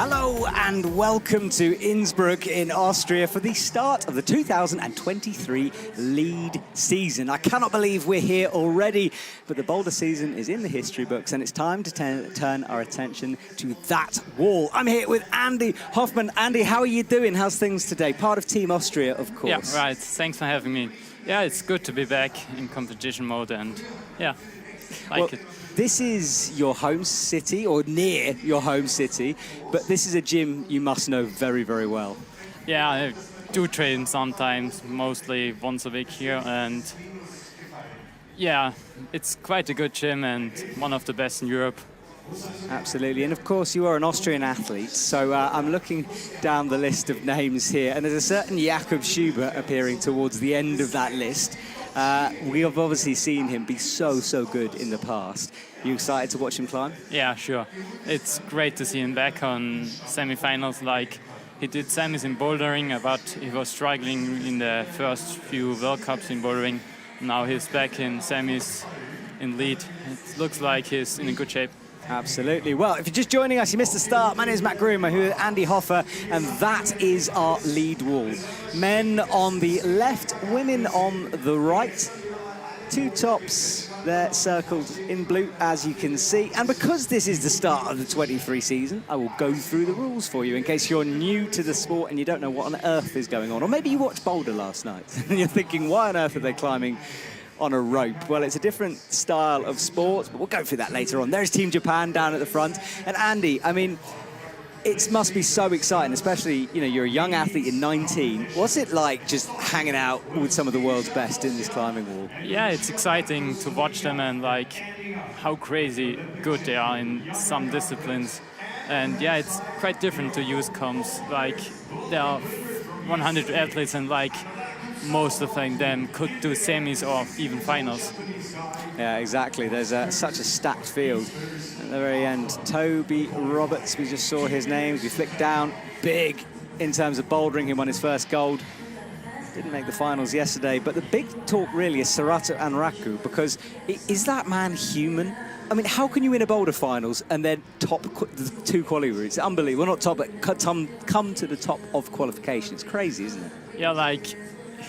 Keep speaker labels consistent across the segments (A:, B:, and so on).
A: Hello and welcome to Innsbruck in Austria for the start of the 2023 lead season. I cannot believe we're here already, but the Boulder season is in the history books and it's time to turn our attention to that wall. I'm here with Andy Hoffman. Andy, how are you doing? How's things today? Part of Team Austria, of course.
B: Yeah, right. Thanks for having me. Yeah, it's good to be back in competition mode and yeah, it.
A: This is your home city, or near your home city, but this is a gym you must know very, very well.
B: Yeah, I do train sometimes, mostly once a week here, and yeah, it's quite a good gym and one of the best in Europe.
A: Absolutely, and of course you are an Austrian athlete, so I'm looking down the list of names here, and there's a certain Jakob Schubert appearing towards the end of that list. We have obviously seen him be so good in the past. Are you excited to watch him climb?
B: Yeah, sure. It's great to see him back on semifinals. Like, he did semis in bouldering, but he was struggling in the first few World Cups in bouldering. Now he's back in semis in lead. It looks like he's in a good shape.
A: Absolutely. Well, if you're just joining us, you missed the start. My name is Matt Groomer, who is Andy Hoffer, and that is our lead wall. Men on the left, women on the right. Two tops there circled in blue, as you can see. And because this is the start of the 23 season, I will go through the rules for you in case you're new to the sport and you don't know what on earth is going on. Or maybe you watched Boulder last night and you're thinking, why on earth are they climbing on a rope? Well, it's a different style of sport, but we'll go through that later on. There's Team Japan down at the front. And Andy, I mean, it must be so exciting, especially, you know, you're a young athlete in 19. What's it like just hanging out with some of the world's best in this climbing wall?
B: Yeah, it's exciting to watch them and like how crazy good they are in some disciplines. And yeah, it's quite different to youth comps. Like, there are 100 athletes and like most of them could do semis or even finals.
A: Yeah, exactly. There's such a stacked field. At the very end, Toby Roberts, we just saw his name. We flicked down, big in terms of bouldering. He won his first gold. Didn't make the finals yesterday, but the big talk really is Sarato Anraku, because is that man human? I mean, how can you win a boulder finals and then top the two quali routes? Unbelievable. Well, not top, but come to the top of qualification. It's crazy, isn't it?
B: Yeah, like,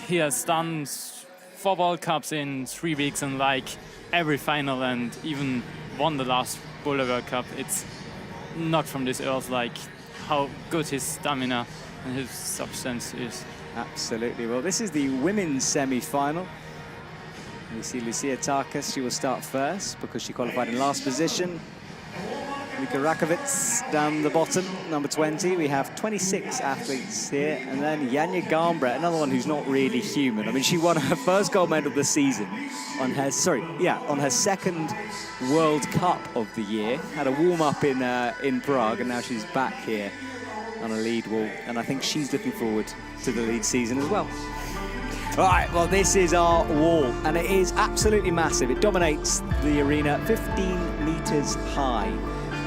B: he has done 4 World Cups in 3 weeks and like every final, and even won the last Boulder World Cup. It's not from this earth, like how good his stamina and his substance is. Absolutely.
A: Well, this is the women's semi-final. We see Lucia Tarkas. She will start first because she qualified in last position. Mika Rakovic down the bottom, number 20. We have 26 athletes here. And then Janja Garnbret, another one who's not really human. I mean, she won her first gold medal of the season on her, on her second World Cup of the year. Had a warm-up in Prague, and now she's back here on a lead wall. And I think she's looking forward to the lead season as well. All right, well, this is our wall, and it is absolutely massive. It dominates the arena, 15 meters high.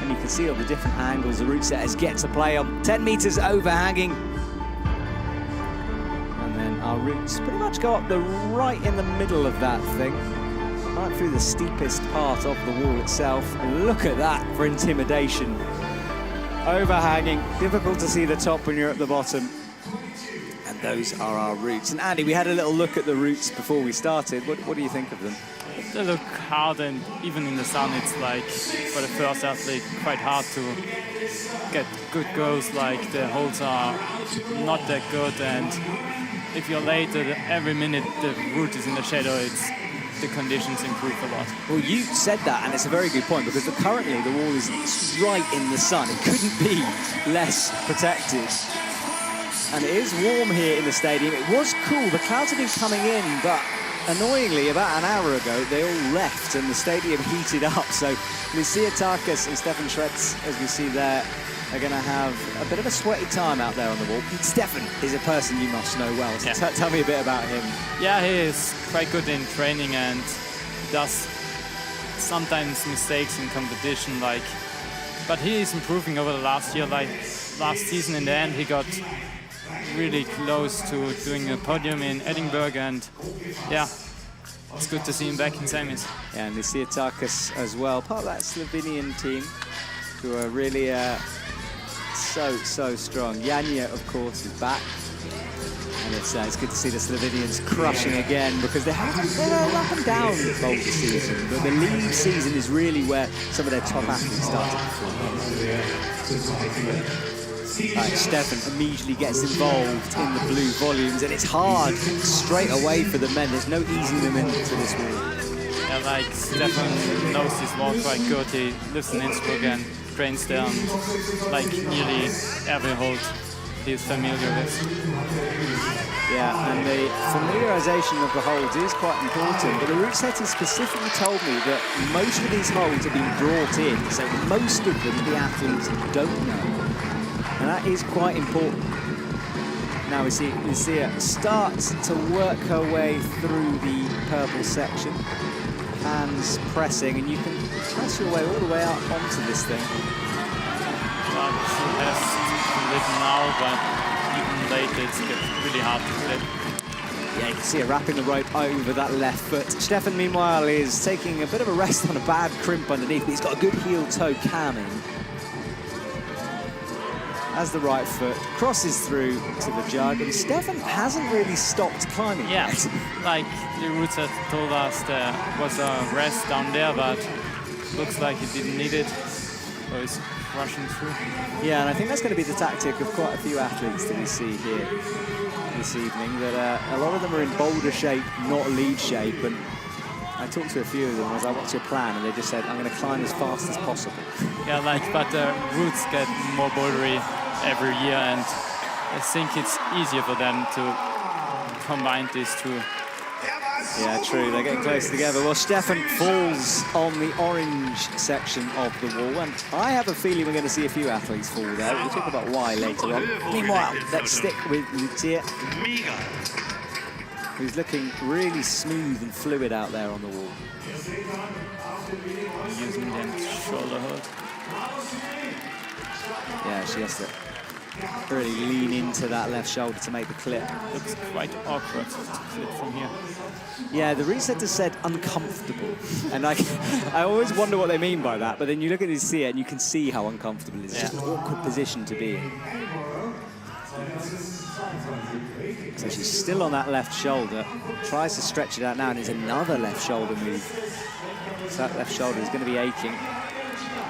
A: And you can see all the different angles the route setters get to play on. 10 meters overhanging. And then our routes pretty much go up right in the middle of that thing, right through the steepest part of the wall itself. And look at that for intimidation. Overhanging, difficult to see the top when you're at the bottom. And those are our routes. And Andy, we had a little look at the routes before we started. What do you think of them?
B: They look hard, and even in the sun, it's like, for the first athlete, quite hard to get good goals. Like, the holes are not that good, and if you're late, every minute the route is in the shadow, the conditions improve a lot.
A: Well, you said that, and it's a very good point, because currently the wall is right in the sun. It couldn't be less protected. And it is warm here in the stadium. It was cool. The clouds have been coming in, but annoyingly, about an hour ago, they all left and the stadium heated up. So Lucia Tarkas and Stefan Schretz, as we see there, are going to have a bit of a sweaty time out there on the wall. Stefan is a person you must know well, so yeah. Tell me a bit about him.
B: Yeah, he is quite good in training and does sometimes mistakes in competition, but he is improving over the last year. Like, last season, in the end, he got really close to doing a podium in Edinburgh, and yeah, it's good to see him back in semis.
A: Yeah, and Lucia Tarkas as well, part of that Slovenian team, who are really so strong. Janja, of course, is back. And it's good to see the Slovenians crushing again, because they're up and down Boulder season, but the league season is really where some of their top athletes start to perform. Stefan immediately gets involved in the blue volumes, and it's hard straight away for the men. There's no easing them into this wall.
B: Yeah, like Stefan knows his wall quite good. He lives in Innsbruck and trains there on like nearly every hold he's familiar with.
A: Yeah, and the familiarization of the holds is quite important, but the route setters specifically told me that most of these holds have been brought in, so most of them the athletes don't know. And that is quite important. Now we see her start to work her way through the purple section. Hands pressing, and you can press your way all the way up onto this thing.
B: But she has to live now, but even later it's really hard to flip.
A: Yeah, you can see her wrapping the rope over that left foot. Stefan, meanwhile, is taking a bit of a rest on a bad crimp underneath, but he's got a good heel-toe camming. As the right foot crosses through to the jug, and Stefan hasn't really stopped climbing yet.
B: Like the route set told us there was a rest down there, but looks like he didn't need it, so he's rushing through.
A: Yeah, and I think that's going to be the tactic of quite a few athletes that we see here this evening, that a lot of them are in boulder shape, not lead shape, and I talked to a few of them and I was like, what's your plan? And they just said, I'm going to climb as fast as possible.
B: Yeah, but the routes get more bouldery every year, and I think it's easier for them to combine these two.
A: Yeah, true, they're getting closer together. Well, Stefan falls on the orange section of the wall, and I have a feeling we're going to see a few athletes fall there. We'll talk about why later on. Meanwhile, let's stick with Lucia, who's looking really smooth and fluid out there on the wall.
B: Using the shoulder hold.
A: Yeah, she has to really lean into that left shoulder to make the clip.
B: Looks quite awkward to clip from here.
A: Yeah, the resetter said uncomfortable. And I always wonder what they mean by that, but then you look at it and see it, and you can see how uncomfortable it is. It's just an awkward position to be in. So she's still on that left shoulder, tries to stretch it out now, and it's another left shoulder move. So that left shoulder is going to be aching.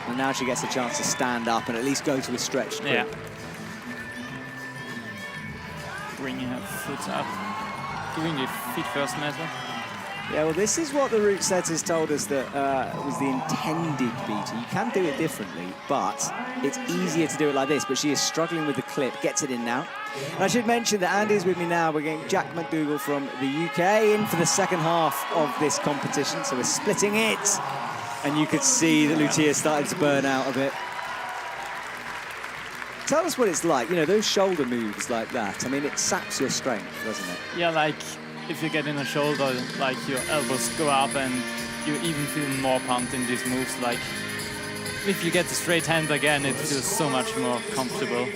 A: And now she gets a chance to stand up and at least go to a stretched grip.
B: Yeah. Bringing her foot up, doing the feet first method.
A: Yeah, well, this is what the route setters told us that was the intended beater. You can do it differently, but it's easier to do it like this. But she is struggling with the clip, gets it in now. And I should mention that Andy's with me now. We're getting Jack McDougall from the UK in for the second half of this competition. So we're splitting it. And you could see that Lucia started to burn out a bit. Tell us what it's like, you know, those shoulder moves like that. I mean, it saps your strength, doesn't it?
B: Yeah, like if you get in a shoulder, like your elbows go up and you even feel more pumped in these moves. Like if you get the straight hand again, it feels so much more comfortable.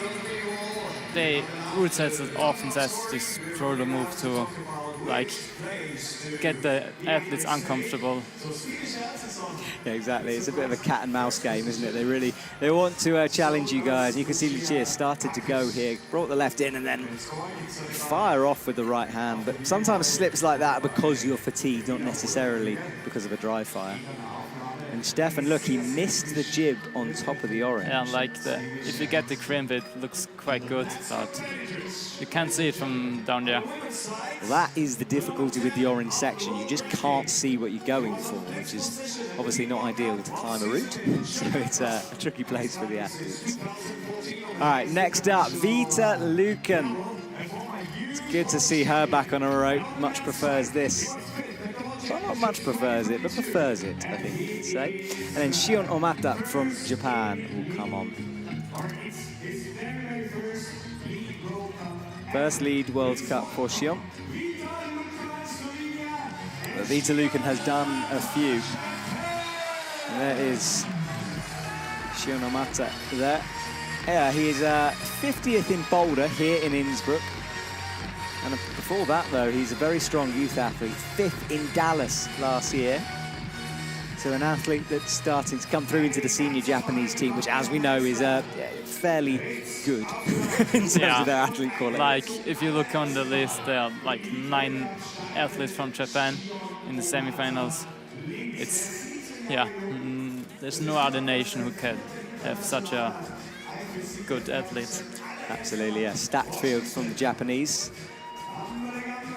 B: They route sets often says this shoulder move to like get the athletes uncomfortable.
A: Yeah, exactly. It's a bit of a cat and mouse game, isn't it? They want to challenge you guys. You can see Lucia started to go here, brought the left in and then fire off with the right hand. But sometimes slips like that because you're fatigued, not necessarily because of a dry fire. And Stefan, look, he missed the jib on top of the orange.
B: Yeah, like if you get the crimp, it looks quite good, but you can't see it from down there.
A: Well, that is the difficulty with the orange section. You just can't see what you're going for, which is obviously not ideal to climb a route. So it's a tricky place for the athletes. All right, next up, Vita Lucan. It's good to see her back on a rope. Much prefers this. Well, not much prefers it, but prefers it, I think you could say. And then Shion Omata from Japan will come on. First lead World Cup for Shion. But Vita Lucan has done a few. And there is Shion Omata there. Yeah, he's 50th in Boulder here in Innsbruck. And before that, though, he's a very strong youth athlete, 5th in Dallas last year. So an athlete that's starting to come through into the senior Japanese team, which, as we know, is fairly good in terms of their athlete quality.
B: Like, if you look on the list, there are like 9 athletes from Japan in the semifinals. It's, there's no other nation who can have such a good athlete.
A: Absolutely, yeah. Stacked field from the Japanese.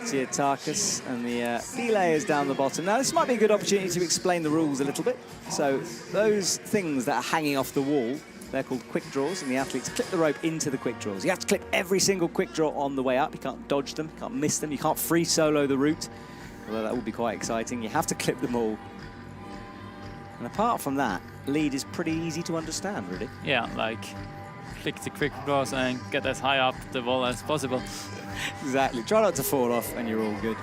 A: Giatakis and the belayers down the bottom. Now, this might be a good opportunity to explain the rules a little bit. So those things that are hanging off the wall, they're called quick draws, and the athletes clip the rope into the quick draws. You have to clip every single quick draw on the way up. You can't dodge them, you can't miss them, you can't free solo the route, although that would be quite exciting. You have to clip them all. And apart from that, lead is pretty easy to understand, really.
B: Yeah, like click the quick draws and get as high up the wall as possible.
A: Exactly. Try not to fall off and you're all good.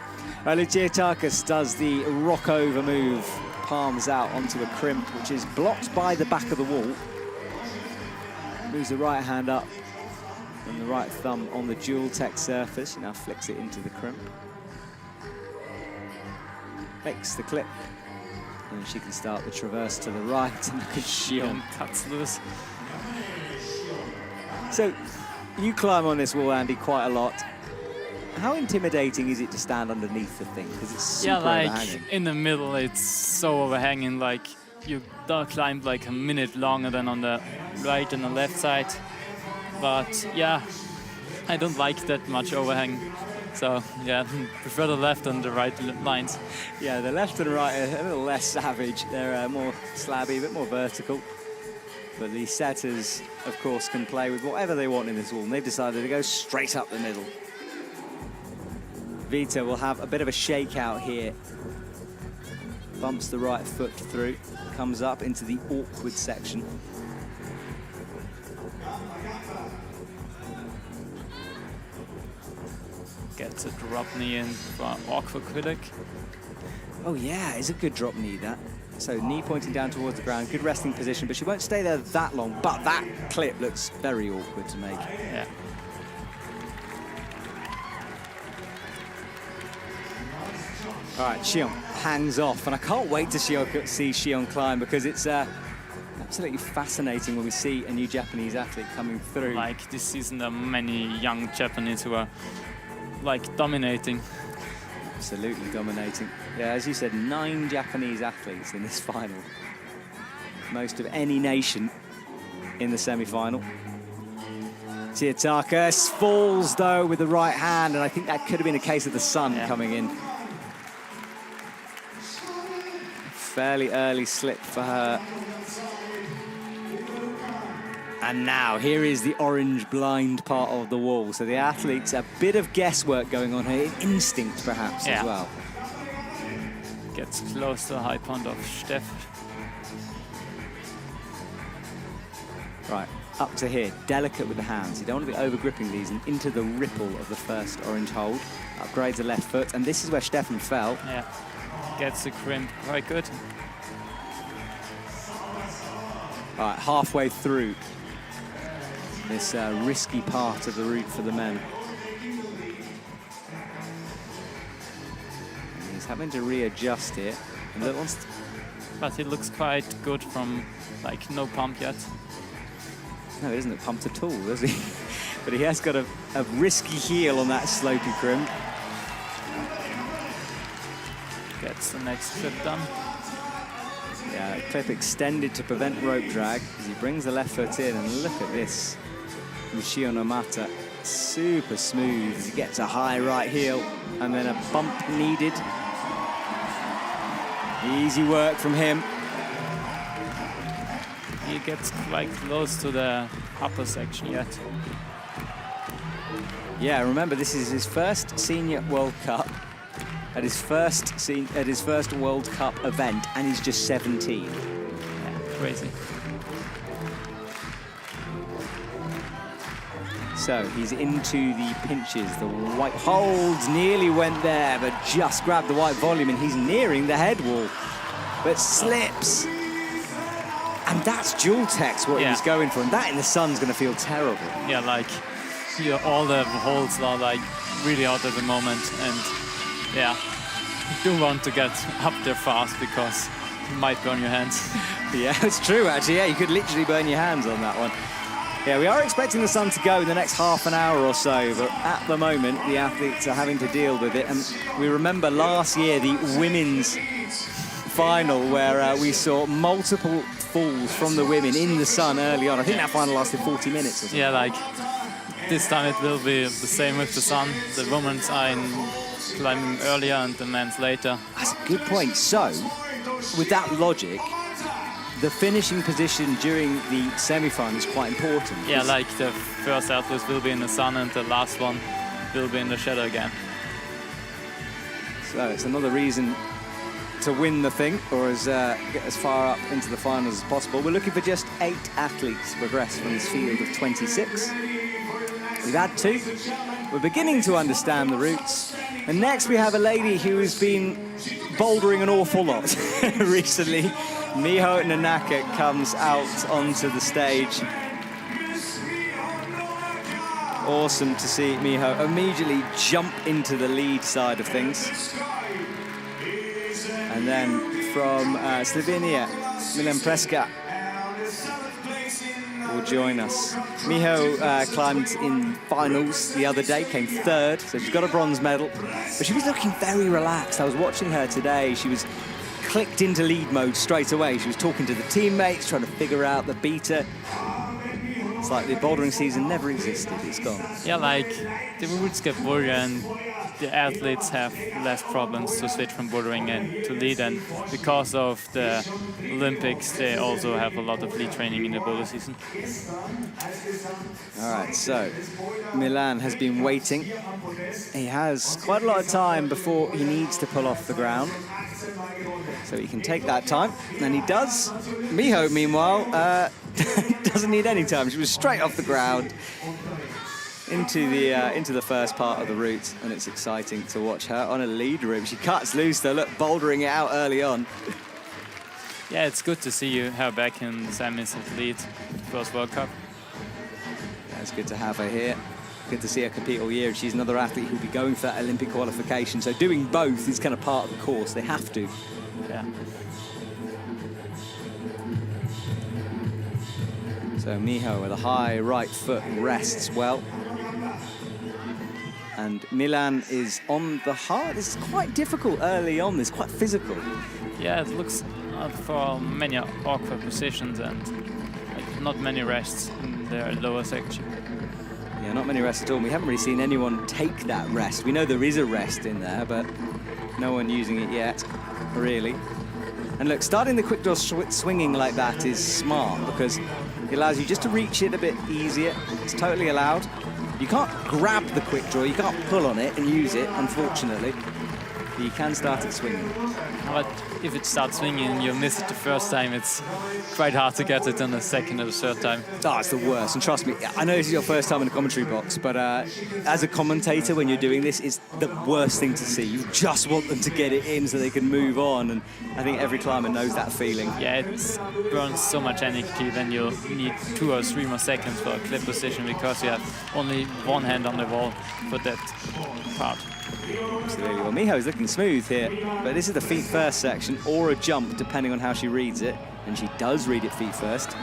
A: Giatakis does the rock over move, palms out onto a crimp, which is blocked by the back of the wall. Moves the right hand up and the right thumb on the dual tech surface. She now flicks it into the crimp. Makes the clip. And she can start the traverse to the right, and look at Xion.
B: Cuts loose.
A: So, you climb on this wall, Andy, quite a lot. How intimidating is it to stand underneath the thing? Because it's super overhanging.
B: In the middle, it's so overhanging. Like, you climb like a minute longer than on the right and the left side. But yeah, I don't like that much overhang. So yeah, prefer the left and the right lines.
A: Yeah, the left and right are a little less savage. They're more slabby, a bit more vertical. But the setters, of course, can play with whatever they want in this wall. And they've decided to go straight up the middle. Vita will have a bit of a shakeout here. Bumps the right foot through, comes up into the awkward section.
B: Gets a drop knee in for awkward critic.
A: Oh yeah, it's a good drop knee, that. So knee pointing down towards the ground, good resting position, but she won't stay there that long. But that clip looks very awkward to make.
B: Yeah.
A: All right, Xion hangs off, and I can't wait to see Xion climb, because it's absolutely fascinating when we see a new Japanese athlete coming through.
B: Like, this season there are many young Japanese who are like dominating.
A: Absolutely dominating. Yeah, as you said, 9 Japanese athletes in this final. Most of any nation in the semi-final. Giatakis falls, though, with the right hand, and I think that could have been a case of the sun coming in. Fairly early slip for her. And now, here is the orange blind part of the wall. So the athletes, a bit of guesswork going on here, instinct perhaps as well.
B: Gets close to the high point of Steff.
A: Right, up to here, delicate with the hands. You don't want to be over gripping these, and into the ripple of the first orange hold. Upgrades the left foot, and this is where Steffen fell.
B: Yeah, gets the crimp quite good.
A: All right, halfway through this risky part of the route for the men. And he's having to readjust here.
B: But he looks quite good from, like, no pump yet.
A: No, he doesn't look pumped at all, does he? But he has got a risky heel on that slopey crimp.
B: Gets the next clip done.
A: Yeah, clip extended to prevent rope drag, as he brings the left foot in, and look at this. Xion Omata, super smooth as he gets a high right heel, and then a bump needed. Easy work from him.
B: He gets quite close to the upper section yet.
A: Yeah, remember, this is his first Senior World Cup, at his first World Cup event, and he's just 17.
B: Yeah, crazy.
A: So he's into the pinches. The white holds, nearly went there, but just grabbed the white volume, and he's nearing the head wall, but slips. And that's dual text what he's going for, and that in the sun's going to feel terrible.
B: Yeah, like, here all the holds are like really out at the moment, and yeah, you do want to get up there fast because you might burn your hands.
A: Yeah, it's true actually. Yeah, you could literally burn your hands on that one. Yeah, we are expecting the sun to go in the next half an hour or so, but at the moment, the athletes are having to deal with it. And we remember last year, the women's final, where we saw multiple falls from the women in the sun early on. I think that final lasted 40 minutes or something.
B: Yeah, like this time it will be the same with the sun. The women's are climbing earlier and the men's later.
A: That's a good point. So, with that logic, the finishing position during the semi-final is quite important.
B: Yeah, like the first athlete will be in the sun and the last one will be in the shadow again.
A: So it's another reason to win the thing, or get as far up into the finals as possible. We're looking for just 8 athletes to progress from this field of 26. We've had 2. We're beginning to understand the routes. And next we have a lady who has been bouldering an awful lot recently. Miho Nanaka comes out onto the stage. Awesome to see Miho immediately jump into the lead side of things. And then from Slovenia, Milan Preska will join us. Miho climbed in finals the other day, came 3rd, so she's got a bronze medal. But she was looking very relaxed. I was watching her today. She was clicked into lead mode straight away. She was talking to the teammates, trying to figure out the beater. It's like the bouldering season never existed. It's gone.
B: Yeah, like the routes get bouldering and the athletes have less problems to switch from bouldering and to lead, and because of the Olympics they also have a lot of lead training in the boulder season.
A: All right, so Milan has been waiting. He has quite a lot of time before he needs to pull off the ground, so he can take that time, and he does. Miho, meanwhile, doesn't need any time. She was straight off the ground into the first part of the route, and it's exciting to watch her on a lead route. She cuts loose though, look, bouldering it out early on.
B: Yeah, it's good to see her back in semis at lead, first World Cup.
A: Yeah, it's good to have her here. Good to see her compete all year. She's another athlete who'll be going for that Olympic qualification, so doing both is kind of part of the course. They have to.
B: Yeah.
A: So Miho with a high right foot rests well. And Milan is on the hard. It's quite difficult early on. It's quite physical.
B: Yeah, it looks for many awkward positions and like, not many rests in their lower section.
A: Yeah, not many rests at all. We haven't really seen anyone take that rest. We know there is a rest in there, but no one using it yet, really. And look, starting the quick draw swinging like that is smart because it allows you just to reach it a bit easier. It's totally allowed. You can't grab the quick draw, you can't pull on it and use it, unfortunately. But you can start it swinging.
B: But if it starts swinging and you miss it the first time, it's quite hard to get it on the second or the third time.
A: Oh, it's the worst. And trust me, I know this is your first time in the commentary box, but as a commentator, when you're doing this, it's the worst thing to see. You just want them to get it in so they can move on. And I think every climber knows that feeling.
B: Yeah, it burns so much energy when you need 2 or 3 more seconds for a clip position because you have only one hand on the wall for that part.
A: Absolutely. Well, Miho's looking smooth here, but this is the feet first section or a jump, depending on how she reads it. And she does read it feet first.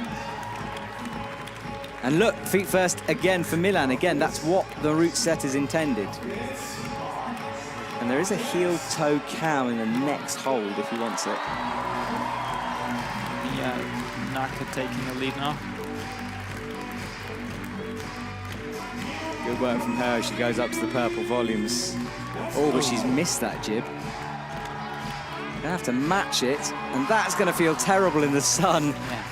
A: And look, feet first again for Milan. Again, that's what the route set is intended. And there is a heel-toe cam in the next hold if he wants it.
B: Yeah, Naka taking the lead now.
A: Good work from her. She goes up to the purple volumes. Oh, but she's missed that jib. Gonna have to match it, and that's gonna feel terrible in the sun.
B: Yeah.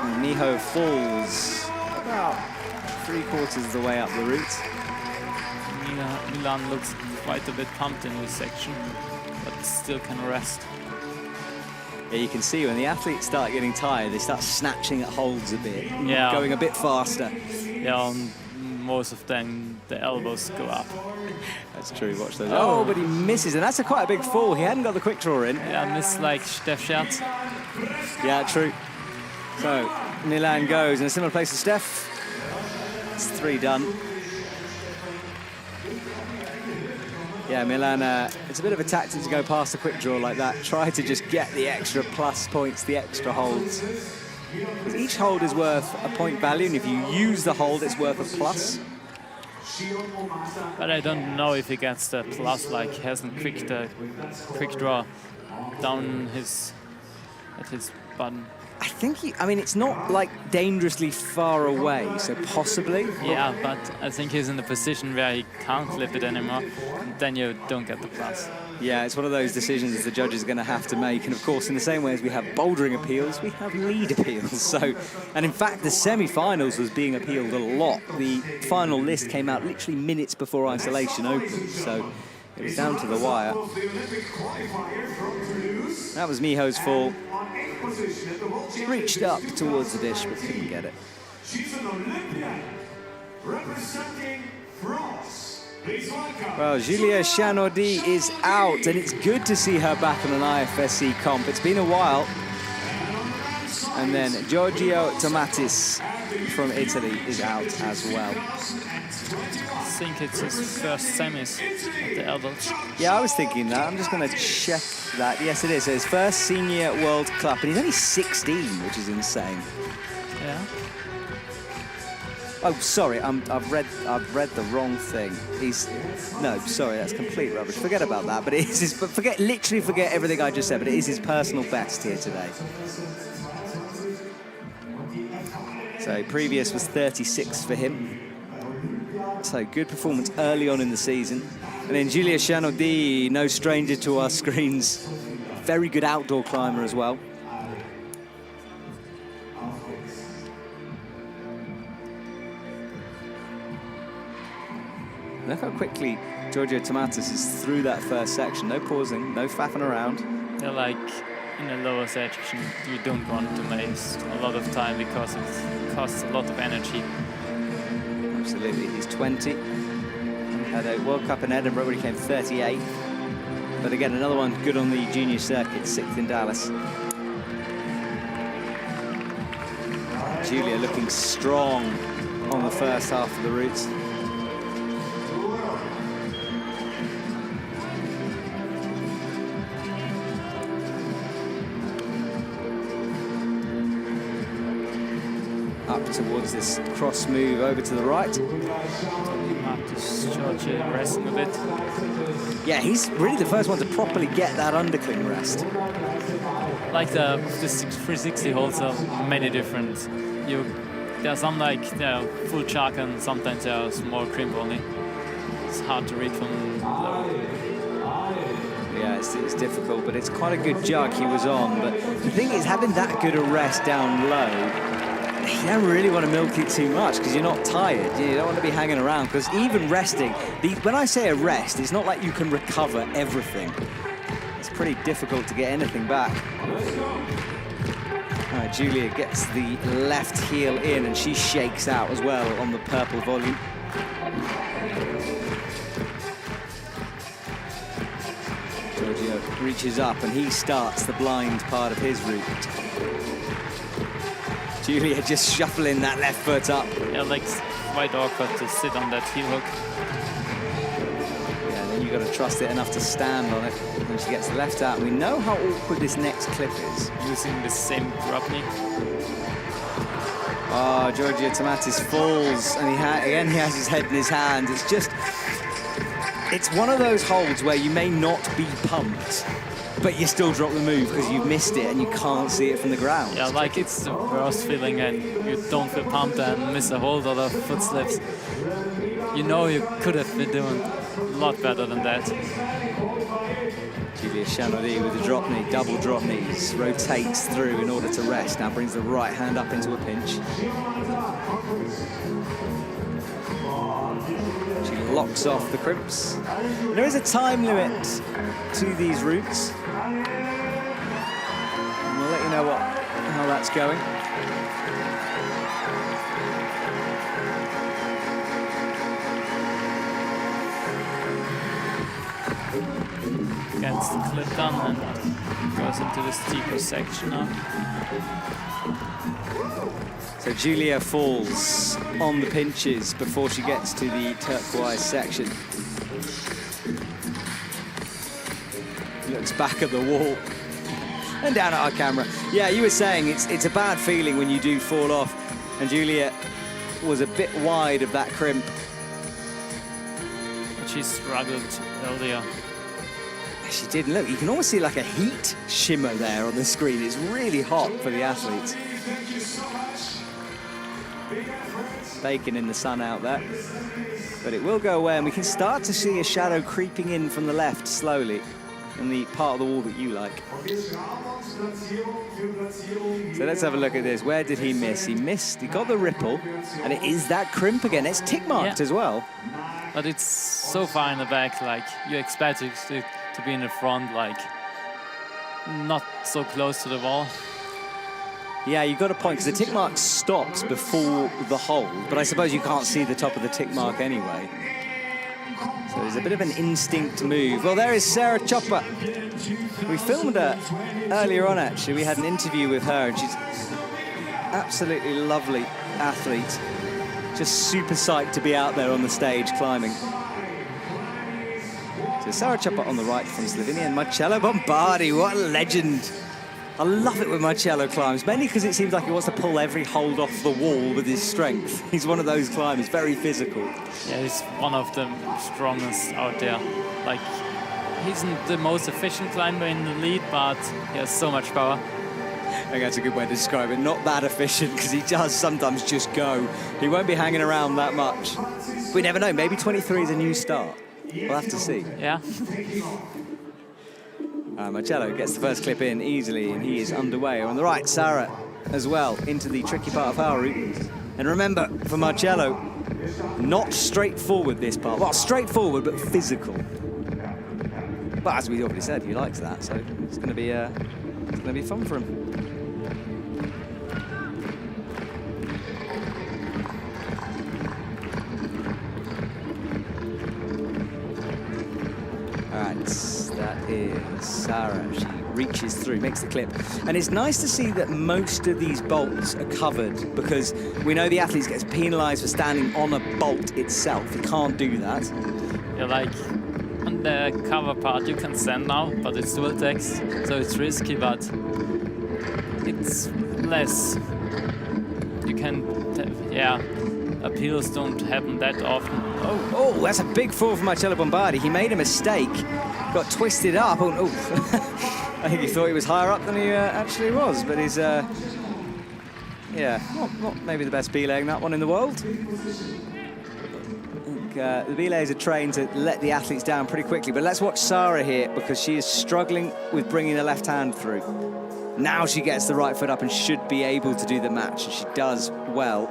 A: And Miho falls about 3/4 of the way up the route.
B: Milan looks quite a bit pumped in this section, but still can rest.
A: Yeah, you can see when the athletes start getting tired, they start snatching at holds a bit,
B: yeah,
A: going a bit faster.
B: Yeah, most of them the elbows go up.
A: That's true, watch those. Oh, but he misses, and that's quite a big fall. He hadn't got the quick draw in.
B: Yeah, missed like Steph Scherz.
A: Yeah, true. So, Milan goes in a similar place to Steph. It's 3 done. Yeah, Milan, it's a bit of a tactic to go past the quick draw like that. Try to just get the extra plus points, the extra holds. Because each hold is worth a point value, and if you use the hold, it's worth a plus.
B: But I don't know if he gets the plus, like he hasn't quick draw down at his button.
A: I think I mean, it's not like dangerously far away, so possibly.
B: Yeah, but I think he's in the position where he can't flip it anymore, and then you don't get the plus.
A: Yeah, it's one of those decisions the judge is going to have to make. And of course, in the same way as we have bouldering appeals, we have lead appeals. So, and in fact, the semi-finals was being appealed a lot. The final list came out literally minutes before isolation opened. So it was down to the wire. That was Miho's fall. She reached up towards the dish, but couldn't get it.
C: She's an Olympian representing France.
A: Well, Julia Chanaudy is out, and it's good to see her back on an IFSC comp. It's been a while. And then Giorgio Tomatis from Italy is out as well.
B: I think it's his first semis at the adults.
A: Yeah, I was thinking that. I'm just going to check that. Yes, it is. So his first senior World Cup, and he's only 16, which is insane.
B: Yeah.
A: Oh, sorry, I've read the wrong thing. No, sorry, that's complete rubbish. Forget about that. But it is his, literally forget everything I just said. But it is his personal best here today. So previous was 36 for him. So good performance early on in the season. And then Julia Chanaudy, no stranger to our screens. Very good outdoor climber as well. Look how quickly Giorgio Tomatis is through that first section. No pausing, no faffing around.
B: Yeah, like in a lower section, you don't want to waste a lot of time because it costs a lot of energy.
A: Absolutely, he's 20. Had a World Cup in Edinburgh where he came 38. But again, another one good on the junior circuit, 6th in Dallas. Julia looking strong on the first half of the routes. Up towards this cross move over to the right.
B: Marcus Georgia resting a bit.
A: Yeah, he's really the first one to properly get that undercling rest.
B: Like the 360 holds are many different. There are some like full chuck and sometimes there are small crimp only. It's hard to read from low.
A: Yeah, it's difficult, but it's quite a good jug he was on. But the thing is, having that good a rest down low, you don't really want to milk it too much because you're not tired. You don't want to be hanging around because even resting, when I say a rest, it's not like you can recover everything. It's pretty difficult to get anything back. Julia gets the left heel in and she shakes out as well on the purple volume. Giorgio reaches up and he starts the blind part of his route. Julia just shuffling that left foot up.
B: Yeah, like quite awkward to sit on that heel hook.
A: Yeah, then you've got to trust it enough to stand on it. And she gets the left out. We know how awkward this next clip is.
B: Using the same drop knee.
A: Oh, Giorgio Tomatis falls, and again he has his head in his hand. It's one of those holds where you may not be pumped, but you still drop the move because you've missed it and you can't see it from the ground.
B: Yeah, like it's the worst feeling and you don't feel pumped and miss a hold or the foot slips. You know you could have been doing a lot better than that.
A: Julia Chanaudy with the drop knee, double drop knees, rotates through in order to rest. Now brings the right hand up into a pinch. She locks off the crimps. There is a time limit to these routes. And we'll let you know how that's going.
B: Gets the clip done and goes into the steeper section now.
A: So Julia falls on the pinches before she gets to the turquoise section. Looks back at the wall. And down at our camera. Yeah, you were saying it's a bad feeling when you do fall off. And Julia was a bit wide of that crimp.
B: But she struggled earlier.
A: She did. Look, you can almost see like a heat shimmer there on the screen. It's really hot for the athletes. Baking in the sun out there. But it will go away, and we can start to see a shadow creeping in from the left slowly in the part of the wall that you like. So let's have a look at this. Where did he miss? He missed. He got the ripple, and it is that crimp again. It's tick marked as well.
B: But it's so far in the back, like you expect it to be in the front, like not so close to the wall.
A: Yeah, you've got a point, because the tick mark stops before the hold, but I suppose you can't see the top of the tick mark anyway. So there's a bit of an instinct move. Well, there is Sarah Chopper. We filmed her earlier on, actually. We had an interview with her, and she's absolutely lovely athlete. Just super psyched to be out there on the stage climbing. So Sarah Chopper on the right from Slovenia, and Marcello Bombardi, what a legend. I love it when Marcello climbs, mainly because it seems like he wants to pull every hold off the wall with his strength. He's one of those climbers, very physical. Yeah,
B: he's one of the strongest out there. Like, he's not the most efficient climber in the lead, but he has so much power.
A: I think that's a good way to describe it. Not that efficient, because he does sometimes just go. He won't be hanging around that much. We never know, maybe 23 is a new start. We'll have to see.
B: Yeah.
A: Marcello gets the first clip in easily, and he is underway. On the right, Sarah as well, into the tricky part of our route. And remember, for Marcello, not straightforward this part. Well, straightforward, but physical. But as we already said, he likes that, so it's going to be fun for him. That is Sarah. She reaches through, makes the clip. And it's nice to see that most of these bolts are covered, because we know the athlete gets penalized for standing on a bolt itself. He can't do that.
B: Yeah, like on the cover part you can stand now, but it's dual text, so it's risky, but it's less. You can, yeah, appeals don't happen that often.
A: Oh, that's a big fall for Marcello Bombardi. He made a mistake. Got twisted up. Oh, I think he thought he was higher up than he actually was, but he's, yeah, not maybe the best belaying that one in the world. I think the belays are trained to let the athletes down pretty quickly, but let's watch Sarah here, because she is struggling with bringing the left hand through. Now she gets the right foot up and should be able to do the match, and she does well.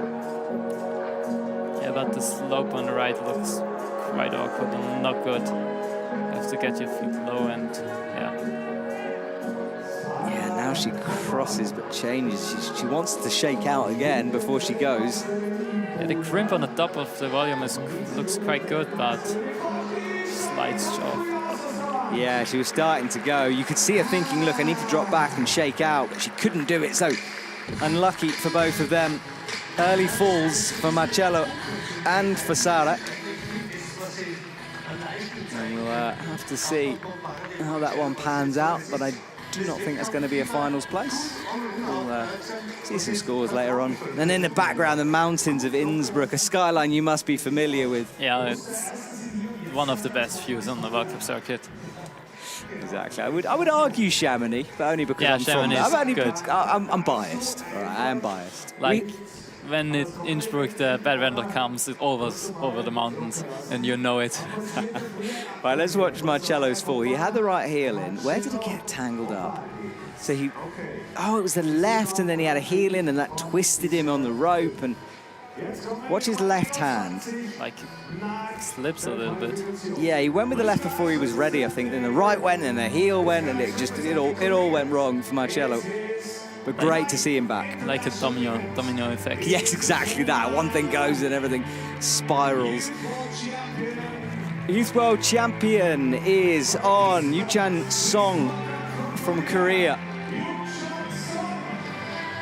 B: Yeah, but the slope on the right looks quite awkward and not good. You have to get your feet low, and
A: yeah, now she crosses but changes. She wants to shake out again before she goes.
B: Yeah, the crimp on the top of the volume looks quite good, but slight off.
A: Yeah, she was starting to go. You could see her thinking, look, I need to drop back and shake out, but she couldn't do it, so unlucky for both of them. Early falls for Marcello and for Sarah. And we'll have to see how that one pans out, but I do not think that's going to be a finals place. We'll see some scores later on. And in the background, the mountains of Innsbruck, a skyline you must be familiar with.
B: Yeah, it's one of the best views on the World Cup circuit.
A: Exactly. I would argue Chamonix, but only because I'm from there. I'm biased. All right, I am biased.
B: Like, when Innsbruck, the bad weather comes, it's always over the mountains, and you know it.
A: Right, let's watch Marcello's fall. He had the right heel in. Where did he get tangled up? So it was the left, and then he had a heel in, and that twisted him on the rope. And watch his left hand.
B: Like, slips a little bit.
A: Yeah, he went with the left before he was ready, I think. Then the right went, and the heel went, and it all went wrong for Marcello. But great to see him back.
B: Like a domino effect.
A: Yes, exactly that. One thing goes and everything spirals. Youth World Champion is on. Yuchan Song from Korea.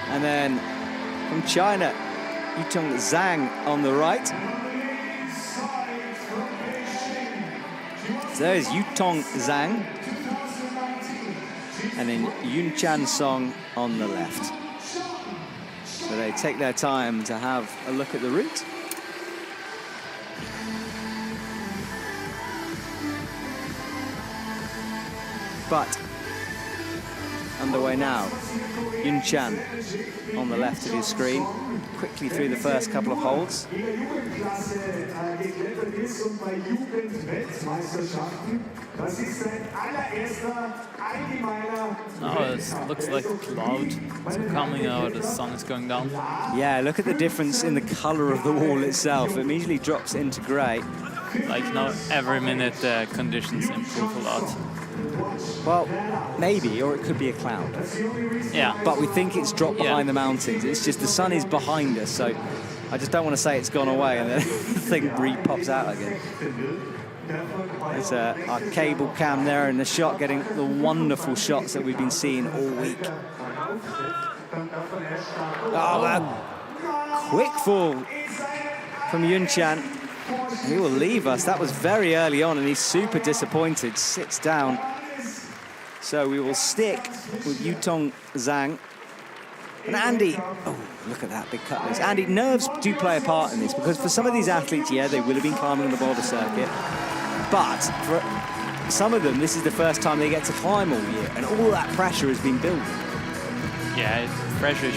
A: And then from China, Yutong Zhang on the right. So there's Yutong Zhang. and then Yun Chan Song on the left. So they take their time to have a look at the route. But underway now. Yun Chan on the left of your screen, quickly through the first couple of holds.
B: Oh, it looks like a cloud. It's coming out, the sun is going down.
A: Yeah, look at the difference in the color of the wall itself. It immediately drops into gray.
B: Like now, every minute the conditions improve a lot.
A: Well, maybe, or it could be a cloud.
B: Yeah.
A: But we think it's dropped behind the mountains. It's just the sun is behind us, so I just don't want to say it's gone away and then the thing re-pops out again. There's our cable cam there in the shot, getting the wonderful shots that we've been seeing all week. Oh, a quick fall from Yun Chan. He will leave us. That was very early on, and he's super disappointed. Sits down. So we will stick with Yutong Zhang. And Andy, oh, look at that big cut. Andy, nerves do play a part in this, because for some of these athletes, yeah, they will have been climbing on the Boulder circuit. But for some of them, this is the first time they get to climb all year, and all that pressure has been building.
B: Yeah, pressure is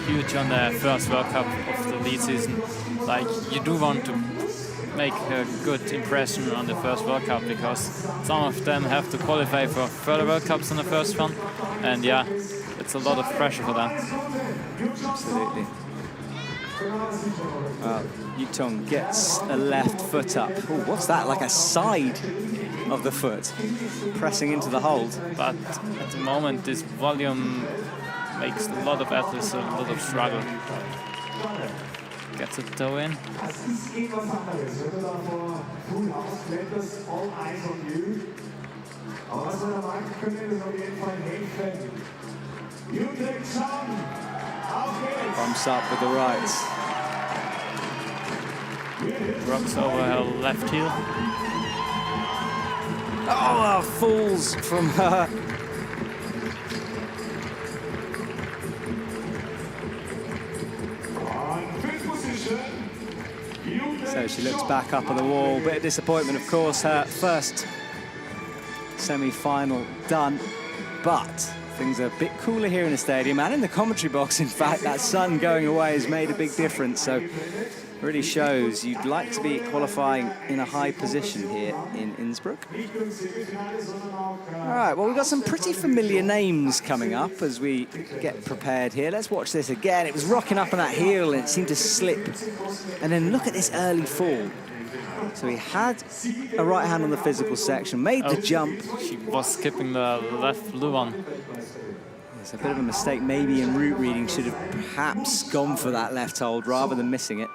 B: huge on the first World Cup of the lead season. Like, you do want to make a good impression on the first World Cup, because some of them have to qualify for further World Cups in the first one, and yeah, it's a lot of pressure for them.
A: Absolutely. Yutong gets a left foot up. Ooh, what's that? Like a side of the foot pressing into the hold.
B: But at the moment, this volume makes a lot of athletes a lot of struggle. Gets a toe in.
A: Bumps up with the rights.
B: Rocks over her left heel.
A: Oh, falls from her. So she looks back up on the wall. Bit of disappointment, of course. Her first semi-final done, but things are a bit cooler here in the stadium and in the commentary box. In fact, that sun going away has made a big difference. So it really shows you'd like to be qualifying in a high position here in Innsbruck. All right, well, we've got some pretty familiar names coming up as we get prepared here. Let's watch this again. It was rocking up on that heel and it seemed to slip. And then look at this early fall. So he had a right hand on the physical section, made the jump.
B: She was skipping the left blue one.
A: It's a bit of a mistake maybe in route reading. Should have perhaps gone for that left hold rather than missing it.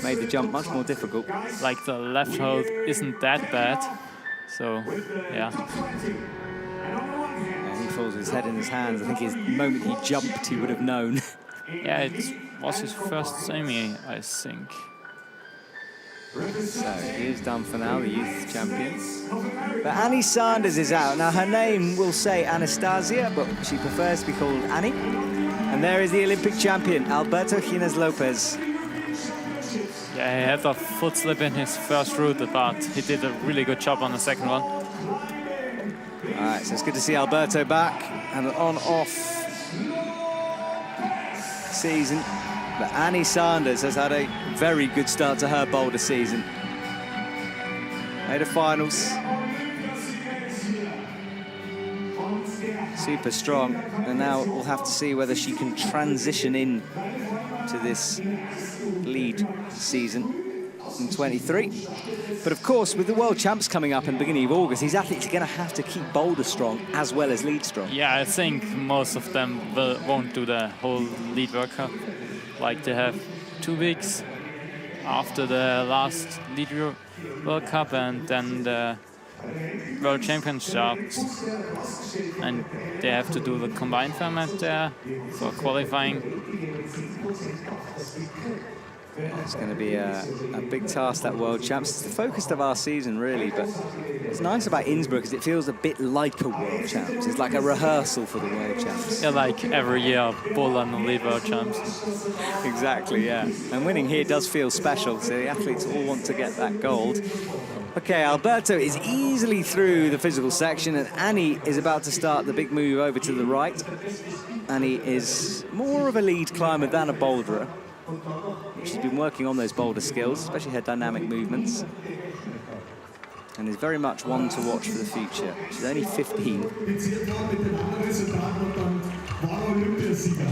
A: Made the jump much more difficult.
B: Like, the left hold isn't that bad. So, yeah.
A: And he falls with his head in his hands. I think his moment he jumped, he would have known.
B: Yeah, it was his first semi, I think.
A: So he is done for now, the youth champion. But Annie Sanders is out. Now her name will say Anastasia, but she prefers to be called Annie. And there is the Olympic champion, Alberto Gines Lopez.
B: Yeah, he had a foot slip in his first route, but he did a really good job on the second one.
A: All right, so it's good to see Alberto back and an on-off season. But Annie Sanders has had a very good start to her Boulder season. Made a finals. Super strong. And now we'll have to see whether she can transition in to this lead season in 23. But of course, with the World Champs coming up in the beginning of August, these athletes are going to have to keep Boulder strong as well as lead strong.
B: Yeah, I think most of them won't do the whole lead World Cup. Like, they have 2 weeks after the last lead World Cup, and then the World Champions starts. And they have to do the combined format there for qualifying.
A: It's going to be a big task, that World Champs. It's the focus of our season, really, but what's nice about Innsbruck is it feels a bit like a World Champs. It's like a rehearsal for the World Champs.
B: Yeah, like every year, Boulder and the lead World Champs.
A: Exactly, yeah. And winning here does feel special, so the athletes all want to get that gold. Okay, Alberto is easily through the physical section, and Annie is about to start the big move over to the right. Annie is more of a lead climber than a boulderer. She's been working on those boulder skills, especially her dynamic movements, and is very much one to watch for the future. She's only 15.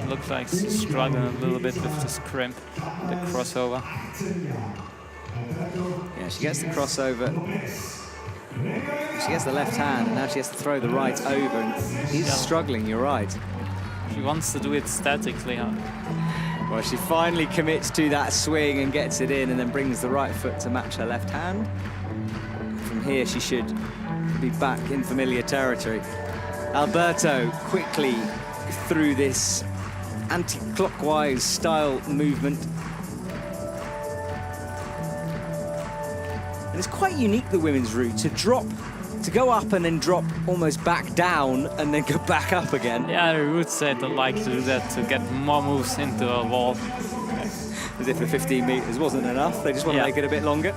B: Looks like she's struggling a little bit with this crimp, the crossover.
A: Yeah, she gets the crossover. She gets the left hand, and now she has to throw the right over, and he's struggling, you're right.
B: She wants to do it statically, huh?
A: Well, she finally commits to that swing and gets it in, and then brings the right foot to match her left hand. From here, she should be back in familiar territory. Alberto quickly through this anti-clockwise style movement. And it's quite unique, the women's route, to go up and then drop almost back down and then go back up again.
B: Yeah, I would say they like to do that to get more moves into a wall.
A: As if the 15 meters wasn't enough, they just want to make it a bit longer.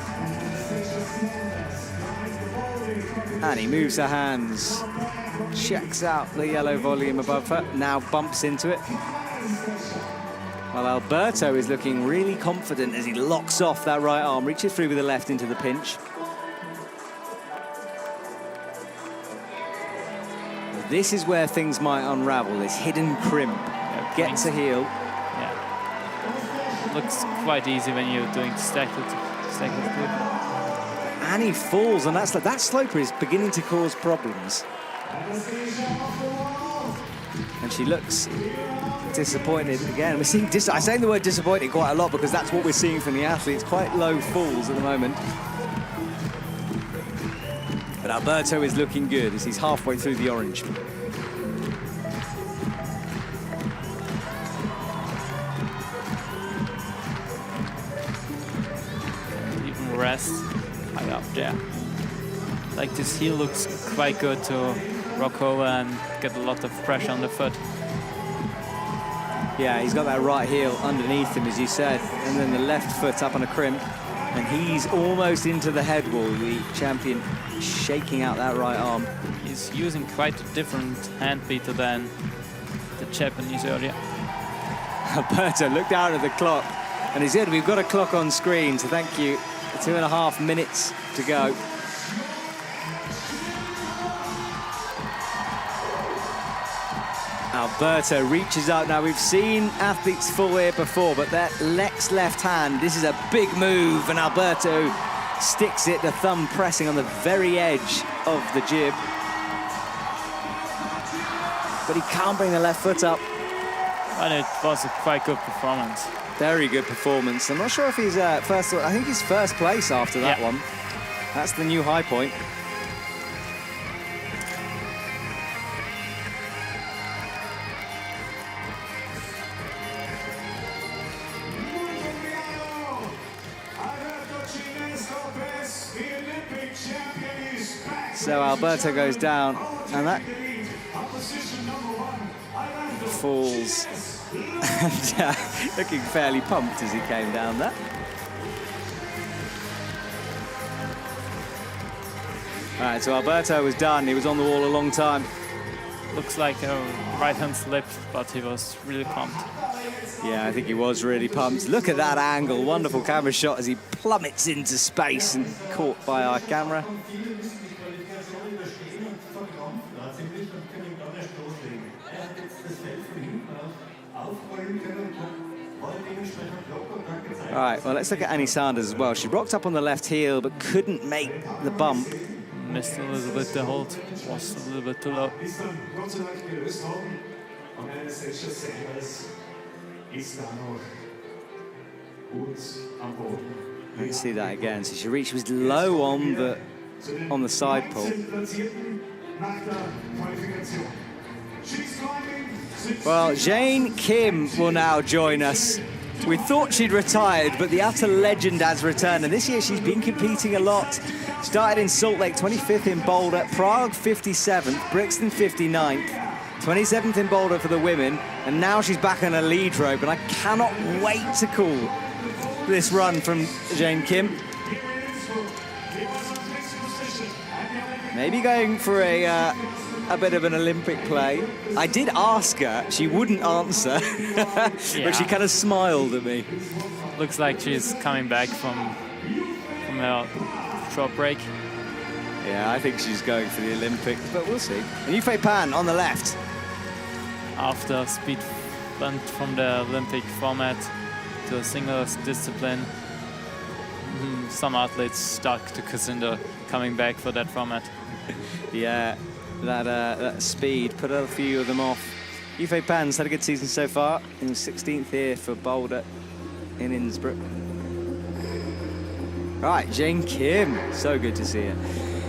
A: Annie moves her hands, checks out the yellow volume above her, now bumps into it. While Alberto is looking really confident as he locks off that right arm, reaches through with the left into the pinch. This is where things might unravel, this hidden crimp. Gets a heel.
B: Yeah. Looks quite easy when you're doing stacked good.
A: Annie falls, and that sloper is beginning to cause problems. And she looks disappointed again. We're seeing I'm saying the word disappointed quite a lot because that's what we're seeing from the athletes, quite low falls at the moment. But Alberto is looking good as he's halfway through the orange.
B: Even rest high up there. Like this heel looks quite good to rock over and get a lot of pressure on the foot.
A: Yeah, he's got that right heel underneath him, as you said, and then the left foot up on a crimp. And he's almost into the head wall, the champion shaking out that right arm.
B: He's using quite a different hand beater than the Japanese earlier.
A: Alberto looked down at the clock and he said, we've got a clock on screen, so thank you. 2.5 minutes to go. Alberto reaches out. Now, we've seen athletes fall here before, but that left hand, this is a big move, and Alberto sticks it, the thumb pressing on the very edge of the jib. But he can't bring the left foot up.
B: And it was a quite good performance.
A: Very good performance. I'm not sure if he's first, I think he's first place after that one. That's the new high point. So Alberto goes down, and that falls, and looking fairly pumped as he came down there. All right, so Alberto was done. He was on the wall a long time.
B: Looks like a right hand slip, but he was really pumped.
A: Yeah, I think he was really pumped. Look at that angle. Wonderful camera shot as he plummets into space and caught by our camera. All right, well, let's look at Annie Sanders as well. She rocked up on the left heel, but couldn't make the bump.
B: Missed a little bit, the hold was a little bit too low.
A: Let's see that again. So she reached, was low on the side pull. Well, Jane Kim will now join us We thought she'd retired, but the utter legend has returned. And this year she's been competing a lot. Started in Salt Lake, 25th in Boulder, Prague 57th, Brixton 59th, 27th in Boulder for the women. And now she's back on a lead rope. And I cannot wait to call this run from Jane Kim. Maybe going for a bit of an Olympic play. I did ask her, she wouldn't answer, but she kind of smiled at me.
B: Looks like she's coming back from her short break.
A: Yeah, I think she's going for the Olympics, but we'll see. And Yufei Pan on the left.
B: After speed went from the Olympic format to a singles discipline, some athletes stuck to contender coming back for that format.
A: Yeah. That speed put a few of them off. Yufei Pan's had a good season so far. In 16th here for Boulder in Innsbruck. Right, Jane Kim. So good to see her.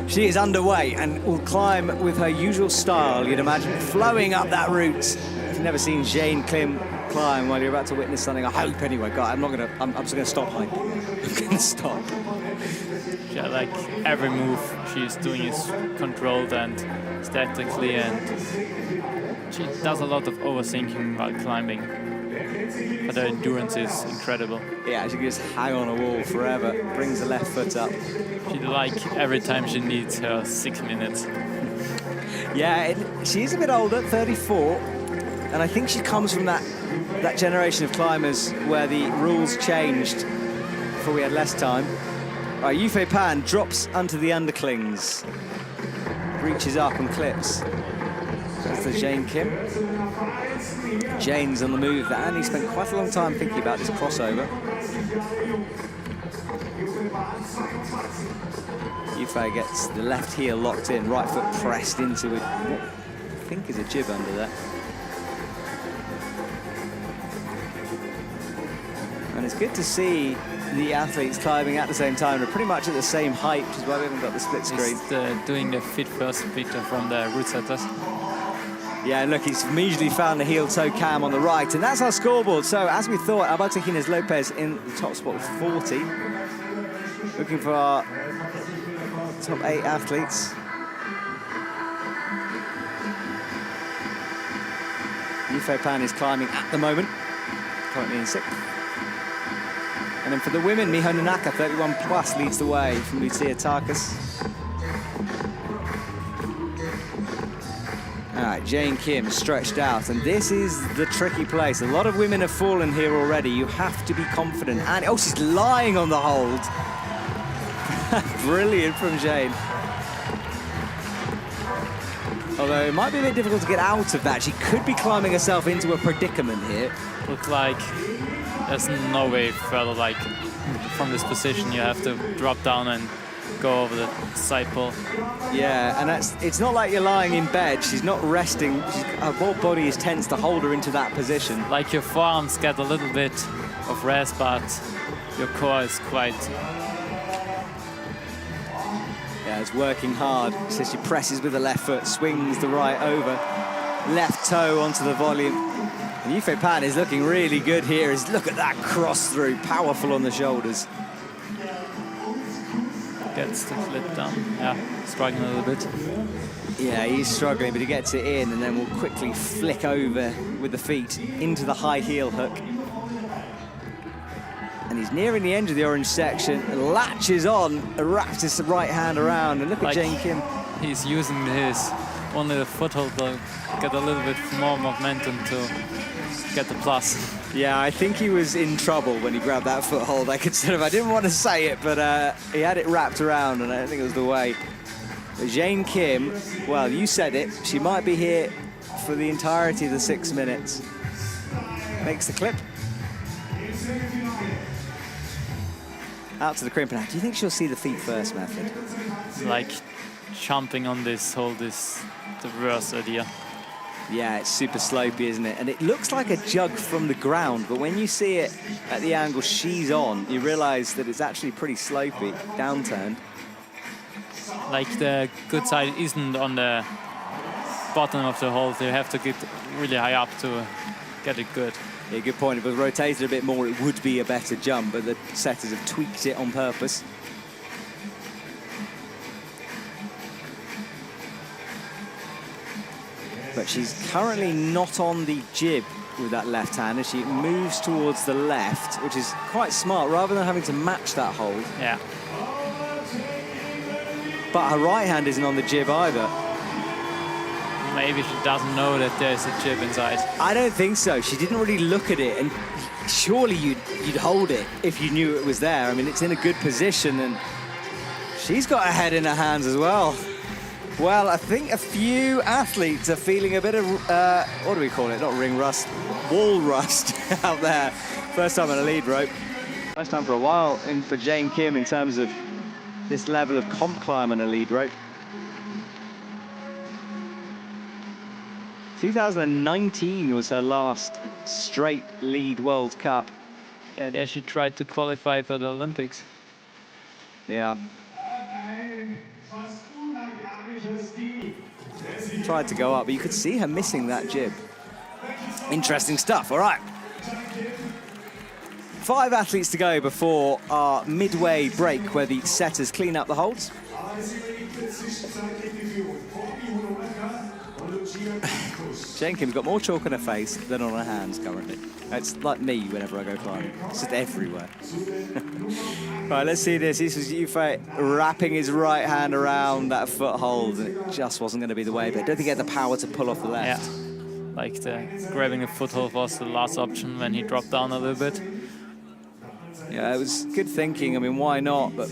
A: She is underway and will climb with her usual style, you'd imagine, flowing up that route. If you've never seen Jane Kim climb, well, you're about to witness something. I hope anyway. God, I'm just going to stop hyping. I'm going to stop.
B: Yeah, like every move she's doing is controlled and tactically, and she does a lot of overthinking while climbing. But her endurance is incredible.
A: Yeah, she can just hang on a wall forever. Brings the left foot up.
B: She like every time she needs her 6 minutes.
A: Yeah, she's a bit older, 34, and I think she comes from that generation of climbers where the rules changed before we had less time. All right, Yufei Pan drops onto the underclings, reaches up and clips. That's the Jane Kim. Jane's on the move. That Annie spent quite a long time thinking about this crossover. Yufei gets the left heel locked in, right foot pressed into it. What I think is a jib under that. And it's good to see the athletes climbing at the same time. They're pretty much at the same height, which is why we haven't got the split screen.
B: He's doing the fit first picture from the route setters.
A: Yeah, and look, he's immediately found the heel-toe cam on the right, and that's our scoreboard. So, as we thought, Alberto Jimenez Lopez in the top spot with 40. Looking for our top 8 athletes. Yufei Pan is climbing at the moment, currently in 6th. And then for the women, Miho Nanaka, 31 plus, leads the way from Lucia Tarkas. All right, Jane Kim stretched out, and this is the tricky place. A lot of women have fallen here already. You have to be confident. And oh, she's lying on the hold. Brilliant from Jane. Although it might be a bit difficult to get out of that. She could be climbing herself into a predicament here.
B: Looks like there's no way further, like from this position you have to drop down and go over the side pull.
A: Yeah, and it's not like you're lying in bed. She's not resting. Her whole body is tense to hold her into that position.
B: Like your forearms get a little bit of rest, but your core is quite...
A: Yeah, it's working hard. So she presses with the left foot, swings the right over, left toe onto the volume. And Yufei Pan is looking really good here. Look at that cross through, powerful on the shoulders.
B: Gets the flip down. Yeah, struggling a little bit.
A: Yeah, he's struggling, but he gets it in and then will quickly flick over with the feet into the high heel hook. And he's nearing the end of the orange section, latches on, wraps his right hand around, and look at Jane Kim.
B: He's using his only the foothold to get a little bit more momentum to get the plus.
A: Yeah, I think he was in trouble when he grabbed that foothold. I didn't want to say it, but he had it wrapped around, and I don't think it was the way. But Jane Kim, well, you said it, she might be here for the entirety of the 6 minutes. Makes the clip. Out to the crimp. Now, do you think she'll see the feet first method?
B: Like jumping on this the reverse idea.
A: Yeah, it's super slopey, isn't it? And it looks like a jug from the ground, but when you see it at the angle she's on, you realize that it's actually pretty slopey, downturned.
B: Like the good side isn't on the bottom of the hole. You have to get really high up to get it good.
A: Yeah, good point. If it was rotated a bit more, it would be a better jump, but the setters have tweaked it on purpose. But she's currently not on the jib with that left hand as she moves towards the left, which is quite smart, rather than having to match that hold.
B: Yeah.
A: But her right hand isn't on the jib either.
B: Maybe she doesn't know that there's a jib inside.
A: I don't think so. She didn't really look at it, and surely you'd hold it if you knew it was there. I mean, it's in a good position, and she's got her head in her hands as well. Well, I think a few athletes are feeling a bit of, what do we call it? Not ring rust, wall rust out there. First time on a lead rope. First time for a while in for Jane Kim in terms of this level of comp climb on a lead rope. 2019 was her last straight lead World Cup.
B: Yeah, there she tried to qualify for the Olympics.
A: Yeah. Tried to go up, but you could see her missing that jib. Interesting stuff. All right. 5 athletes to go before our midway break, where the setters clean up the holds. Jane Kim's got more chalk on her face than on her hands currently. It's like me whenever I go climbing. It's just everywhere. Right, let's see this. This was Yufei wrapping his right hand around that foothold, and it just wasn't going to be the way, but I don't think he had the power to pull off the left.
B: Yeah, like grabbing a foothold was the last option when he dropped down a little bit.
A: Yeah, it was good thinking. I mean, why not? But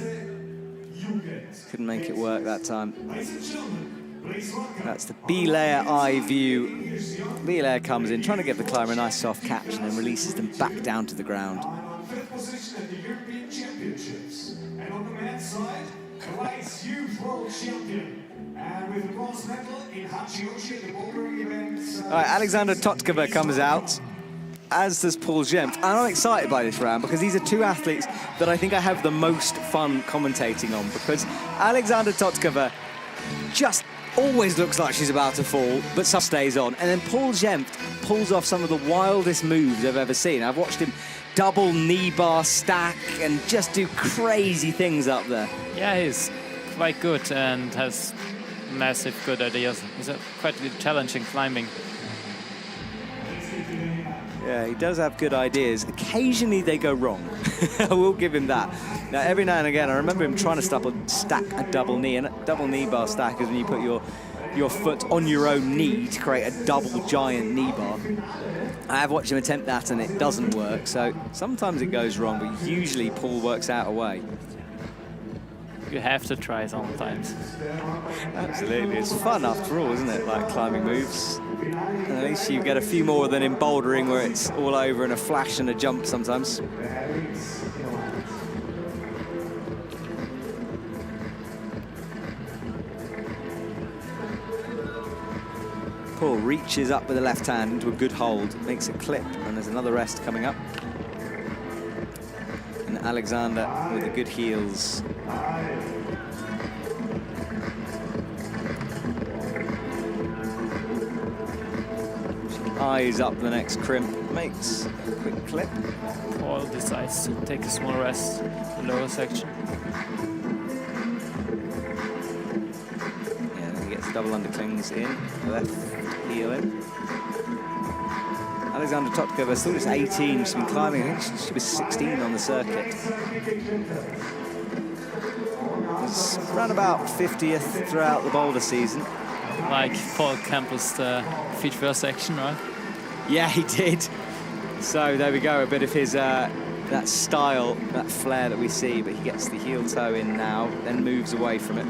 A: couldn't make it work that time. That's the B-layer eye view. B-layer comes in, trying to give the climber a nice soft catch, and then releases them back down to the ground.
C: And on the men's side, twice youth world champion. And with the bronze medal in Hachioshi, the bouldering event.
A: All right, Alexandra Totkova comes out, as does Paul Gempt. And I'm excited by this round because these are 2 athletes that I think I have the most fun commentating on, because Alexandra Totkova just always looks like she's about to fall, but some stays on. And then Paul Gempt pulls off some of the wildest moves I've ever seen. I've watched him double knee bar stack and just do crazy things up there.
B: Yeah, he's quite good and has massive good ideas. He's quite challenging climbing.
A: Yeah, he does have good ideas. Occasionally they go wrong. I will give him that. Now, every now and again, I remember him trying to stack a double knee, and a double knee bar stack is when you put your foot on your own knee to create a double giant knee bar. I have watched him attempt that, and it doesn't work, so sometimes it goes wrong, but usually Paul works out a way.
B: You have to try sometimes.
A: Absolutely, it's fun after all, isn't it? Like climbing moves. And at least you get a few more than in bouldering, where it's all over in a flash and a jump sometimes. Paul reaches up with the left hand into a good hold, makes a clip, and there's another rest coming up. And Alexander with the good heels. Eyes up the next crimp, makes a quick clip.
B: Paul decides to take a small rest in the lower section.
A: Yeah, then he gets double underclings in, left heel in. Alexandra Totkova, still just 18, she's been climbing, I think she was 16 on the circuit. It's around about 50th throughout the Boulder season.
B: Like Paul Campbell's feet first section, right?
A: Yeah, he did. So there we go, a bit of his that style, that flair that we see, but he gets the heel toe in now, then moves away from it.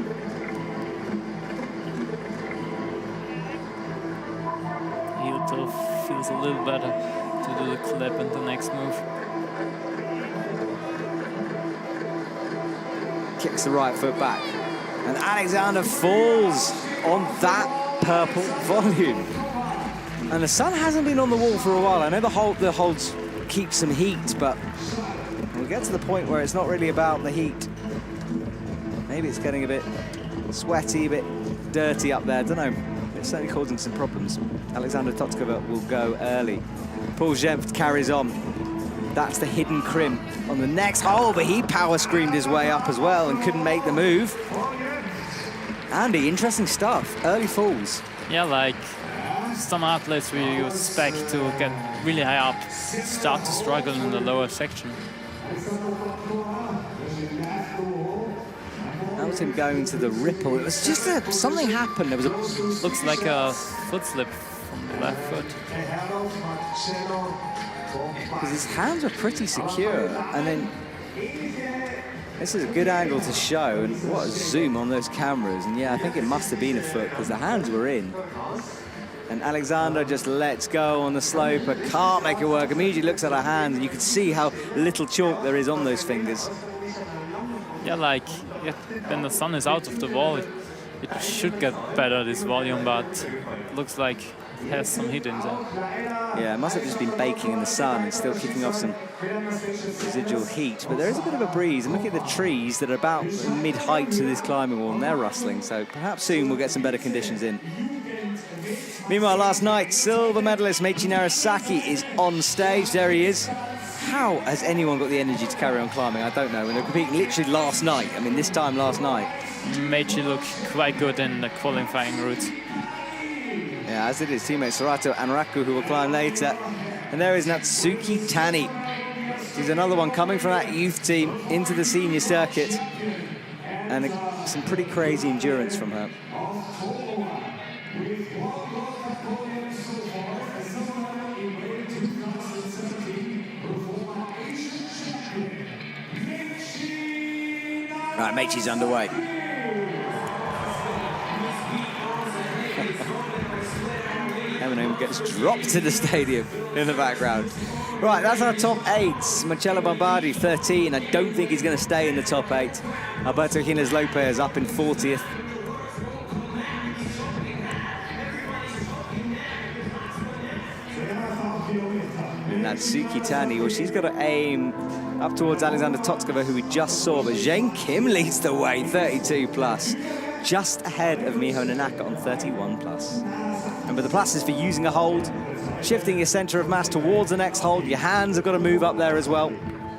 B: Heel toe feels a little better to do the clip and the next move.
A: Kicks the right foot back. And Alexander falls on that purple volume. And the sun hasn't been on the wall for a while. I know the holds keep some heat, but we'll get to the point where it's not really about the heat. Maybe it's getting a bit sweaty, a bit dirty up there. I don't know. It's certainly causing some problems. Alexandra Totkova will go early. Paul Jempf carries on. That's the hidden crim on the next hole, but he power screamed his way up as well and couldn't make the move. Andy, interesting stuff. Early falls.
B: Yeah, like some athletes we expect to get really high up, start to struggle in the lower section.
A: That was him going to the ripple. It was just something happened. There was a...
B: Looks like a foot slip from the left foot.
A: Because his hands were pretty secure. And then this is a good angle to show. And what a zoom on those cameras. And yeah, I think it must have been a foot because the hands were in. And Alexander just lets go on the slope, but can't make it work. Immediately looks at her hands, and you can see how little chalk there is on those fingers.
B: Yeah, like when the sun is out of the wall, it should get better, this volume, but it looks like it has some heat in there.
A: Yeah, it must have just been baking in the sun and still kicking off some residual heat. But there is a bit of a breeze. And look at the trees that are about mid-height to this climbing wall, and they're rustling. So perhaps soon we'll get some better conditions in. Meanwhile, last night, silver medalist Meiichi Narasaki is on stage. There he is. How has anyone got the energy to carry on climbing? I don't know. And they're competing literally last night. I mean, this time last night.
B: Meiichi looked quite good in the qualifying route.
A: Yeah, as did his teammate Sorato Anraku, who will climb later. And there is Natsuki Tani. She's another one coming from that youth team into the senior circuit. And some pretty crazy endurance from her. Right, Meiichi's underway. Eminem gets dropped to the stadium in the background. Right, that's our top 8. Marcello Bombardi, 13. I don't think he's going to stay in the top 8. Alberto Gines Lopez up in 40th. And Natsuki Tani, well, she's got to aim up towards Alexander Totskova, who we just saw, but Zheng Kim leads the way, 32 plus, just ahead of Miho Nanaka on 31 plus. Remember, the plus is for using a hold, shifting your center of mass towards the next hold. Your hands have got to move up there as well.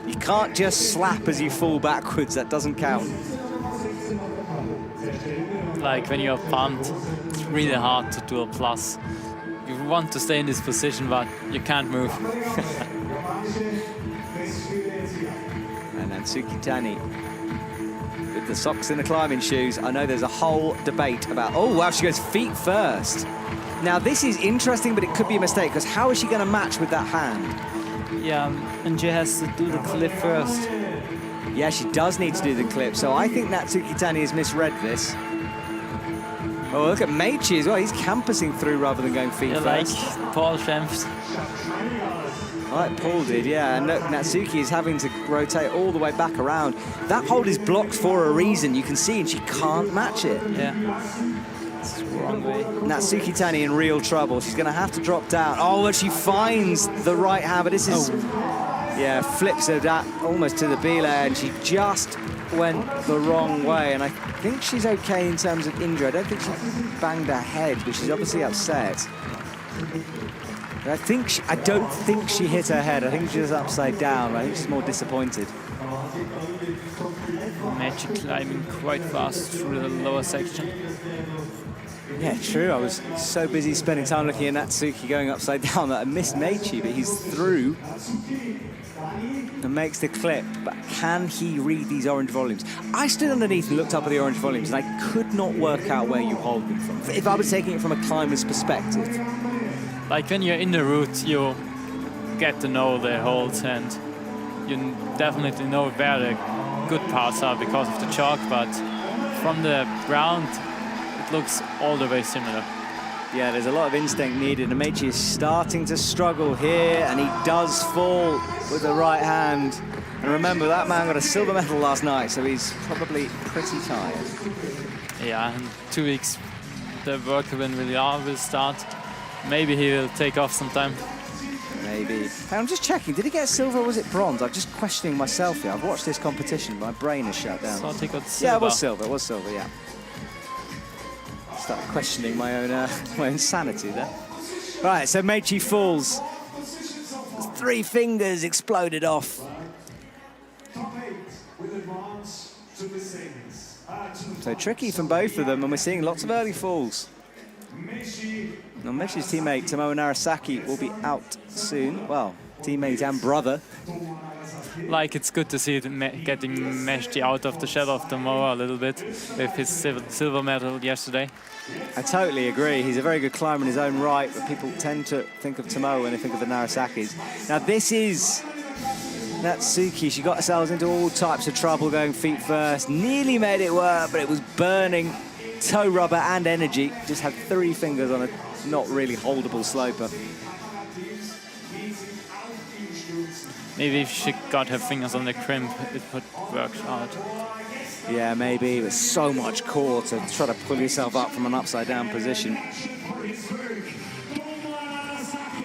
A: You can't just slap as you fall backwards, that doesn't count.
B: Like when you're pumped, it's really hard to do a plus. You want to stay in this position, but you can't move.
A: And Natsuki Tani with the socks and the climbing shoes. I know there's a whole debate about, oh wow, she goes feet first. Now this is interesting, but it could be a mistake, because how is she going to match with that hand?
B: Yeah, and she has to do the clip first.
A: Yeah, she does need to do the clip, so I think Natsuki Tani has misread this. Oh, look at Meiichi as well. He's campusing through rather than going feet first.
B: Like Paul Jempf.
A: Like Paul did, yeah. And look, Natsuki is having to rotate all the way back around. That hold is blocked for a reason. You can see, and she can't match it.
B: Yeah. It's the wrong way.
A: Natsuki Tani in real trouble. She's going to have to drop down. Oh, but she finds the right hand, but this is... Yeah, flips her that almost to the belay, and she just went the wrong way. And I think she's okay in terms of injury. I don't think she banged her head, but she's obviously upset. I don't think she hit her head. I think she's upside down. I think she's more disappointed.
B: Meiichi climbing quite fast through the lower section.
A: Yeah, true. I was so busy spending time looking at Natsuki going upside down that I missed Meiichi, but he's through and makes the clip. But can he read these orange volumes? I stood underneath and looked up at the orange volumes, and I could not work out where you hold them from, if I was taking it from a climber's perspective.
B: Like when you're in the route, you get to know the holds, and you definitely know where the good parts are because of the chalk, but from the ground, it looks all the way similar.
A: Yeah, there's a lot of instinct needed, and Meiichi is starting to struggle here, and he does fall with the right hand. And remember, that man got a silver medal last night, so he's probably pretty tired.
B: Yeah, in 2 weeks, the work event will start. Maybe he will take off sometime.
A: Maybe. Hey, I'm just checking, did he get silver or was it bronze? I'm just questioning myself here. I've watched this competition, my brain is shut down.
B: So he got silver.
A: Yeah, it was silver, yeah. Started questioning my own sanity there. Right, so Meiichi falls. 3 fingers exploded off.
C: Top 8 will advance to the semis.
A: So tricky from both of them, and we're seeing lots of early falls.
C: Meshi
A: Now, Meshi's teammate, Tomoe Narasaki, will be out soon. Well, teammate and brother.
B: Like, it's good to see it getting Meshti out of the shadow of Tomoe a little bit with his silver medal yesterday.
A: I totally agree. He's a very good climber in his own right, but people tend to think of Tomoe when they think of the Narasakis. Now, this is Natsuki. She got herself into all types of trouble going feet first. Nearly made it work, but it was burning toe rubber and energy. Just had 3 fingers on a not really holdable sloper.
B: Maybe if she got her fingers on the crimp, it would work out.
A: Yeah, maybe. It was so much core to try to pull yourself up from an upside-down position.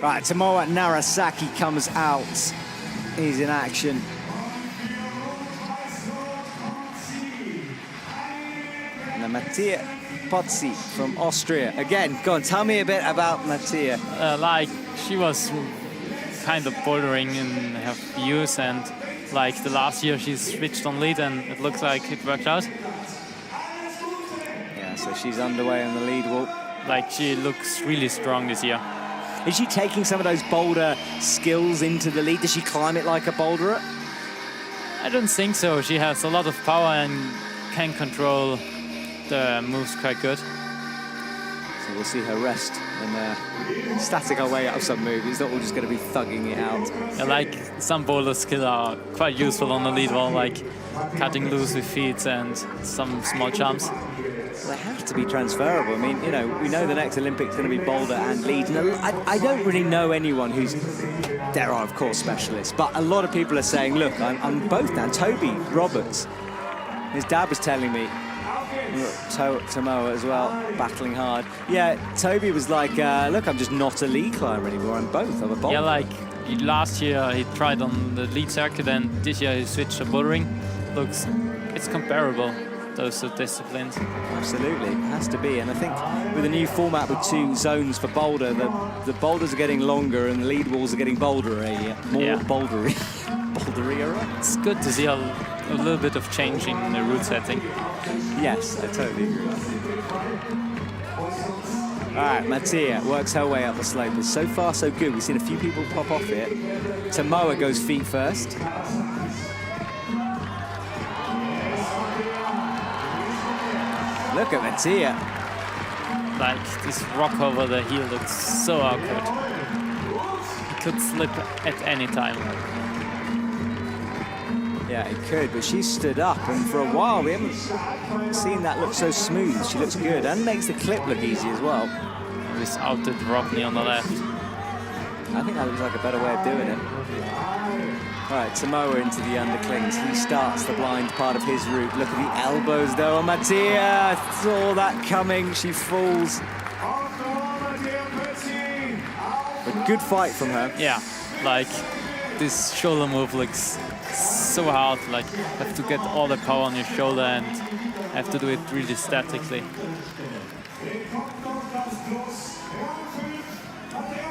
A: Right, Tomoe Narasaki comes out. He's in action. And Mattia Pozzi from Austria. Again, go on, tell me a bit about Mattia.
B: Like, she was kind of bouldering in her views, and like the last year she switched on lead and it looks like it worked out.
A: Yeah, so she's underway on the lead wall.
B: Like, she looks really strong this year.
A: Is she taking some of those boulder skills into the lead? Does she climb it like a boulderer?
B: I don't think so. She has a lot of power and can control the moves quite good.
A: So we'll see her rest and static her way out of some moves. It's not all just going to be thugging it out.
B: Yeah, like, some boulder skills are quite useful on the lead wall, like cutting loose with feet and some small jumps.
A: They have to be transferable. I mean, you know, we know the next Olympics is going to be boulder and lead. And I don't really know anyone who's, there are of course specialists, but a lot of people are saying, look, I'm both now. Toby Roberts, his dad was telling me, Tomoe as well, battling hard. Yeah, Toby was like, look, I'm just not a lead climber anymore. I'm both. I'm a boulder.
B: Yeah, like last year he tried on the lead circuit and this year he switched to bouldering. It's comparable, those two disciplines.
A: Absolutely, it has to be. And I think with the new format with 2 zones for boulder, the boulders are getting longer and the lead walls are getting bouldery, more bouldery. Bouldery,
B: It's good to see a little bit of change in the route setting.
A: Yes, I totally agree. All right, Mattia works her way up the slope. It's so far, so good. We've seen a few people pop off it. Tomoe goes feet first. Look at Mattia.
B: Like, this rock over the heel looks so awkward. It could slip at any time.
A: Yeah, it could, but she stood up, and for a while we haven't seen that look so smooth. She looks good and makes the clip look easy as well.
B: Without the drop knee on the left.
A: I think that looks like a better way of doing it. All right, Tomoe into the underclings. He starts the blind part of his route. Look at the elbows though on Mattia. Saw that coming. She falls. A good fight from her.
B: Yeah, like, this shoulder move looks so hard. Like, you have to get all the power on your shoulder and have to do it really statically.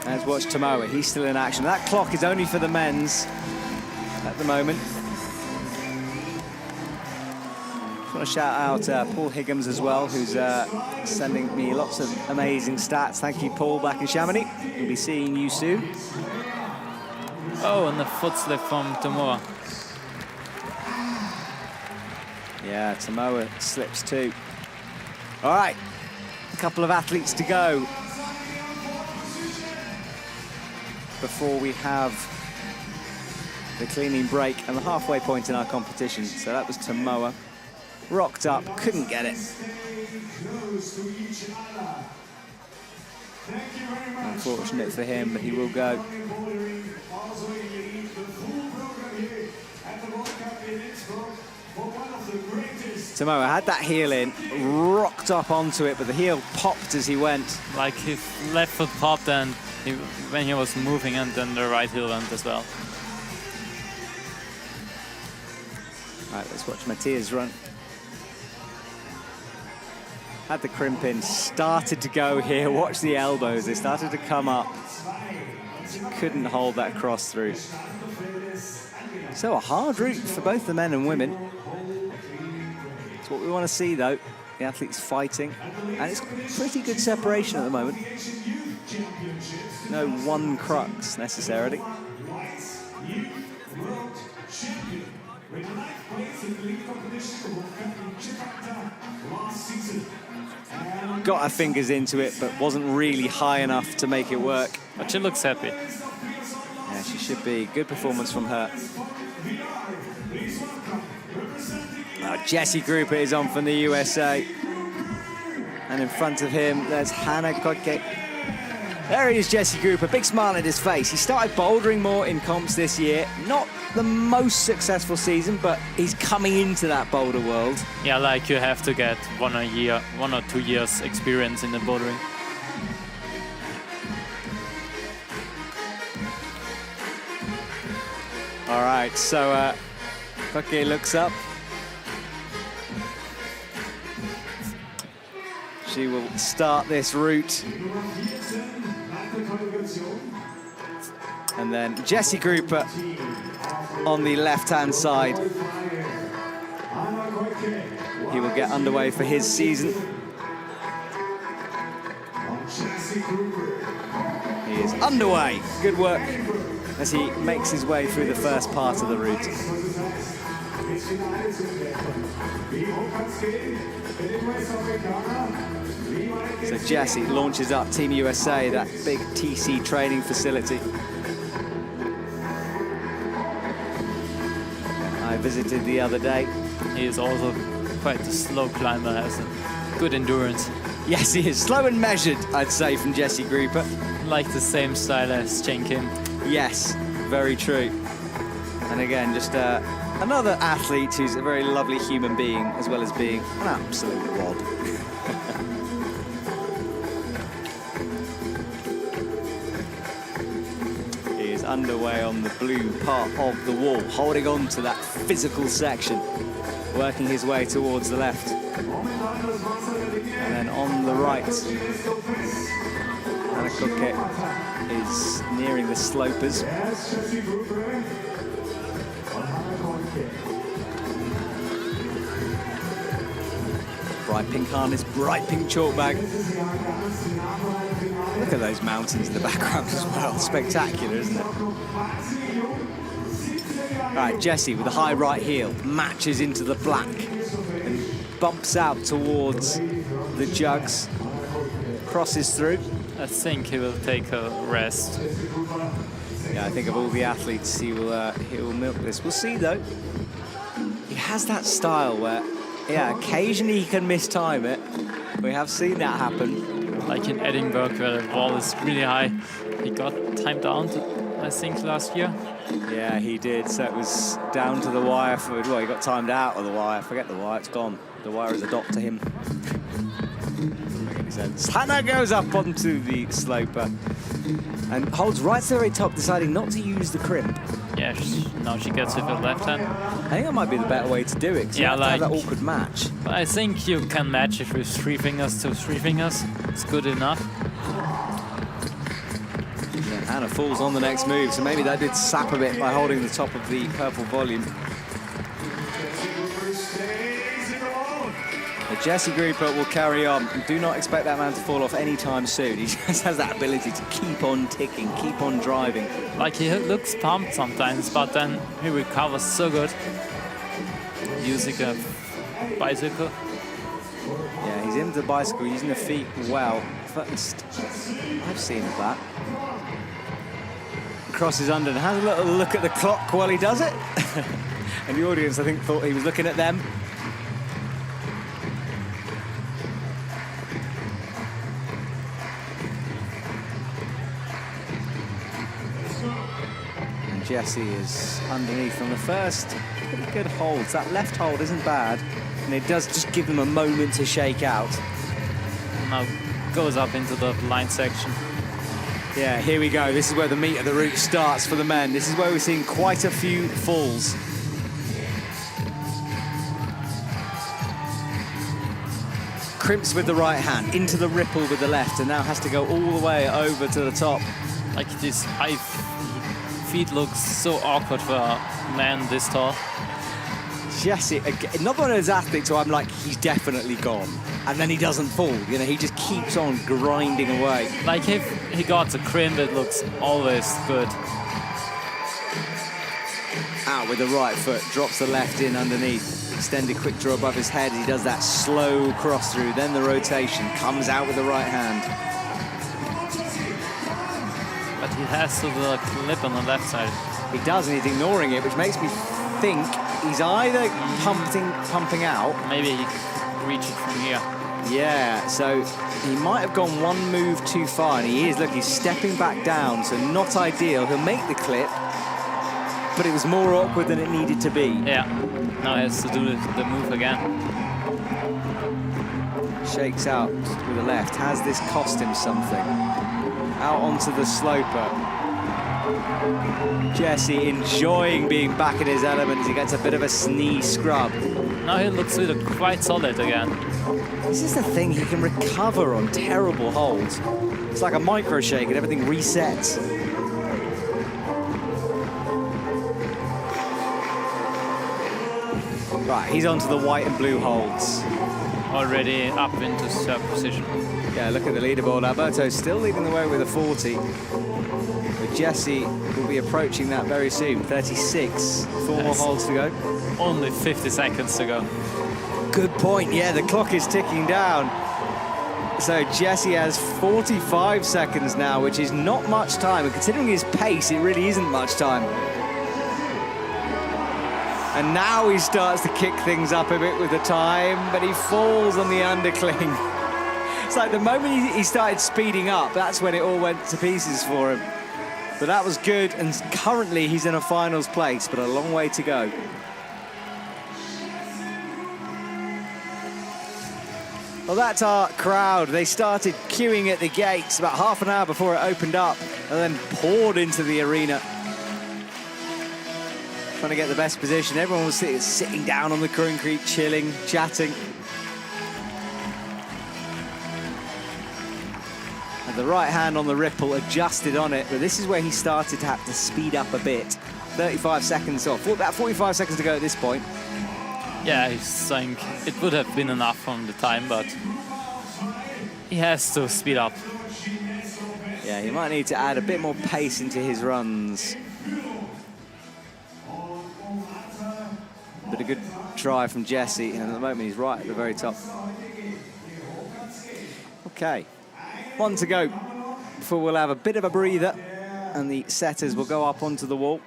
A: Let's watch Tomoe. He's still in action. That clock is only for the men's at the moment. I want to shout out Paul Higgins as well, who's sending me lots of amazing stats. Thank you, Paul, back in Chamonix. We'll be seeing you soon.
B: Oh, and the foot slip from Tomoe.
A: Yeah, Tomoe slips too. All right, a couple of athletes to go before we have the cleaning break and the halfway point in our competition. So that was Tomoe. Rocked up, couldn't get it. Unfortunate for him, but he will go. Tomoe had that heel in, rocked up onto it, but the heel popped as he went.
B: Like, his left foot popped and when he was moving, and then the right heel went as well.
A: All right, let's watch Mattia's run. Had the crimp in, started to go here. Watch the elbows, they started to come up. couldn't hold that cross through. So a hard route for both the men and women. It's what we want to see, though. The athletes fighting, and it's pretty good separation at the moment. No one crux necessarily. Got her fingers into it, but wasn't really high enough to make it work.
B: But she looks happy.
A: Yeah, she should be. Good performance from her. Jesse Gruber is on from the USA. And in front of him, there's Hannah Kodke. There he is, Jesse Gruber, big smile on his face. He started bouldering more in comps this year. Not the most successful season, but he's coming into that boulder world.
B: Yeah, like you have to get 1 or 2 years experience in the bouldering.
A: All right, so Kodke looks up. She will start this route. And then Jesse Gruber on the left-hand side. He will get underway for his season. He is underway. Good work as he makes his way through the first part of the route. So Jesse launches up Team USA, that big TC training facility. I visited the other day.
B: He is also quite a slow climber, has a good endurance.
A: Yes, he is. Slow and measured, I'd say, from Jesse Gruber.
B: Like the same style as Chen Kim.
A: Yes, very true. And again, just another athlete who's a very lovely human being, as well as being an absolute wad. He is underway on the blue part of the wall, holding on to that physical section, working his way towards the left. And then on the right, Hannah Kodke is nearing the slopers. Bright pink harness, bright pink chalk bag. Look at those mountains in the background as well. Spectacular, isn't it? Right, Jesse with a high right heel, matches into the black and bumps out towards the jugs, crosses through.
B: I think he will take a rest.
A: Yeah, I think of all the athletes, he will milk this. We'll see though. He has that style where, yeah, occasionally he can mistime it. We have seen that happen.
B: Like in Edinburgh, where the wall is really high. He got timed down, I think, last year.
A: Yeah, he did. So it was down to the wire for, well, he got timed out of the wire. Forget the wire, it's gone. The wire is a dot to him. Hannah goes up onto the sloper and holds right to the very top, deciding not to use the crimp.
B: Yeah, now she gets with her left hand.
A: I think that might be the better way to do it, because you have to have that awkward match.
B: But I think you can match it with 3 fingers to 3 fingers. It's good enough.
A: Yeah, Hannah falls on the next move, so maybe that did sap a bit by holding the top of the purple volume. But Jesse Gruber will carry on. Do not expect that man to fall off anytime soon. He just has that ability to keep on ticking, keep on driving.
B: Like, he looks pumped sometimes, but then he recovers so good. Using a bicycle.
A: Yeah, he's into the bicycle, using the feet well. First, I've seen that. Crosses under and has a little look at the clock while he does it. And the audience, I think, thought he was looking at them. Jesse is underneath on the first. Pretty good holds. That left hold isn't bad, and it does just give them a moment to shake out.
B: Now goes up into the line section.
A: Yeah, here we go. This is where the meat of the route starts for the men. This is where we're seeing quite a few falls. Crimps with the right hand, into the ripple with the left, and now has to go all the way over to the top
B: Like this high feet looks so awkward for a man this tall.
A: Jesse, another one of those athletes who I'm like, he's definitely gone. And then he doesn't fall, you know, he just keeps on grinding away.
B: Like if he got the crimp, it looks always good.
A: Out with the right foot, drops the left in underneath. Extended quick draw above his head. He does that slow cross through, then the rotation, comes out with the right hand.
B: But he has to do a clip on the left side.
A: He does, and he's ignoring it, which makes me think he's either pumping out.
B: Maybe he could reach it from here.
A: Yeah, so he might have gone one move too far, and he is. Look, he's stepping back down, so not ideal. He'll make the clip, but it was more awkward than it needed to be.
B: Yeah, now he has to do the move again.
A: Shakes out with the left. Has this cost him something? Out onto the sloper. Jesse enjoying being back in his element as he gets a bit of a knee scrub.
B: Now he looks really quite solid again.
A: This is the thing, he can recover on terrible holds. It's like a micro shake and everything resets. Right, he's onto the white and blue holds.
B: Already up into serve position.
A: Yeah, look at the leaderboard. Alberto's still leading the way with a 40. But Jesse will be approaching that very soon. 36, 4 more holds to go.
B: Only 50 seconds to go.
A: Good point, yeah, the clock is ticking down. So Jesse has 45 seconds now, which is not much time. And considering his pace, it really isn't much time. And now he starts to kick things up a bit with the time, but he falls on the undercling. It's like the moment he started speeding up, that's when it all went to pieces for him. But that was good, and currently he's in a finals place, but a long way to go. Well, that's our crowd. They started queuing at the gates about half an hour before it opened up, and then poured into the arena. Trying to get the best position. Everyone was sitting down on the concrete, chilling, chatting. And the right hand on the ripple, adjusted on it, but this is where he started to have to speed up a bit. 35 seconds off, about 45 seconds to go at this point.
B: Yeah, he's saying it would have been enough from the time, but he has to speed up.
A: Yeah, he might need to add a bit more pace into his runs. But a good try from Jesse, and at the moment he's right at the very top. Okay, 1 to go before we'll have a bit of a breather, and the setters will go up onto the wall.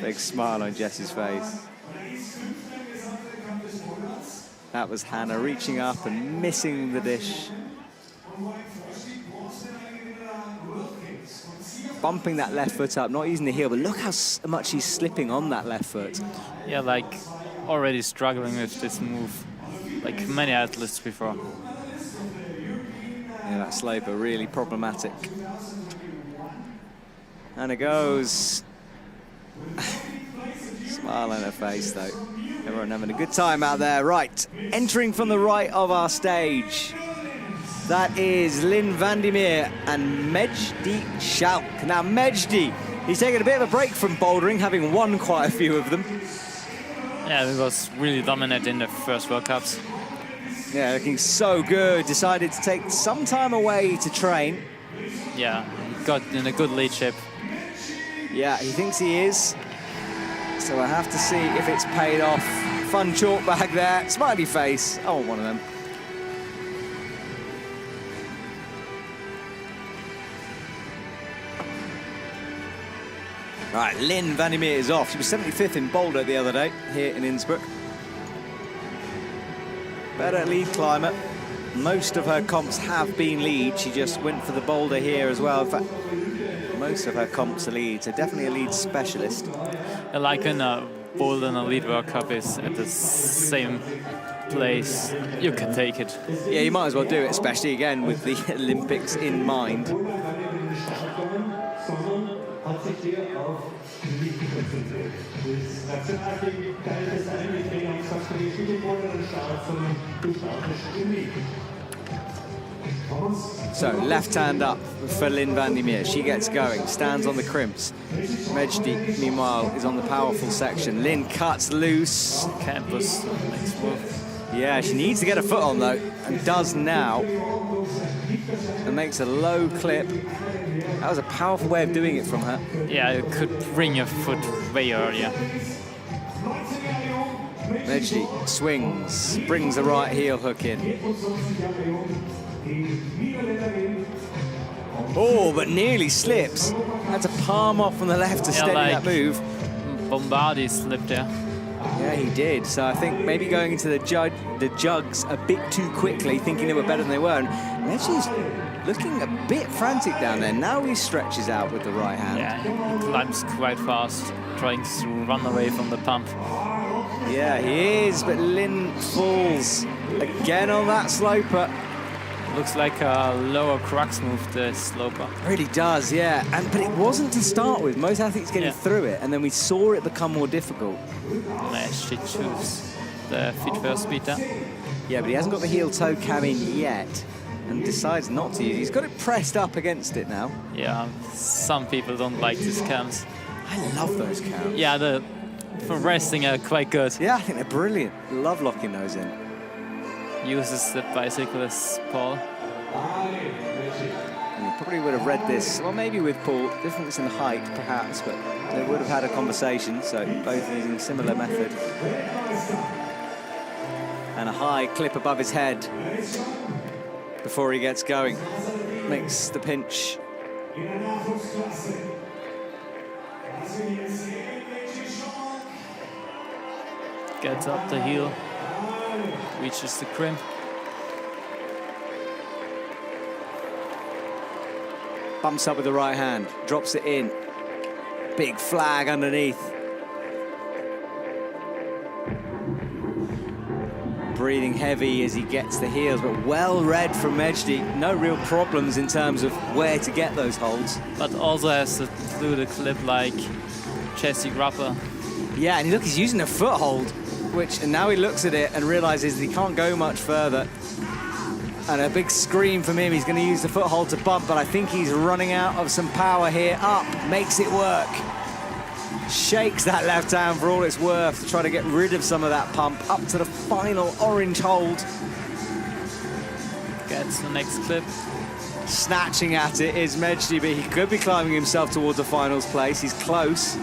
A: Big smile on Jesse's face. That was Hannah reaching up and missing the dish. Bumping that left foot up, not using the heel, but look how much he's slipping on that left foot.
B: Yeah, like already struggling with this move, like many athletes before.
A: Yeah, that sloper really problematic. And it goes. Smile on her face, though. Everyone having a good time out there. Right, entering from the right of our stage. That is Lynn Vandermeer and Mejdi Schalk. Now, Mejdi, he's taken a bit of a break from bouldering, having won quite a few of them.
B: Yeah, he was really dominant in the first World Cups.
A: Yeah, looking so good. Decided to take some time away to train.
B: Yeah, he got in a good lead shape.
A: Yeah, he thinks he is. So we'll have to see if it's paid off. Fun chalk bag there. Smiley face. I want one of them. Right, Lynn Vandermeer is off. She was 75th in Boulder the other day, here in Innsbruck. Better lead climber. Most of her comps have been lead. She just went for the Boulder here as well. In fact, most of her comps are lead, so definitely a lead specialist.
B: Like in a Boulder and a lead World Cup is at the same place, you can take it.
A: Yeah, you might as well do it, especially again with the Olympics in mind. So left hand up for Lynn van der Meer. She gets going, stands on the crimps. Medjdi, meanwhile, is on the powerful section. Lynn cuts loose.
B: Campus next move.
A: Yeah, she needs to get a foot on though, and does now. And makes a low clip. That was a powerful way of doing it from her.
B: Yeah, you could bring your foot way earlier.
A: Medjdi swings, brings the right heel hook in. Oh, but nearly slips. Had to palm off on the left to steady that move.
B: Bombardier slipped there.
A: Yeah, he did. So I think maybe going into the jugs a bit too quickly, thinking they were better than they were. And Medjdi's looking a bit frantic down there. Now he stretches out with the right hand.
B: Yeah, he climbs quite fast, trying to run away from the pump.
A: Yeah, he is, but Lynn falls again on that sloper.
B: Looks like a lower crux move, the sloper.
A: Really does, yeah. But it wasn't to start with. Most athletes getting through it, and then we saw it become more difficult.
B: She chose the feet first beater.
A: Yeah, but he hasn't got the heel toe cam in yet, and decides not to use it. He's got it pressed up against it now.
B: Yeah, some people don't like these cams.
A: I love those cams.
B: Yeah, for resting are quite good.
A: Yeah, I think they're brilliant. Love locking those in.
B: Uses the bicyclist Paul.
A: And you probably would have read this, well, maybe with Paul, difference in height perhaps, but they would have had a conversation, so both using a similar method. And a high clip above his head before he gets going. Makes the pinch.
B: Gets up the heel. Reaches the crimp.
A: Bumps up with the right hand, drops it in. Big flag underneath. Breathing heavy as he gets the heels, but well read from Medjdi. No real problems in terms of where to get those holds.
B: But also has to do the clip like Jesse Grapper.
A: Yeah, and look, he's using a foothold. And now he looks at it and realizes he can't go much further. And a big scream from him. He's going to use the foothold to bump, but I think he's running out of some power here. Up, makes it work. Shakes that left hand for all it's worth to try to get rid of some of that pump. Up to the final orange hold.
B: Gets the next clip.
A: Snatching at it is Medjdi, but he could be climbing himself towards the finals place. He's close.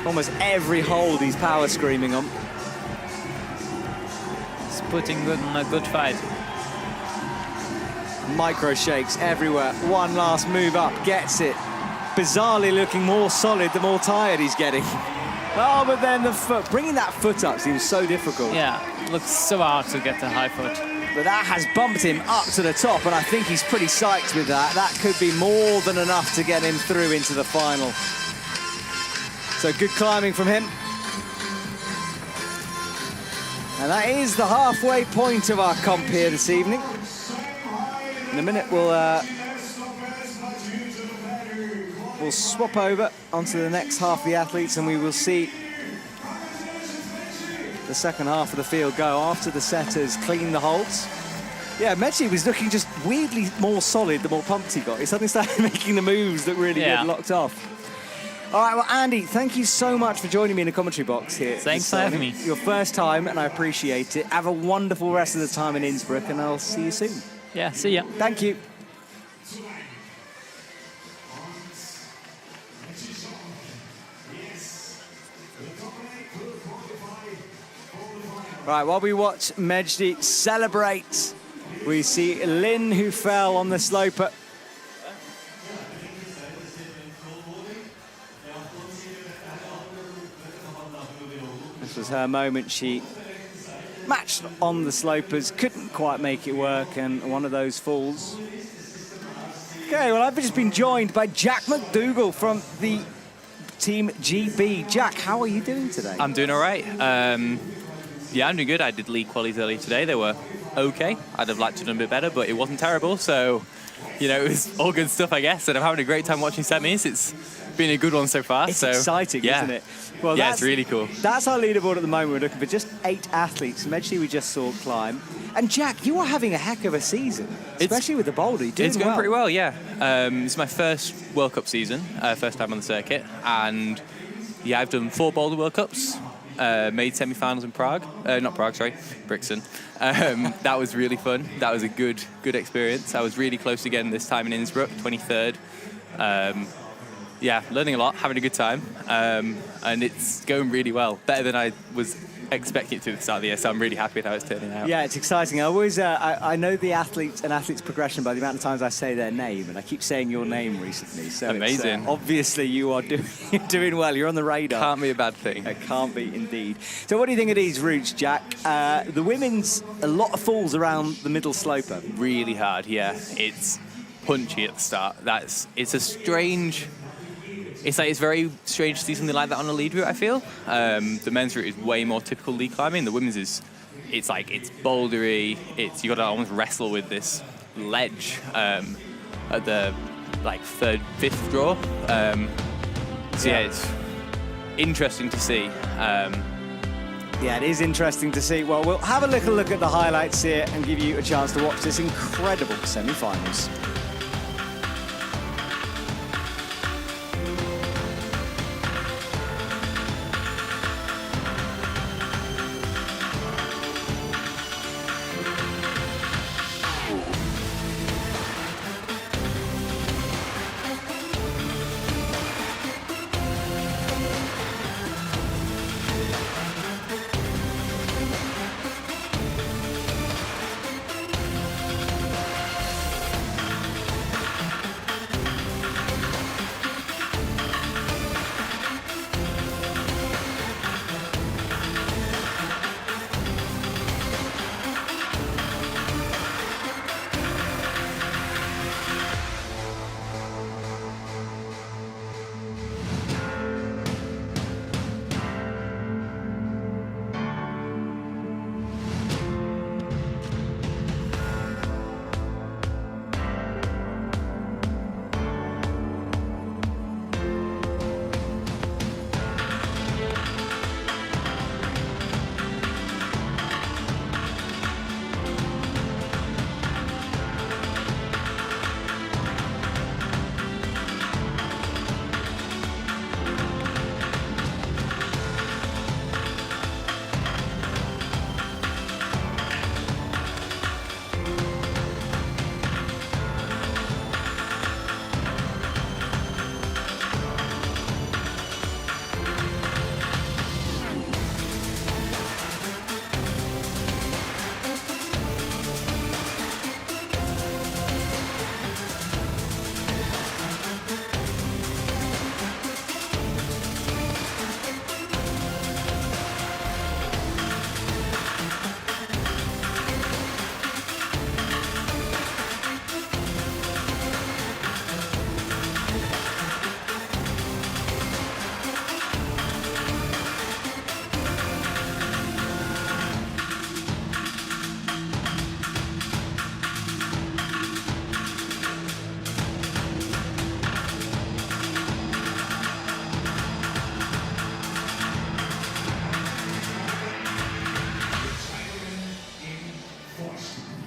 A: Almost every hold he's power screaming on.
B: He's putting good in a good fight.
A: Micro shakes everywhere. One last move up, gets it. Bizarrely looking more solid the more tired he's getting. Oh, but then the foot, bringing that foot up seems so difficult.
B: Yeah, looks so hard to get the high foot.
A: But that has bumped him up to the top, and I think he's pretty psyched with that. That could be more than enough to get him through into the final. So good climbing from him. And that is the halfway point of our comp here this evening. In a minute, we'll swap over onto the next half of the athletes, and we will see the second half of the field go after the setters clean the holds. Yeah, Medjdi was looking just weirdly more solid the more pumped he got. He suddenly started making the moves that really get locked off. All right, well, Andy, thank you so much for joining me in the commentary box here.
B: Thanks for having me.
A: Your first time, and I appreciate it. Have a wonderful rest of the time in Innsbruck, and I'll see you soon.
B: Yeah, see ya.
A: Thank you. Right, while we watch Medjdi celebrate, we see Lynn, who fell on the sloper. This was her moment. She matched on the slopers, couldn't quite make it work, and one of those falls. Okay, well, I've just been joined by Jack McDougall from the team GB. Jack, how are you doing today?
D: I'm doing all right. Yeah, I'm doing good. I did league qualies earlier today. They were okay. I'd have liked to have done a bit better, but it wasn't terrible. So, you know, it was all good stuff, I guess. And I'm having a great time watching semis. It's been a good one so far.
A: It's
D: so
A: exciting,
D: yeah.
A: isn't it? Well,
D: Yeah, it's really cool.
A: That's our leaderboard at the moment. We're looking for just 8 athletes. Medley we just saw climb. And Jack, you are having a heck of a season, especially with the Boulder. You're doing
D: It's going pretty well, yeah. It's my first World Cup season, first time on the circuit. And yeah, I've done 4 Boulder World Cups, made semifinals in Prague. Not Prague, sorry, Brixton. That was really fun. That was a good experience. I was really close again this time in Innsbruck, 23rd. Yeah, learning a lot, having a good time, and it's going really well. Better than I was expecting it to at the start of the year, so I'm really happy with how it's turning out.
A: Yeah, it's exciting. I always, I know the athletes' progression by the amount of times I say their name, and I keep saying your name recently. So
D: amazing.
A: Obviously, you are doing well. You're on the radar.
D: Can't be a bad thing.
A: It can't be, indeed. So what do you think of these routes, Jack? The women's, a lot of falls around the middle sloper.
D: Really hard, yeah. It's punchy at the start. It's very strange to see something like that on a lead route, I feel. The men's route is way more typical lead climbing. The women's it's bouldery. You got to almost wrestle with this ledge at the 3rd, 5th draw. Yeah, it's interesting to see.
A: Yeah, it is interesting to see. Well, we'll have a little look at the highlights here and give you a chance to watch this incredible semi-finals.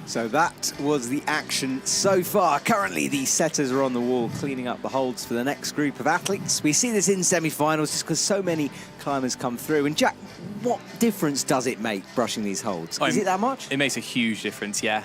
A: So that was the action so far. Currently, the setters are on the wall cleaning up the holds for the next group of athletes. We see this in semi-finals just because so many climbers come through. And Jack, what difference does it make brushing these holds? Is it that much?
D: It makes a huge difference, yeah.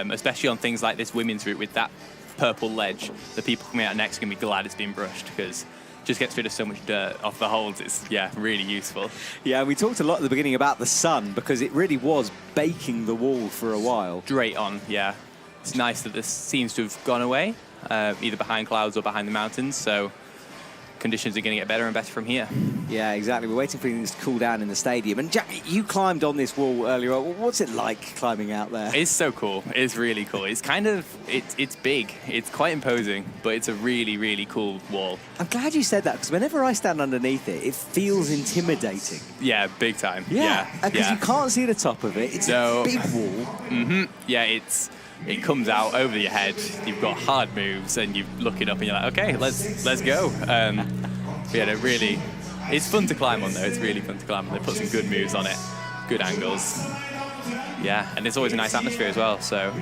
D: Especially on things like this women's route with that purple ledge. The people coming out next are going to be glad it's been brushed because just gets rid of so much dirt off the holds. It's, yeah, really useful.
A: Yeah, we talked a lot at the beginning about the sun because it really was baking the wall for a while.
D: Straight on, yeah. It's nice that this seems to have gone away, either behind clouds or behind the mountains, so conditions are going to get better and better from here.
A: Yeah, exactly. We're waiting for things to cool down in the stadium. And Jack, you climbed on this wall earlier on. What's it like climbing out there?
D: It's so cool. It's really cool. It's kind of, it's big. It's quite imposing, but it's a really, really cool wall.
A: I'm glad you said that because whenever I stand underneath it, it feels intimidating.
D: Yeah, big time.
A: Yeah, because you can't see the top of it. It's a big wall.
D: Mm-hmm. Yeah, it comes out over your head. You've got hard moves, and you're looking up, and you're like, okay, let's go. Yeah, it's fun to climb on though. It's really fun to climb on. They put some good moves on it, good angles. Yeah, and it's always a nice atmosphere as well, so.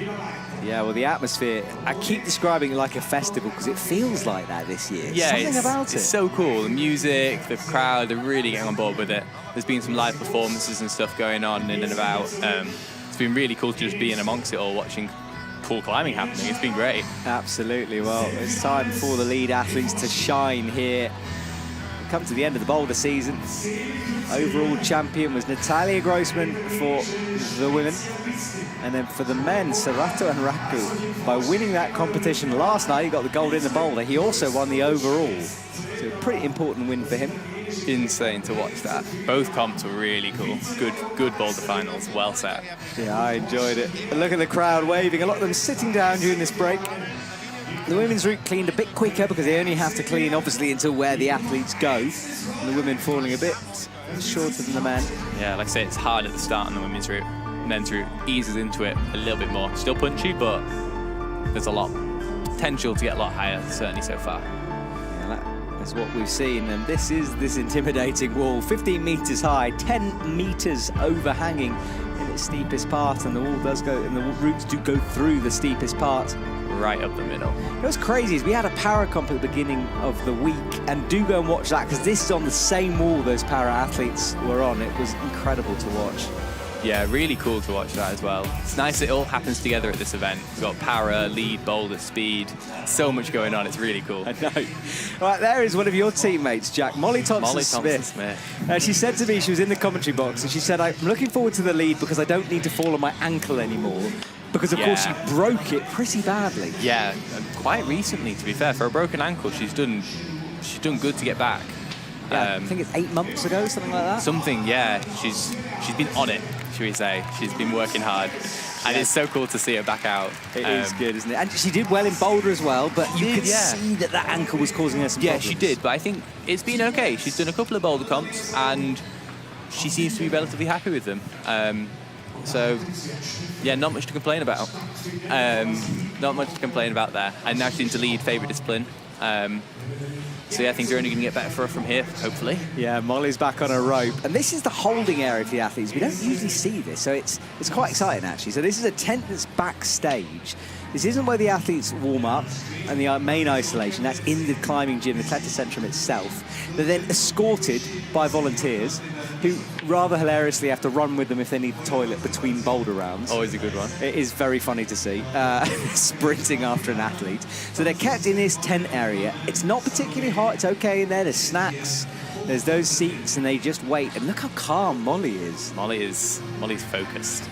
A: Yeah, well, the atmosphere, I keep describing it like a festival because it feels like that this year.
D: Yeah,
A: Something about it.
D: It's so cool. The music, the crowd, they're really getting on board with it. There's been some live performances and stuff going on in and about. It's been really cool to just be in amongst it all, watching cool climbing happening. It's been great.
A: Absolutely. Well, it's time for the lead athletes to shine here. We come to the end of the Boulder season. Overall champion was Natalia Grossman for the women. And then for the men, Sarato and Raku, by winning that competition last night, he got the gold in the Boulder. He also won the overall. So a pretty important win for him.
D: Insane to watch that. Both comps were really cool. Good Boulder finals, well set.
A: Yeah, I enjoyed it. And look at the crowd waving. A lot of them sitting down during this break. The women's route cleaned a bit quicker because they only have to clean, obviously, until where the athletes go. And the women falling a bit shorter than the men.
D: Yeah, like I say, it's hard at the start on the women's route. Men's route eases into it a little bit more. Still punchy, but there's a lot potential to get a lot higher, certainly so far.
A: Yeah, that's what we've seen, and this is this intimidating wall, 15 meters high, 10 meters overhanging in its steepest part, and the wall does go, and the routes do go through the steepest part.
D: Right up the middle.
A: What's crazy is we had a para comp at the beginning of the week, and do go and watch that because this is on the same wall those para athletes were on. It was incredible to watch.
D: Yeah, really cool to watch that as well. It's nice it all happens together at this event. We've got para, lead, boulder, speed. So much going on, it's really cool.
A: I know. Right, there is one of your teammates, Jack, Molly Thompson-Smith. She said to me, she was in the commentary box, and she said, I'm looking forward to the lead because I don't need to fall on my ankle anymore. Because, of course, she broke it pretty badly.
D: Yeah, quite recently, to be fair. For a broken ankle, she's done good to get back.
A: Yeah, I think it's 8 months ago, something like that.
D: Something, yeah. She's been on it, should we say. She's been working hard. And it's so cool to see her back out.
A: It is good, isn't it? And she did well in Boulder as well, but you could see that that ankle was causing her some problems.
D: Yeah, she did, but I think it's been okay. She's done a couple of Boulder comps, and she seems to be relatively happy with them. So, yeah, not much to complain about. Not much to complain about there. And now she's into lead favourite discipline. So yeah, things are only going to get better for her from here, hopefully.
A: Yeah, Molly's back on a rope. And this is the holding area for the athletes. We don't usually see this, so it's quite exciting, actually. So this is a tent that's backstage. This isn't where the athletes warm up and the main isolation. That's in the climbing gym, the Klettercentrum itself. They're then escorted by volunteers who, rather hilariously, have to run with them if they need the toilet between boulder rounds.
D: Always a good one.
A: It is very funny to see, sprinting after an athlete. So they're kept in this tent area. It's not particularly hot. It's okay in there. There's snacks. There's those seats, and they just wait. And look how calm Molly is.
D: Molly's focused.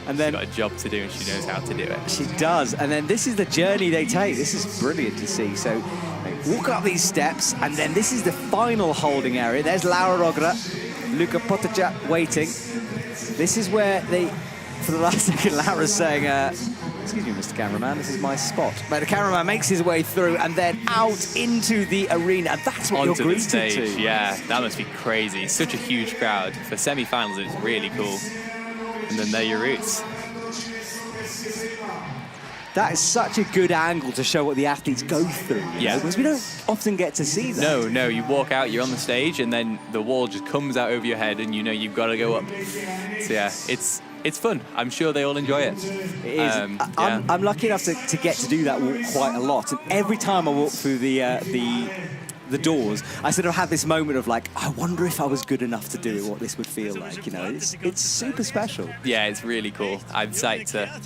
A: And then
D: she's got a job to do, and she knows how to do it.
A: She does. And then this is the journey they take. This is brilliant to see. So they walk up these steps, and then this is the final holding area. There's Laura Rogra, Luka Potaja waiting. This is where they, for the last second, Laura's saying, excuse me, Mr. Cameraman, this is my spot. But the cameraman makes his way through and then out into the arena. And that's what
D: onto
A: you're
D: the
A: greeted
D: stage.
A: to.
D: Yeah, that must be crazy. It's such a huge crowd. For semi-finals, it's really cool. And then they're your routes.
A: That is such a good angle to show what the athletes go through.
D: Yeah.
A: Because we don't often get to see that.
D: No, you walk out, you're on the stage, and then the wall just comes out over your head, and you know you've got to go up. So yeah, it's fun. I'm sure they all enjoy it.
A: It is. I'm lucky enough to get to do that walk quite a lot. And every time I walk through the doors, I sort of have this moment of like, I wonder if I was good enough to do it, what this would feel like. You know, it's super special.
D: Yeah, it's really cool. I'm psyched to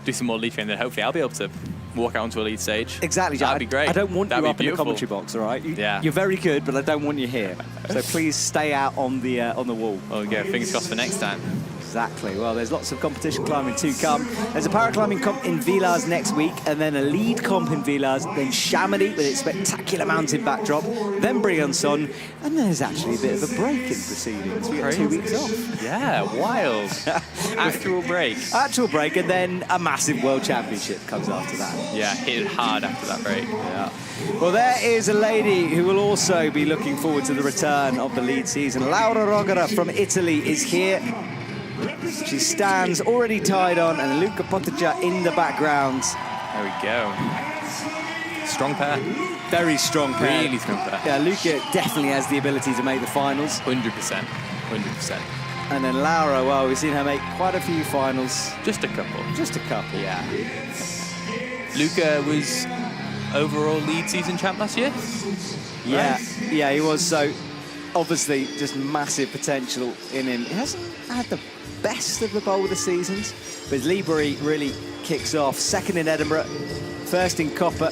D: do some more lead training, and hopefully I'll be able to walk out onto a lead stage.
A: Exactly, Jack.
D: That'd be great.
A: I don't want
D: That'd
A: you
D: be
A: up in the
D: beautiful.
A: commentary box, all right?
D: Yeah.
A: You're very good, but I don't want you here. So please stay out on the wall.
D: Well, yeah, fingers crossed for next time.
A: Exactly. Well, there's lots of competition climbing to come. There's a paraclimbing comp in Villars next week, and then a lead comp in Villars, then Chamonix with its spectacular mountain backdrop, then Briançon, and there's actually a bit of a break in proceedings. We got 2 weeks off.
D: Yeah, wild. Actual break.
A: Actual break, and then a massive World Championship comes after that.
D: Yeah, hit it hard after that break.
A: Yeah. Well, there is a lady who will also be looking forward to the return of the lead season. Laura Rogera from Italy is here. She stands already tied on, and Luka Potaja in the background.
D: There we go. strong pair.
A: Very strong pair.
D: Really strong pair.
A: Yeah, Luca definitely has the ability to make the finals.
D: 100%. 100%.
A: And then Laura, well, we've seen her make quite a few finals.
D: Just a couple.
A: Just a couple.
D: Yeah. Luca was overall lead season champ last year.
A: Yeah,
D: Right?
A: yeah, he was. So obviously just massive potential in him. He hasn't had the best of the Boulder seasons, but Lieberry really kicks off. Second in Edinburgh, first in Copper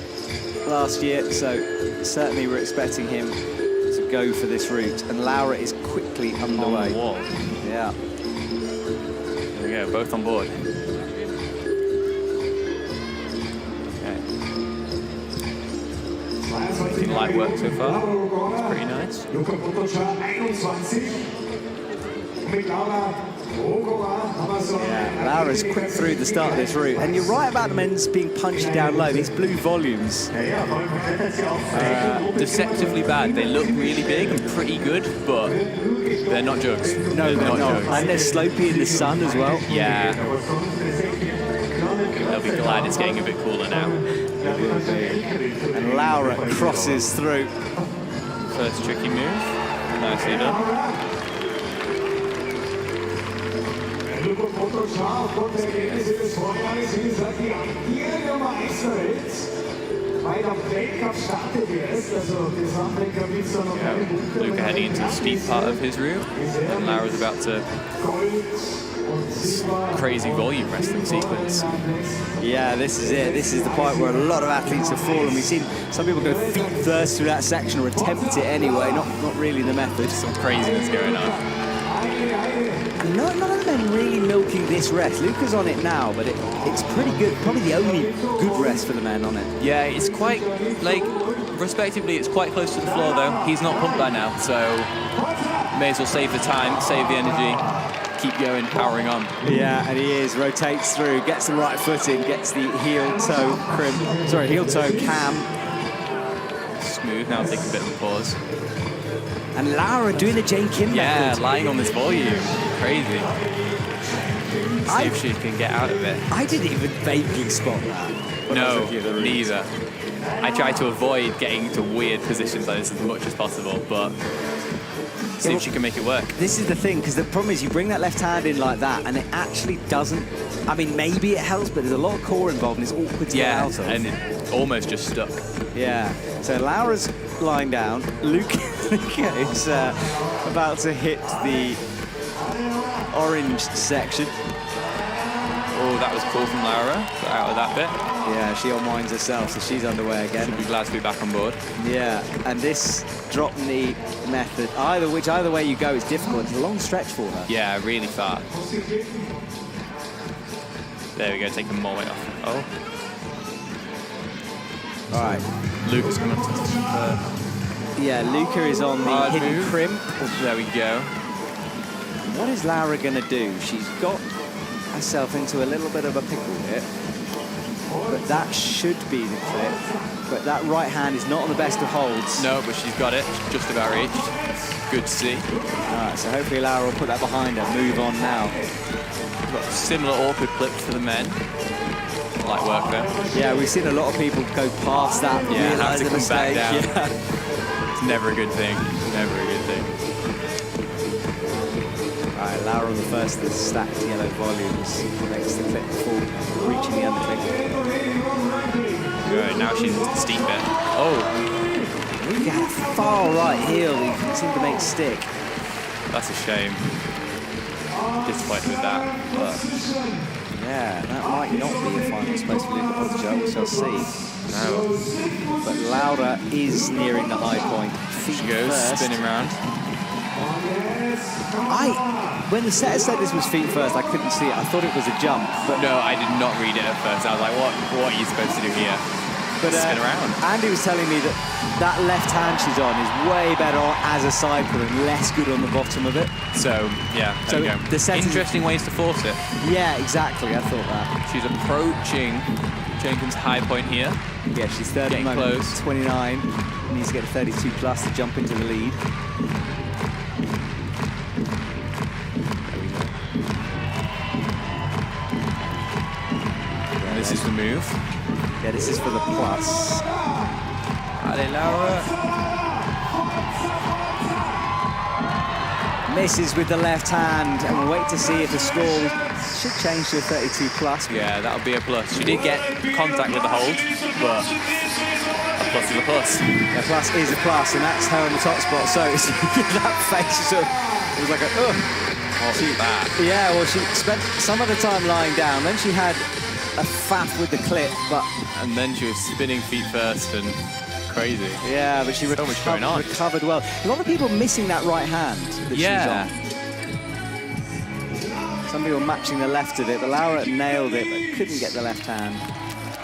A: last year, so certainly we're expecting him to go for this route. And Laura is quickly underway.
D: On the wall.
A: Yeah.
D: There we go, both on board. Making light work so far. It's pretty nice.
C: Luca Potoccia 21. Mit Laura Ogova haben wir so.
A: Yeah, Laura's quick through the start of this route. And you're right about the men's being punchy down low, these blue volumes.
D: Deceptively bad. They look really big and pretty good, but they're not jugs.
A: No, they're not.
D: jugs.
A: And they're slopey in the sun as well.
D: Yeah. They'll be glad it's getting a bit cooler now.
A: And Laura crosses through.
D: First tricky move. Nicely done.
C: Luca Potoccia aufgrund der Ergebnisse des Vorjahres, wie gesagt, die amtierende Meisterin. Bei der Weltcup startet erst, also Gesamtweltcup gibt es da noch keine Punkte.
D: Luca heading into the steep part of his route, and Laura's about to crazy volume wrestling sequence.
A: Yeah, this is it. This is the point where a lot of athletes have fallen. We've seen some people go feet first through that section or attempt it anyway, not really the method.
D: Some craziness going on.
A: And none of them really milking this rest. Luca's on it now, but it's pretty good. Probably the only good rest for the men on it.
D: Yeah, it's quite, like, respectively, it's quite close to the floor, though. He's not pumped by now, so may as well save the time, save the energy, keep going, powering on.
A: Yeah, and he is. Rotates through, gets the right foot in, gets the heel-toe heel-toe cam.
D: Smooth, now take a bit of a pause.
A: And Laura doing the Jane Kim
D: Yeah,
A: method.
D: lying on this volume. Crazy. See if she can get out of it.
A: I didn't even vaguely spot that. when I was
D: No,
A: looking at the route.
D: neither. I try to avoid getting into weird positions like this as much as possible, but see if she can make it work.
A: This is the thing, because the problem is you bring that left hand in like that, and it actually doesn't. I mean, maybe it helps, but there's a lot of core involved, and it's awkward to get
D: Yeah,
A: out of.
D: and it almost just stuck.
A: Yeah. So Laura's lying down. Luca is about to hit the orange section.
D: Oh, that was cool from Laura. Got out of that bit.
A: Yeah, she unwinds herself, so she's underway again.
D: Should be glad to be back on board.
A: Yeah, and this drop knee method, either way you go, it's difficult. It's a long stretch for her.
D: Yeah, really far. There we go, taking more weight off. Oh.
A: All right.
D: Luca's coming up to
A: Yeah, Luca is on the
D: hard
A: hidden
D: move.
A: crimp.
D: There we go.
A: What is Laura going to do? She's got herself into a little bit of a pickle here. But that should be the clip. But that right hand is not on the best of holds.
D: No, but she's got it. She's just about reached. Good to see.
A: All right, so hopefully Laura will put that behind her. Move on now.
D: We've got similar awkward clips for the men. Light work there.
A: Yeah, we've seen a lot of people go past that,
D: Yeah, have
A: realise
D: to
A: the
D: come back
A: mistake.
D: down.
A: Yeah.
D: It's never a good thing. Never a good thing.
A: All right, Laura on the first of the stacked yellow volumes. Makes the clip before reaching the underclip.
D: Good, now she's into the steep bit. Oh,
A: Luca had a far right heel he couldn't seem to make stick.
D: that's a shame. Disappointed with that, but
A: Yeah, that might not be a final space for Luca Potoccia, we shall see.
D: no.
A: But Laura is nearing the high point. Feet
D: She goes,
A: first.
D: spinning round.
A: When the setter said this was feet first, I couldn't see it. I thought it was a jump. But
D: No, I did not read it at first. I was like, what are you supposed to do here? Spin around.
A: Andy was telling me that that left hand she's on is way better on as a cycle and less good on the bottom of it.
D: So, yeah,
A: So
D: there we go.
A: the set is-
D: Interesting ways to force it.
A: Yeah, exactly. I thought that.
D: She's approaching Jenkins' high point here.
A: Yeah, she's third at
D: Getting
A: the moment.
D: close.
A: 29. Needs to get a 32 plus to jump into the lead.
D: This is the move.
A: Yeah, this is for the plus.
D: Allez, Laura.
A: Misses with the left hand, and we'll wait to see if the score should change to a 32 plus.
D: Yeah, that'll be a plus. She did get contact with the hold, but a plus is a plus.
A: A plus is a plus, and that's her in the top spot. So it's that face, it was like a, ugh. Yeah, well, she spent some of the time lying down. Then she had a faff with the clip, but...
D: And then she was spinning feet first and crazy.
A: Yeah, but she recovered well. A lot of people missing that right hand that she's on. Some people matching the left of it, but Laura nailed it, but couldn't get the left hand.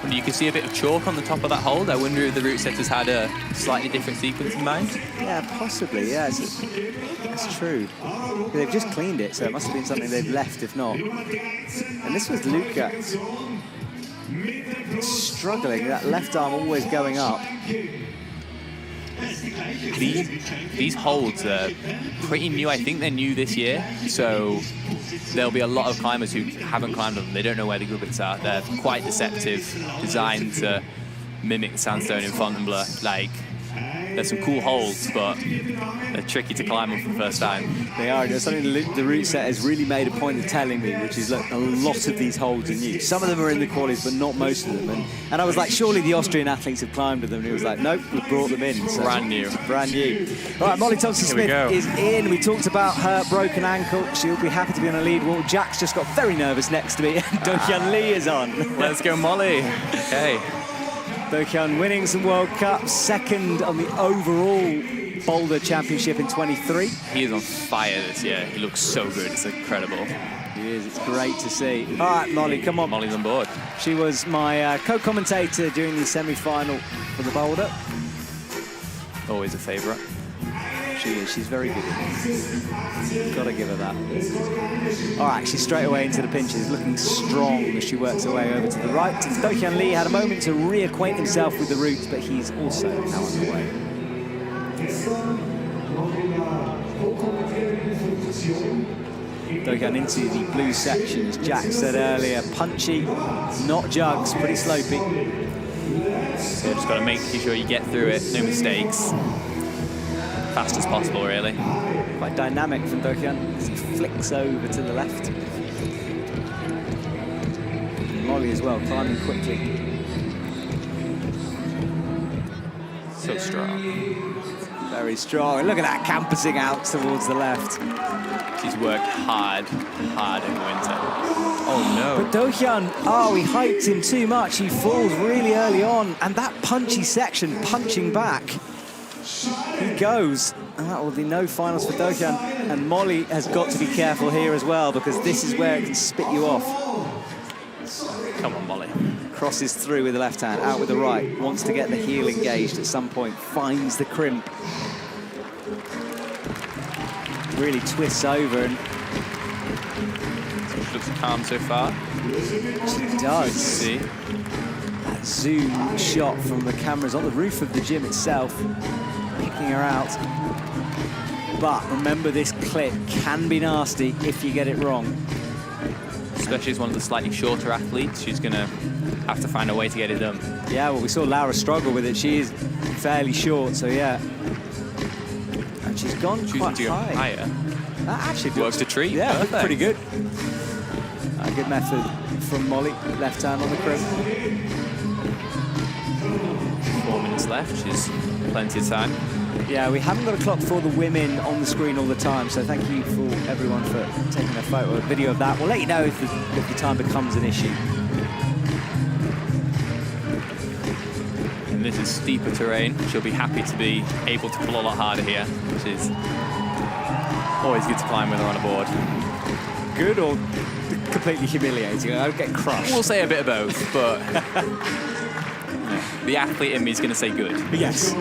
D: And you can see a bit of chalk on the top of that hold. I wonder if the route setters had a slightly different sequence in mind.
A: Yeah, possibly, yeah. That's true. They've just cleaned it, so it must have been something they've left, if not. And this was Luca struggling, that left arm always going up.
D: These holds are pretty new. I think they're new this year, so there'll be a lot of climbers who haven't climbed them. They don't know where the grubbits are. They're quite deceptive, designed to mimic the sandstone in Fontainebleau. Like, there's some cool holds, but they're tricky to climb them for the first time.
A: They are. There's something the route set has really made a point of telling me, which is, look, a lot of these holds are new. Some of them are in the qualies, but not most of them. And I was like, surely the Austrian athletes have climbed with them. And he was like, nope, we brought them in. So
D: brand new.
A: Brand new. All right, Molly Thompson-Smith is in. We talked about her broken ankle. She'll be happy to be on a lead wall. Jack's just got very nervous next to me. And Do-Hyun Lee is on.
D: Let's go, Molly. Okay.
A: Do-Hyun winning some World Cups, second on the overall Boulder Championship in 23.
D: He is on fire this year. He looks so good. It's incredible.
A: He is. It's great to see. All right, Molly, come on.
D: Molly's on board.
A: She was my co-commentator during the semi-final for the Boulder.
D: Always a favourite.
A: She is. She's very good at it. Got to give her that. All right, she's straight away into the pinches, looking strong as she works her way over to the right. Do-Hyun Lee had a moment to reacquaint himself with the route, but he's also now on the way. Do-Hyun into the blue section, as Jack said earlier. Punchy, not jugs, pretty slopey.
D: So just got to make sure you get through it, no mistakes. Fast as possible, really.
A: Quite dynamic from Do-Hyun as he flicks over to the left. Molly as well, climbing quickly.
D: So strong.
A: Very strong. And look at that, campusing out towards the left.
D: She's worked hard in the winter. Oh, no.
A: But Do-Hyun, he hyped him too much. He falls really early on. And that punchy section, punching back. He goes, and that will be no finals for Do-Hyun. And Molly has got to be careful here as well, because this is where it can spit you off.
D: Come on, Molly.
A: Crosses through with the left hand, out with the right. Wants to get the heel engaged at some point. Finds the crimp. Really twists over and...
D: She looks calm so far.
A: She does.
D: See?
A: That zoom shot from the cameras on the roof of the gym itself. Picking her out. But remember, this clip can be nasty if you get it wrong.
D: Especially as one of the slightly shorter athletes, she's going to have to find a way to get it done.
A: Yeah, well, we saw Laura struggle with it. She is fairly short, so yeah. And she's gone quite high.
D: Higher.
A: That actually
D: works a treat.
A: Yeah,
D: perfect.
A: Pretty good. A good method from Molly. Left hand on the crimp.
D: 4 minutes left. She's plenty of time.
A: Yeah, we haven't got a clock for the women on the screen all the time, so thank you for everyone for taking a photo or video of that. We'll let you know if the time becomes an issue.
D: And this is steeper terrain. She'll be happy to be able to pull a lot harder here, which is always good to climb with her on a board.
A: Good or completely humiliating? I would get crushed.
D: We'll say a bit of both, but the athlete in me is going to say good.
A: Yes.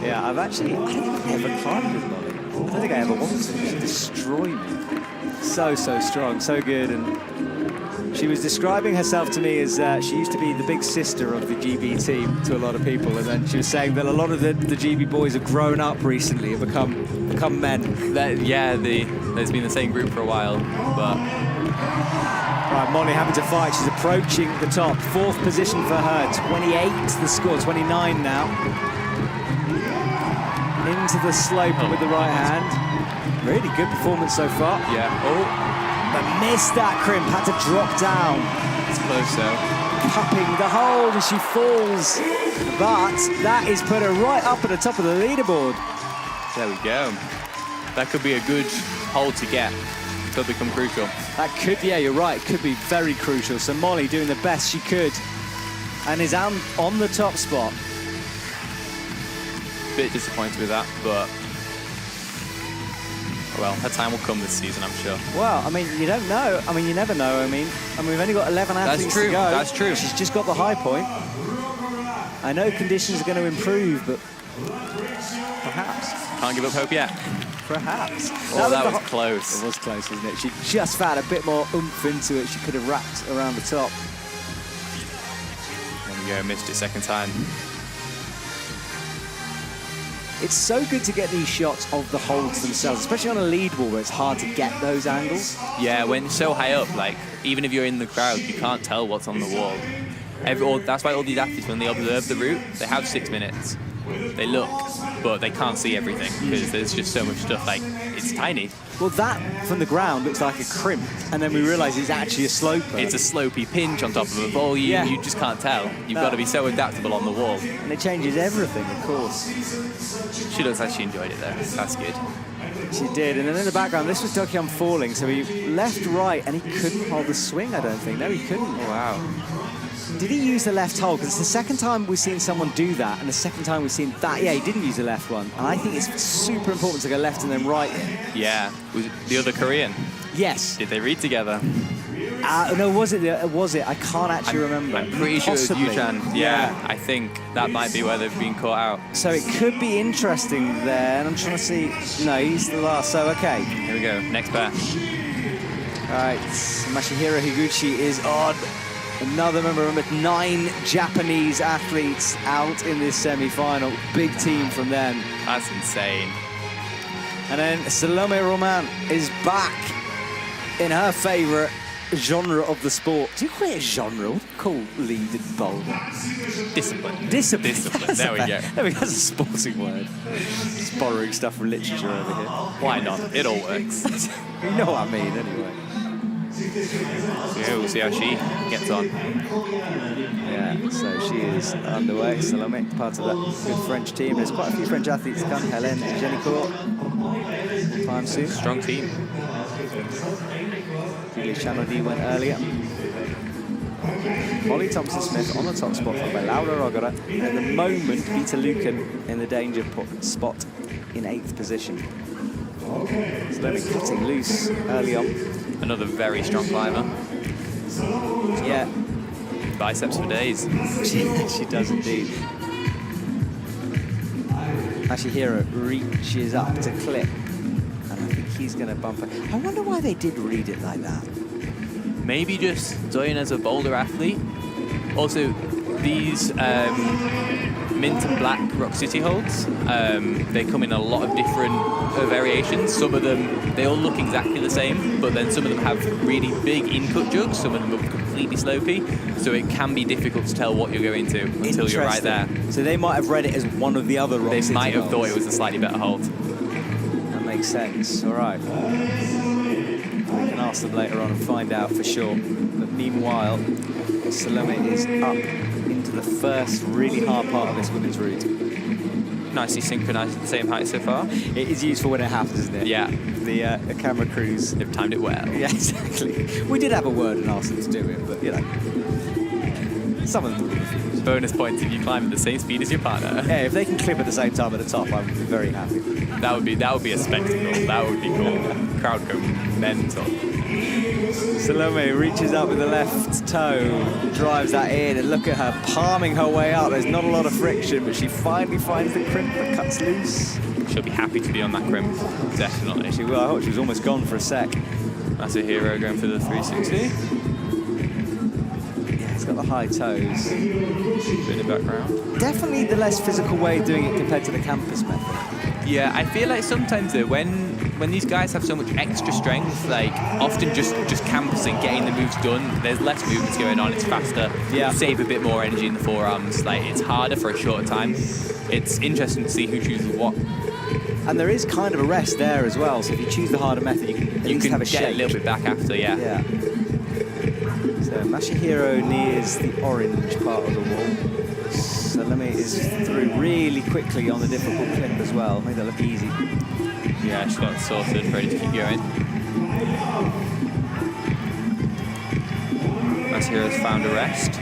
A: Yeah, I don't think I've ever climbed with Molly. I don't think I ever wanted to. She destroyed me. So strong, so good, and She was describing herself to me as she used to be the big sister of the GB team to a lot of people, and then she was saying that a lot of the GB boys have grown up recently and become men.
D: There's been the same group for a while, but...
A: Right, Molly having to fight. She's approaching the top. 4th position for her. 28 the score, 29 now. Into the slope with the right hand. Really good performance so far.
D: Yeah. Oh.
A: But missed that crimp, had to drop down.
D: It's close though.
A: Cupping the hold as she falls. But that is put her right up at the top of the leaderboard.
D: There we go. That could be a good hold to get. Could become crucial.
A: That could, yeah, you're right, could be very crucial. So Molly doing the best she could and is on the top spot.
D: Bit disappointed with that, but well, her time will come this season, I'm sure.
A: Well, I mean, you don't know. I mean, you never know. I mean, we've only got 11 athletes to go.
D: That's true.
A: She's just got the high point. I know conditions are going to improve, but perhaps.
D: Can't give up hope yet.
A: Perhaps.
D: Oh, that was close.
A: It was close, wasn't it? She just had a bit more oomph into it. She could have wrapped around the top.
D: There we go, missed it second time.
A: It's so good to get these shots of the holds themselves, especially on a lead wall where it's hard to get those angles.
D: Yeah, when so high up, like, even if you're in the crowd, you can't tell what's on the wall. That's why all these athletes, when they observe the route, they have 6 minutes. They look, but they can't see everything because there's just so much stuff, like, it's tiny.
A: Well, that from the ground looks like a crimp, and then we realise it's actually a sloper.
D: It's a slopey pinch on top of a volume.
A: Yeah.
D: You just can't tell. You've got to be so adaptable on the wall.
A: And it changes everything, of course.
D: She looks like she enjoyed it, though. That's good.
A: She did, and then in the background, this was Dokyun falling, so he left, right, and he couldn't hold the swing, I don't think. No, he couldn't.
D: Oh, wow.
A: Did he use the left hold? Because it's the second time we've seen someone do that, and the second time we've seen that. Yeah, he didn't use the left one. And I think it's super important to go left and then right.
D: Yeah. Was it the other Korean?
A: Yes.
D: Did they read together?
A: No, was it? I can't actually remember.
D: I'm pretty sure it was Yuchan. Yeah, I think that might be where they've been caught out.
A: So it could be interesting there, and I'm trying to see. No, he's the last, so okay.
D: Here we go, next pair.
A: All right, Masahiro Higuchi is on. Another member, remember, 9 Japanese athletes out in this semi-final. Big team from them.
D: That's insane.
A: And then Salome Roman is back in her favourite genre of the sport. Do you call it a genre? What do you call lead in Boulder?
D: Discipline.
A: Discipline.
D: There we go.
A: There we go. That's a sporting word. Just borrowing stuff from literature over here.
D: Why not? It all works.
A: You know what I mean, anyway.
D: So yeah, we'll see how she gets on.
A: Yeah, so she is underway. Salome, part of that good French team. There's quite a few French athletes to come. Hélène and Génicourt. Time soon.
D: Strong team.
A: Julie Chanody went earlier. Molly Thompson-Smith on the top spot from Laura Rogara. At the moment, Peter Lucan in the danger spot in 8th position. Slowly cutting loose early on.
D: Another very strong climber.
A: Yeah.
D: Biceps for days.
A: She does indeed. Masahiro reaches up to clip. And I think he's going to bump her. I wonder why they did read it like that.
D: Maybe just Zoyan as a Boulder athlete. Also, these mint and black Rock City holds, they come in a lot of different variations. Some of them, they all look exactly the same, but then some of them have really big in-cut jugs, some of them are completely slopey, so it can be difficult to tell what you're going to until you're right there.
A: So they might have read it as one of the other Rock City
D: They might have
A: holds.
D: thought it was a slightly better hold.
A: That makes sense. All right. We can ask them later on and find out for sure. But meanwhile, Salome is up into the first really hard part of this women's route.
D: Nicely synchronized at the same height so far.
A: It is useful when it happens, isn't it?
D: Yeah.
A: The camera crews.
D: They've timed it well.
A: Yeah, exactly. We did have a word and asked them to do it, but you know. Some of them refuse.
D: Bonus points if you climb at the same speed as your partner.
A: Yeah, if they can clip at the same time at the top, I'm very happy.
D: That would be a spectacle. That would be cool. Crowd go mental.
A: Salome reaches up with the left toe, drives that in, and look at her palming her way up. There's not a lot of friction, but she finally finds the crimp that cuts loose.
D: She'll be happy to be on that crimp, definitely.
A: She will. I thought she was almost gone for a sec.
D: Masahiro going for the 360.
A: got the high toes.
D: Bit of background.
A: Definitely the less physical way of doing it compared to the campus method.
D: Yeah, I feel like sometimes though, when these guys have so much extra strength, like often just campusing, getting the moves done, there's less movements going on, it's faster,
A: Yeah.
D: save a bit more energy in the forearms, like it's harder for a shorter time. It's interesting to see who chooses what.
A: And there is kind of a rest there as well, so if you choose the harder method, you can at least have a
D: get
A: shake.
D: a little bit back after, yeah.
A: Yeah. So Masahiro nears the orange part of the wall. Salome is through really quickly on the difficult clip as well. Made that look easy.
D: Yeah, she's got it sorted, ready to keep going. Masahiro's found a rest,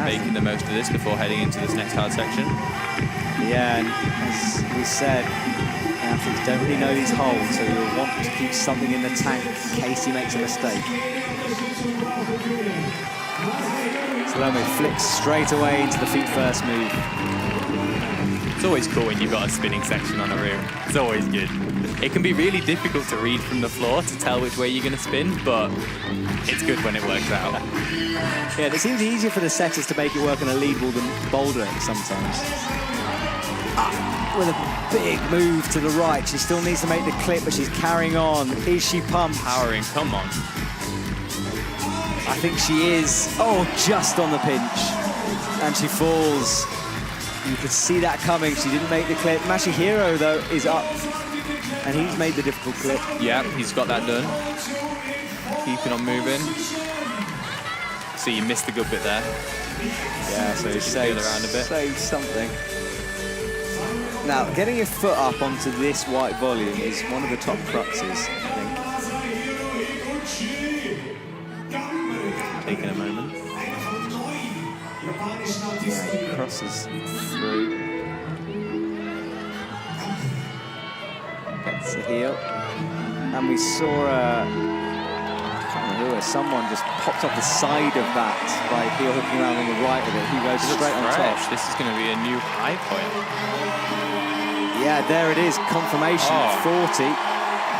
D: making the most of this before heading into this next hard section.
A: Yeah, and as we said, athletes don't really know these holds, so you'll want to keep something in the tank in case he makes a mistake. Salome flicks straight away into the feet first move.
D: It's always cool when you've got a spinning section on a room. It's always good. It can be really difficult to read from the floor to tell which way you're going to spin, but it's good when it works out.
A: Yeah, it seems easier for the setters to make it work on a lead wall than Boulder sometimes. With a big move to the right. She still needs to make the clip, but she's carrying on. Is she pumped?
D: Powering, come on.
A: I think she is. Oh, just on the pinch. And she falls. You could see that coming. She didn't make the clip. Masahiro, though, is up. And he's made the difficult clip.
D: Yeah, he's got that done. Keeping on moving. So you missed the good bit there.
A: Yeah, so he saved
D: around a bit.
A: Saved something. Now, getting your foot up onto this white volume is one of the top cruxes, I think.
D: Taking a moment.
A: Yeah, he crosses through. Gets the heel. And we saw I can't remember who, someone just popped off the side of that by heel hooking around on the right of it. He goes straight on top.
D: This is going to be a new high point.
A: Yeah, there it is, confirmation at 40.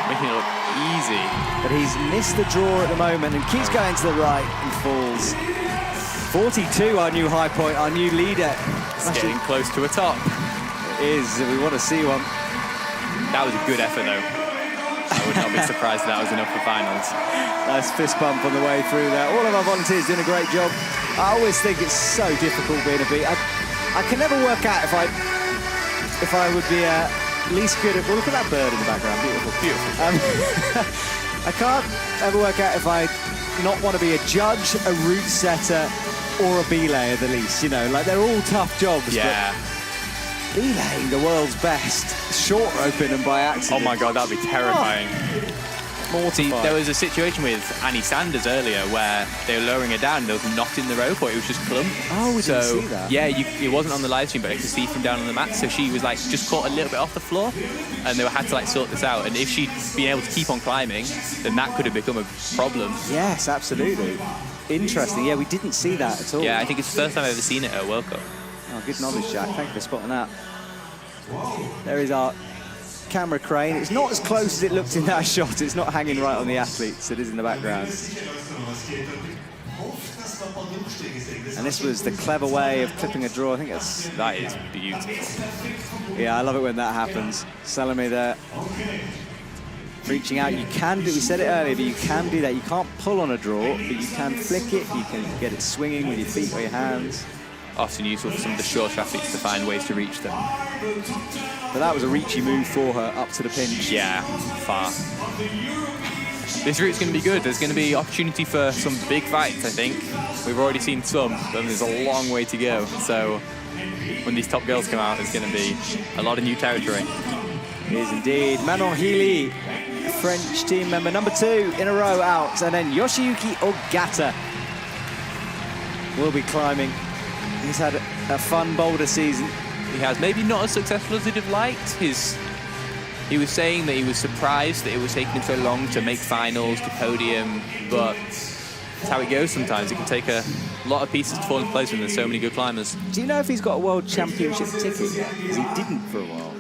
D: Making it look easy.
A: But he's missed the draw at the moment and keeps going to the right and falls. 42, our new high point, our new leader.
D: It's getting close to a top.
A: It is, we want to see one.
D: That was a good effort though. I would not be surprised if that was enough for finals.
A: Nice fist bump on the way through there. All of our volunteers doing a great job. I always think it's so difficult being a beat. I can never work out if I would be least good at... Well, look at that bird in the background. Beautiful.
D: Beautiful.
A: I can't ever work out if I not want to be a judge, a route setter, or a belay at the least. You know, like they're all tough jobs.
D: Yeah.
A: But belaying the world's best, short roping and by accident.
D: Oh my God, that'd be terrifying. See,
A: Mortifying.
D: there was a situation with Annie Sanders earlier where they were lowering her down and there was knot in the rope or it was just clump.
A: Oh, we didn't see that.
D: Yeah, it wasn't on the live stream, but I could see from down on the mat. So she was like just caught a little bit off the floor and they had to like sort this out. And if she'd been able to keep on climbing, then that could have become a problem.
A: Yes, absolutely. Interesting. Yeah, we didn't see that at all.
D: Yeah, I think it's the first time I've ever seen it at a World Cup.
A: Oh, good knowledge, Jack. Thank you for spotting that. There is our camera crane. It's not as close as it looked in that shot. It's not hanging right on the athletes. It is in the background. And this was the clever way of clipping a draw. I think
D: That is beautiful.
A: yeah, I love it when that happens. Salome there. Reaching out, you can do, we said it earlier, but you can do that. You can't pull on a draw, but you can flick it. You can get it swinging with your feet or your hands.
D: Often useful for some of the short athletes to find ways to reach them.
A: But that was a reachy move for her, up to the pinch.
D: Yeah, far. This route's going to be good. There's going to be opportunity for some big fights, I think. We've already seen some, but there's a long way to go. So when these top girls come out, there's going to be a lot of new territory.
A: It is indeed. Manon Healy, French team member number 2 in a row out. And then Yoshiyuki Ogata will be climbing. He's had a fun Boulder season.
D: He has, maybe not as successful as he'd have liked. He was saying that he was surprised that it was taking him so long to make finals, to podium, but it's how it goes sometimes. It can take a lot of pieces to fall into place when there's so many good climbers.
A: Do you know if he's got a World Championship ticket yet? Because he didn't for a while.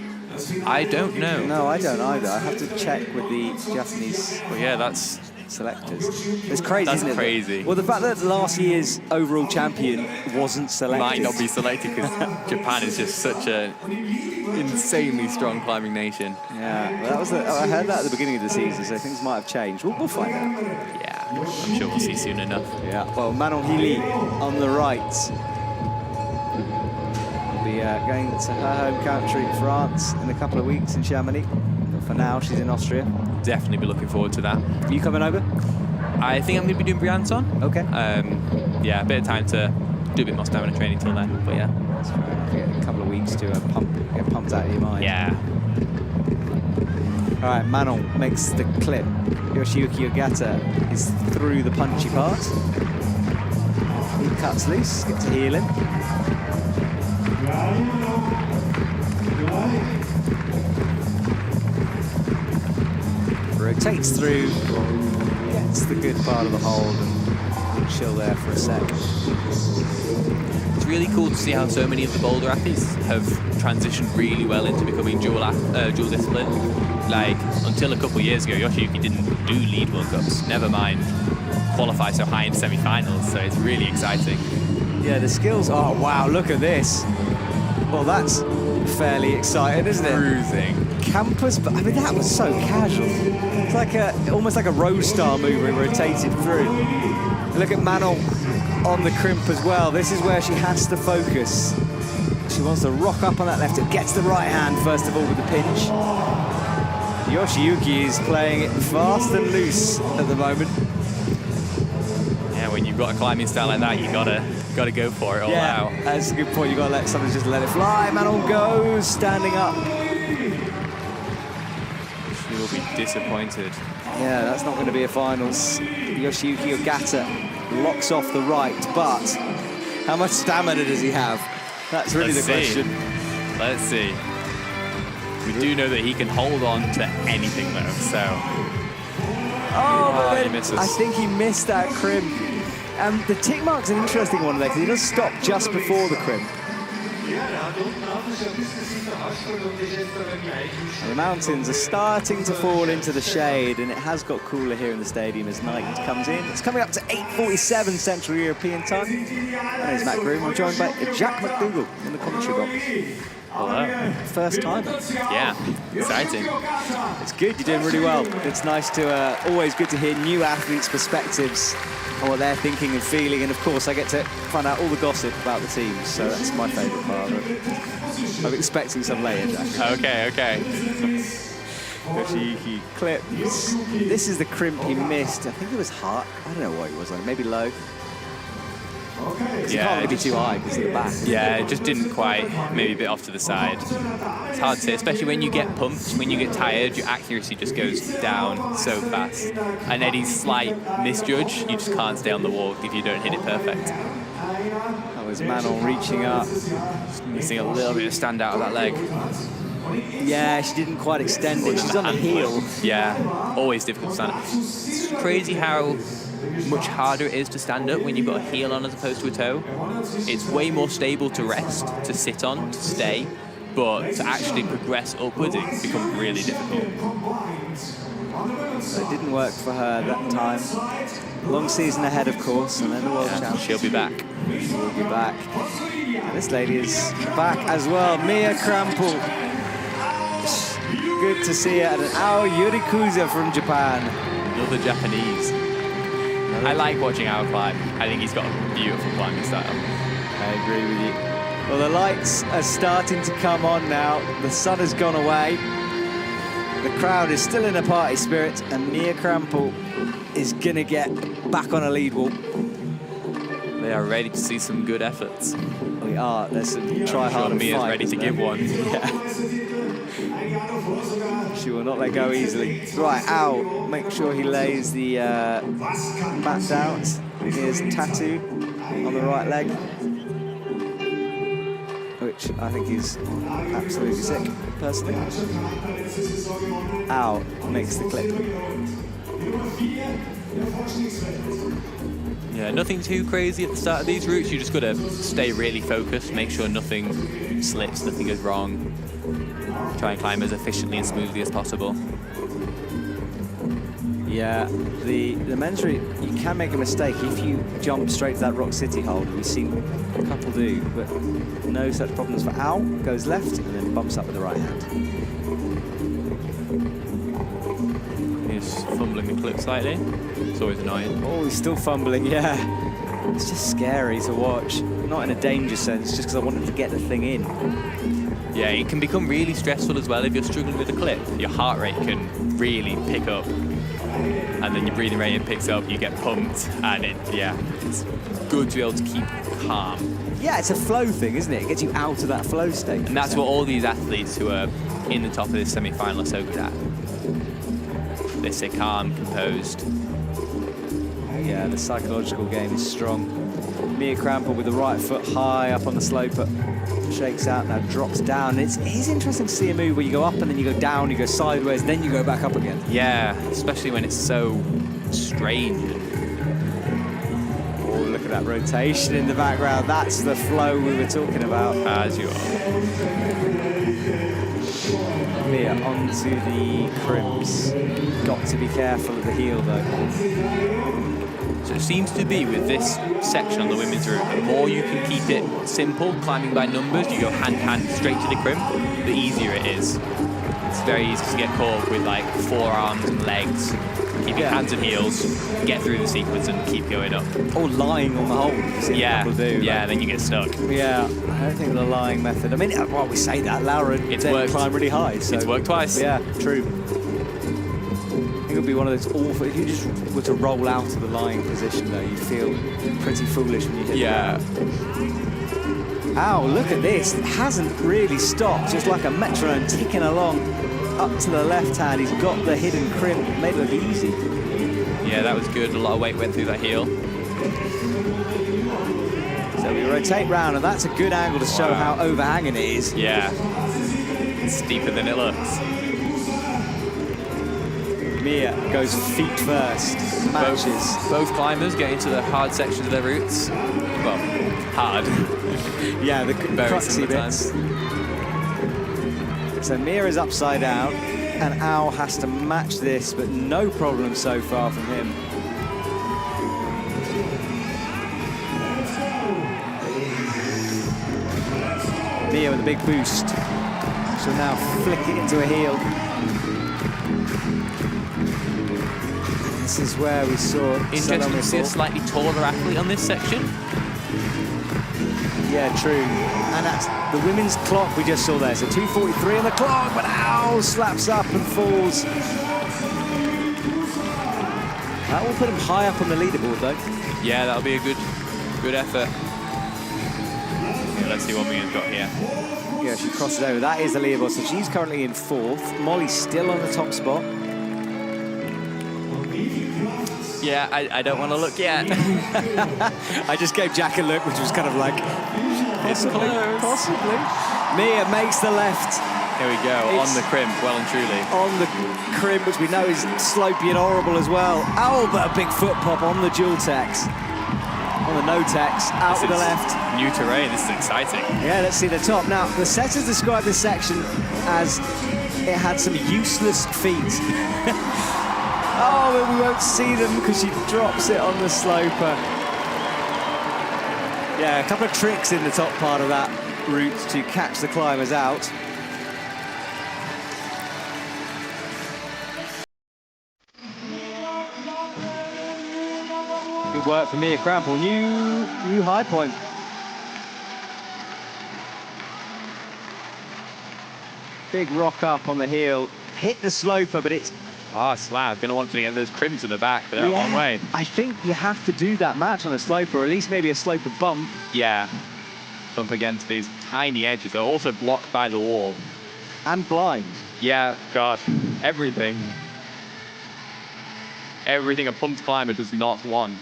D: I don't know.
A: No, I don't either. I have to check with the Japanese.
D: Well, yeah, that's
A: selectors. It's crazy,
D: That's
A: isn't it?
D: crazy.
A: Well, the fact that last year's overall champion wasn't selected.
D: Might not be selected because Japan is just such an insanely strong climbing nation.
A: Yeah, well, that was I heard that at the beginning of the season, so things might have changed. We'll find out.
D: Yeah, I'm sure we'll see soon enough.
A: Yeah, well, Manon Healy on the right will be going to her home country, France, in a couple of weeks in Chamonix. But for now, she's in Austria.
D: Definitely be looking forward to that.
A: Are you coming over?
D: I think I'm going to be doing Briançon.
A: Okay.
D: Yeah, a bit of time to do a bit more stamina training till then, but yeah.
A: That's fair enough. Yeah, a couple of weeks to get pumped out of your mind.
D: Yeah.
A: All right, Manon makes the clip. Yoshiyuki Ogata is through the punchy part. He cuts loose, gets a heel in. Rotates through, gets the good part of the hold and chill there for a sec.
D: It's really cool to see how so many of the Boulder athletes have transitioned really well into becoming dual discipline. Like, until a couple of years ago, Yoshiyuki didn't do lead World Cups, never mind qualify so high in semi-finals, so it's really exciting.
A: Yeah, the skills, oh wow, look at this. Well, that's fairly exciting, isn't it?
D: Cruising.
A: Campus, but I mean, that was so casual. It's like almost like a road star move where he rotated through. Look at Manon on the crimp as well. This is where she has to focus. She wants to rock up on that left hip, gets the right hand first of all with the pinch. Yoshiyuki is playing it fast and loose at the moment.
D: Yeah, when you've got a climbing style like that, you gotta go for it all out.
A: That's a good point. You gotta let someone just let it fly. Manon goes, standing up.
D: She will be disappointed.
A: Yeah, that's not going to be a finals. Yoshiyuki Ogata locks off the right, but how much stamina does he have? That's really the question.
D: Let's see. We do know that he can hold on to anything though, so.
A: Oh,
D: he misses.
A: I think he missed that crimp. The tick mark's an interesting one there because he does stop just before the crimp. And the mountains are starting to fall into the shade, and it has got cooler here in the stadium as night comes in. It's coming up to 8:47 Central European time. My name's Matt Groom. I'm joined by Jack McDougall in the commentary box.
D: Hello.
A: First timer.
D: Yeah, exciting.
A: It's good, you're doing really well. It's nice to, always good to hear new athletes' perspectives on what they're thinking and feeling, and of course I get to find out all the gossip about the teams, so that's my favourite part of it. I'm expecting some later, Jack.
D: Okay.
A: Yoshiyuki clips. This is the crimp he missed. I think it was hard. I don't know what he was on, maybe low. It can't really be too high because of the back.
D: Yeah, it just didn't quite, maybe a bit off to the side. It's hard to say, especially when you get pumped, when you get tired, your accuracy just goes down so fast. And Eddie's slight misjudge, you just can't stay on the wall if you don't hit it perfect.
A: That was Manon reaching up.
D: Just missing a little bit of stand out of that leg.
A: Yeah, she didn't quite extend it. She's on the heel.
D: Yeah, always difficult to stand up. It's crazy how much harder it is to stand up when you've got a heel on as opposed to a toe. It's way more stable to rest, to sit on, to stay, but to actually progress upwards, it becomes really difficult.
A: So it didn't work for her that time. Long season ahead, of course, and then the world champion.
D: She'll be back.
A: She will be back. And this lady is back as well. Mia Krampel. Good to see her. And Ao Yurikuza from Japan.
D: Another Japanese. I like watching Ao climb. I think he's got a beautiful climbing style.
A: I agree with you. Well, the lights are starting to come on now. The sun has gone away. The crowd is still in a party spirit, and Mia Krampel is going to get back on a lead wall.
D: They are ready to see some good efforts.
A: We are. There's some try hard and
D: Mia's
A: fight,
D: ready to give one.
A: Yeah. She will not let go easily. Right, Ao, make sure he lays the mat down. Here's tattoo on the right leg, which I think is absolutely sick, personally. Ao makes the clip.
D: Yeah, nothing too crazy at the start of these routes. You just got to stay really focused, make sure nothing slips, nothing goes wrong. Try and climb as efficiently and smoothly as possible.
A: Yeah, the men's route, you can make a mistake if you jump straight to that Rock City hold. We've seen a couple do, but no such problems for Al. Goes left and then bumps up with the right hand.
D: He's fumbling the clip slightly. It's always annoying.
A: Oh, he's still fumbling, yeah. It's just scary to watch. Not in a danger sense, just because I wanted to get the thing in.
D: Yeah, it can become really stressful as well if you're struggling with the clip. Your heart rate can really pick up. And then your breathing rate picks up, you get pumped, and it's good to be able to keep calm.
A: Yeah, it's a flow thing, isn't it? It gets you out of that flow state.
D: And that's what all these athletes who are in the top of this semi-final are so good at. They stay calm, composed.
A: Yeah, the psychological game is strong. Mia Krampel with the right foot high up on the sloper. Shakes out, now drops down. It is interesting to see a move where you go up and then you go down, you go sideways, then you go back up again.
D: Yeah, especially when it's so strange.
A: Oh, look at that rotation in the background. That's the flow we were talking about.
D: As you are.
A: Mia onto the crimps. Got to be careful of the heel though.
D: So it seems to be with this section on the women's route, the more you can keep it simple, climbing by numbers, you go hand straight to the crimp, the easier it is. It's very easy to get caught with like forearms and legs. Keep your hands and heels, get through the sequence and keep going up.
A: Or lying on the hold.
D: Yeah,
A: do,
D: yeah, then you get stuck.
A: Yeah, I don't think the lying method. I mean, well, we say that, Laura didn't climb really high. So.
D: It's worked twice.
A: Yeah, true. It would be one of those awful, if you just were to roll out of the lying position though, you'd feel pretty foolish when you hit the ground. Ow, look at this. It hasn't really stopped, just like a metronome ticking along up to the left hand. He's got the hidden crimp, made it look easy.
D: Yeah, that was good. A lot of weight went through that heel.
A: So we rotate round, and that's a good angle to show how overhanging it is.
D: Yeah, it's deeper than it looks.
A: Mia goes feet first, matches.
D: Both climbers get into the hard sections of their routes. Well, hard.
A: Yeah, the cruxy bits. So Mia is upside down, and Al has to match this, but no problem so far from him. Mia with a big boost. She'll now flick it into a heel. This is where we saw
D: interesting to see a slightly taller athlete on this section.
A: Yeah, true. And that's the women's clock we just saw there. So 2:43 on the clock, but Al slaps up and falls. That will put him high up on the leaderboard, though.
D: Yeah, that'll be a good effort. Yeah, let's see what Mia's got here.
A: Yeah, she crosses over. That is the leaderboard. So she's currently in 4th. Molly's still on the top spot.
D: Yeah, I don't want to look yet.
A: I just gave Jack a look, which was kind of like, possibly. Mia makes the left.
D: Here we go, on the crimp, well and truly.
A: On the crimp, which we know is slopey and horrible as well. Oh, but a big foot pop on the dual tex. On the no tex, out with the left.
D: New terrain, this is exciting.
A: Yeah, let's see the top. Now, the setters describe this section as it had some useless feet. Oh, but we won't see them because she drops it on the sloper. Yeah, a couple of tricks in the top part of that route to catch the climbers out. Good work for Mia Krampel. New high point. Big rock up on the heel. Hit the sloper, but it's...
D: Slab, going to want to get those crimps in the back, but they're on way.
A: I think you have to do that match on a sloper, or at least maybe a sloper bump.
D: Yeah, bump against these tiny edges. They're also blocked by the wall.
A: And blind.
D: Yeah, God, everything. Everything a pumped climber does not want.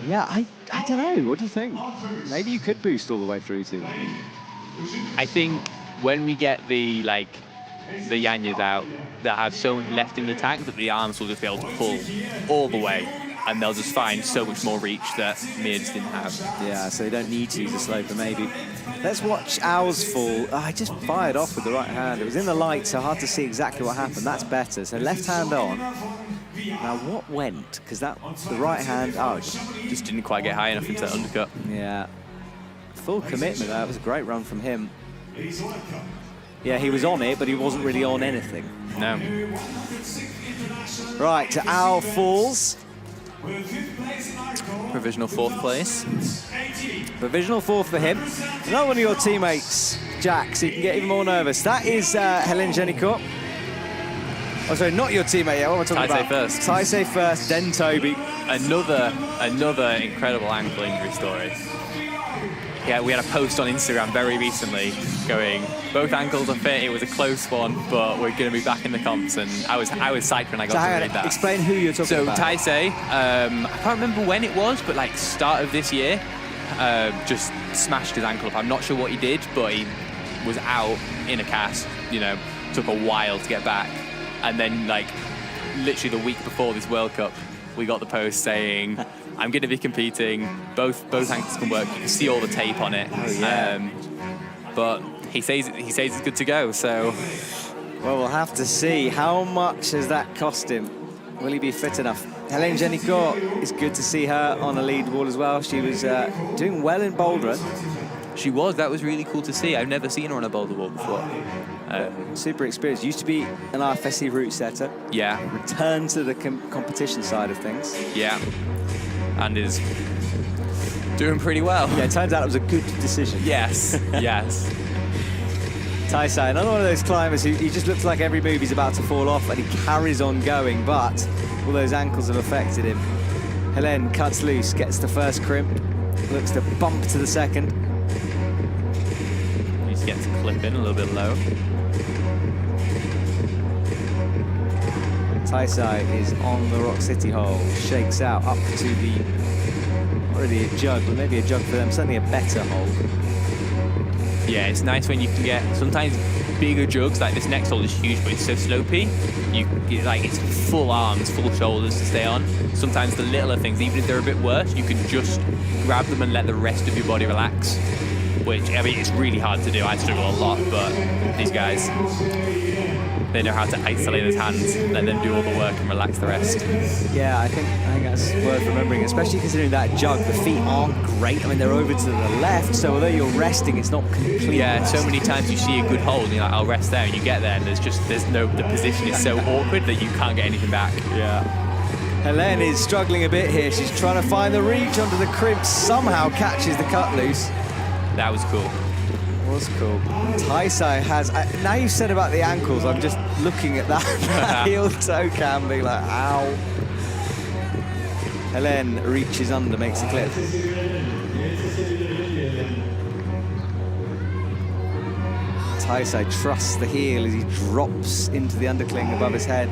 A: Yeah, I don't know. What do you think? Maybe you could boost all the way through to.
D: I think when we get the Yanyas out that have so much left in the tank that the arms will just be able to pull all the way. and they'll just find so much more reach that Mia just didn't have.
A: Yeah, so they don't need to use a sloper, maybe. Let's watch Al's fall. I just fired off with the right hand. It was in the light, so hard to see exactly what happened. That's better. So left hand on. Now, what went? Because the right hand,
D: Just didn't quite get high enough into that undercut.
A: yeah. Full commitment. That was a great run from him. Yeah, he was on it, but he wasn't really on anything.
D: No.
A: Right, Al falls.
D: Provisional 4th place.
A: Provisional 4th for him. Another one of your teammates, Jack, so you can get even more nervous. That is Hélène Génicourt. Oh, sorry, not your teammate yet. What am I talking about?
D: Taisei first.
A: Taisei first, then Toby.
D: Another incredible ankle injury story. Yeah, we had a post on Instagram very recently going, both ankles are fit, it was a close one, but we're going to be back in the comps, and I was psyched when I got to read that.
A: Explain who you're talking about.
D: So Taisei, I can't remember when it was, but like start of this year, just smashed his ankle up. I'm not sure what he did, but he was out in a cast, you know, took a while to get back. And then like literally the week before this World Cup, we got the post saying, I'm going to be competing, both ankles can work. You can see all the tape on it.
A: Oh, yeah.
D: But he says it's good to go, so.
A: Well, we'll have to see. How much has that cost him? Will he be fit enough? Hélène Génicourt, it's good to see her on a lead wall as well. She was doing well in Boulder.
D: She was. That was really cool to see. I've never seen her on a Boulder wall before.
A: Super experienced. Used to be an IFSC route setter.
D: Yeah.
A: Returned to the competition side of things.
D: Yeah. And is doing pretty well.
A: Yeah, it turns out it was a good decision.
D: Yes, yes.
A: Taisei, another one of those climbers who he just looks like every move he's about to fall off, and he carries on going, but all those ankles have affected him. Hélène cuts loose, gets the first crimp, looks to bump to the second.
D: He just gets to clip in a little bit low.
A: Taisei is on the Rock City hole, shakes out up to the, not really a jug, but maybe a jug for them, certainly a better hole.
D: Yeah, it's nice when you can get sometimes bigger jugs, like this next hole is huge, but it's so slopey. It's full arms, full shoulders to stay on. Sometimes the littler things, even if they're a bit worse, you can just grab them and let the rest of your body relax. Which, I mean, it's really hard to do. I struggle a lot, but these guys, they know how to isolate those hands, let them do all the work and relax the rest.
A: Yeah, I think that's worth remembering, especially considering that jug. The feet aren't great. I mean, they're over to the left, so although you're resting, it's not complete.
D: Yeah, so many times you see a good hold, and you're like, I'll rest there, and you get there, and the position is so awkward that you can't get anything back.
A: Yeah. Hélène is struggling a bit here. She's trying to find the reach onto the crimp, somehow catches the cut loose.
D: That was cool.
A: Was cool. Taisei has, now you've said about the ankles, I'm just looking at that heel toe cam being like, ow. Hélène reaches under, makes a clip. Taisei trusts the heel as he drops into the undercling above his head,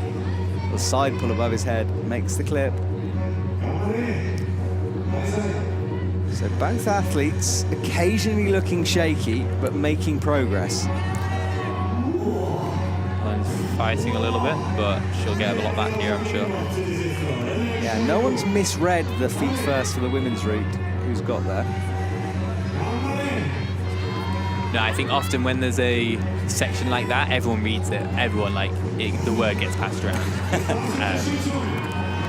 A: or side pull above his head, makes the clip. So both athletes occasionally looking shaky, but making progress.
D: Helen's fighting a little bit, but she'll get a lot back here, I'm sure.
A: Yeah, no one's misread the feet first for the women's route. Who's got there?
D: No, I think often when there's a section like that, everyone reads it. Everyone, the word gets passed around.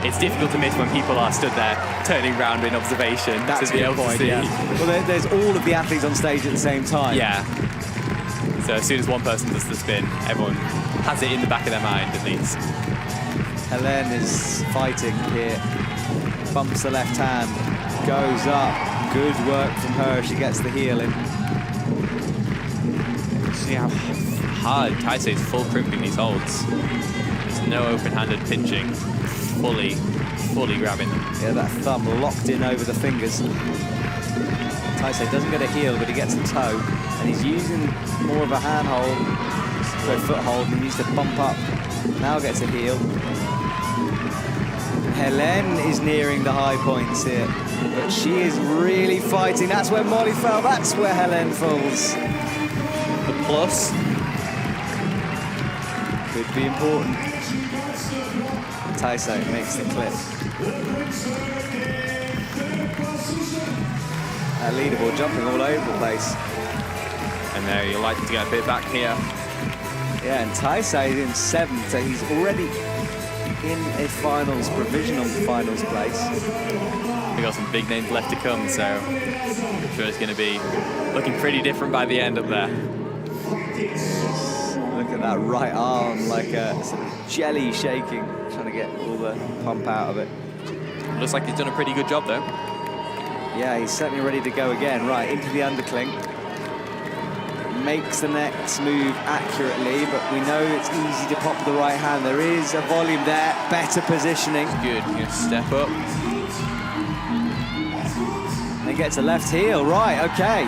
D: It's difficult to miss when people are stood there turning around in observation.
A: That's
D: to be able to see.
A: Yeah. Well, there's all of the athletes on stage at the same time.
D: Yeah. So as soon as one person does the spin, everyone has it in the back of their mind at least.
A: Hélène is fighting here. Bumps the left hand, goes up. Good work from her. She gets the heel in.
D: See how hard Taisei's full crimping these holds. There's no open-handed pinching. Fully grabbing them.
A: Yeah, that thumb locked in over the fingers. Taisei doesn't get a heel, but he gets a toe, and he's using more of a handhold, so foothold, and he needs to bump up. Now gets a heel. Hélène is nearing the high points here, but she is really fighting. That's where Molly fell. That's where Hélène falls.
D: The plus
A: could be important. Taisei makes the clip. A leaderboard jumping all over the place.
D: And there, you're likely to get a bit back here.
A: Yeah, and Taisei is in 7th, so he's already in a finals, provisional finals place.
D: We've got some big names left to come, so I'm sure it's going to be looking pretty different by the end up there.
A: Look at that right arm, like a sort of jelly shaking, trying to get all the pump out of it.
D: Looks like he's done a pretty good job, though.
A: Yeah, he's certainly ready to go again. Right, into the undercling. Makes the next move accurately, but we know it's easy to pop the right hand. There is a volume there, better positioning.
D: Good, you're going to step up.
A: Then gets a left heel, right, okay.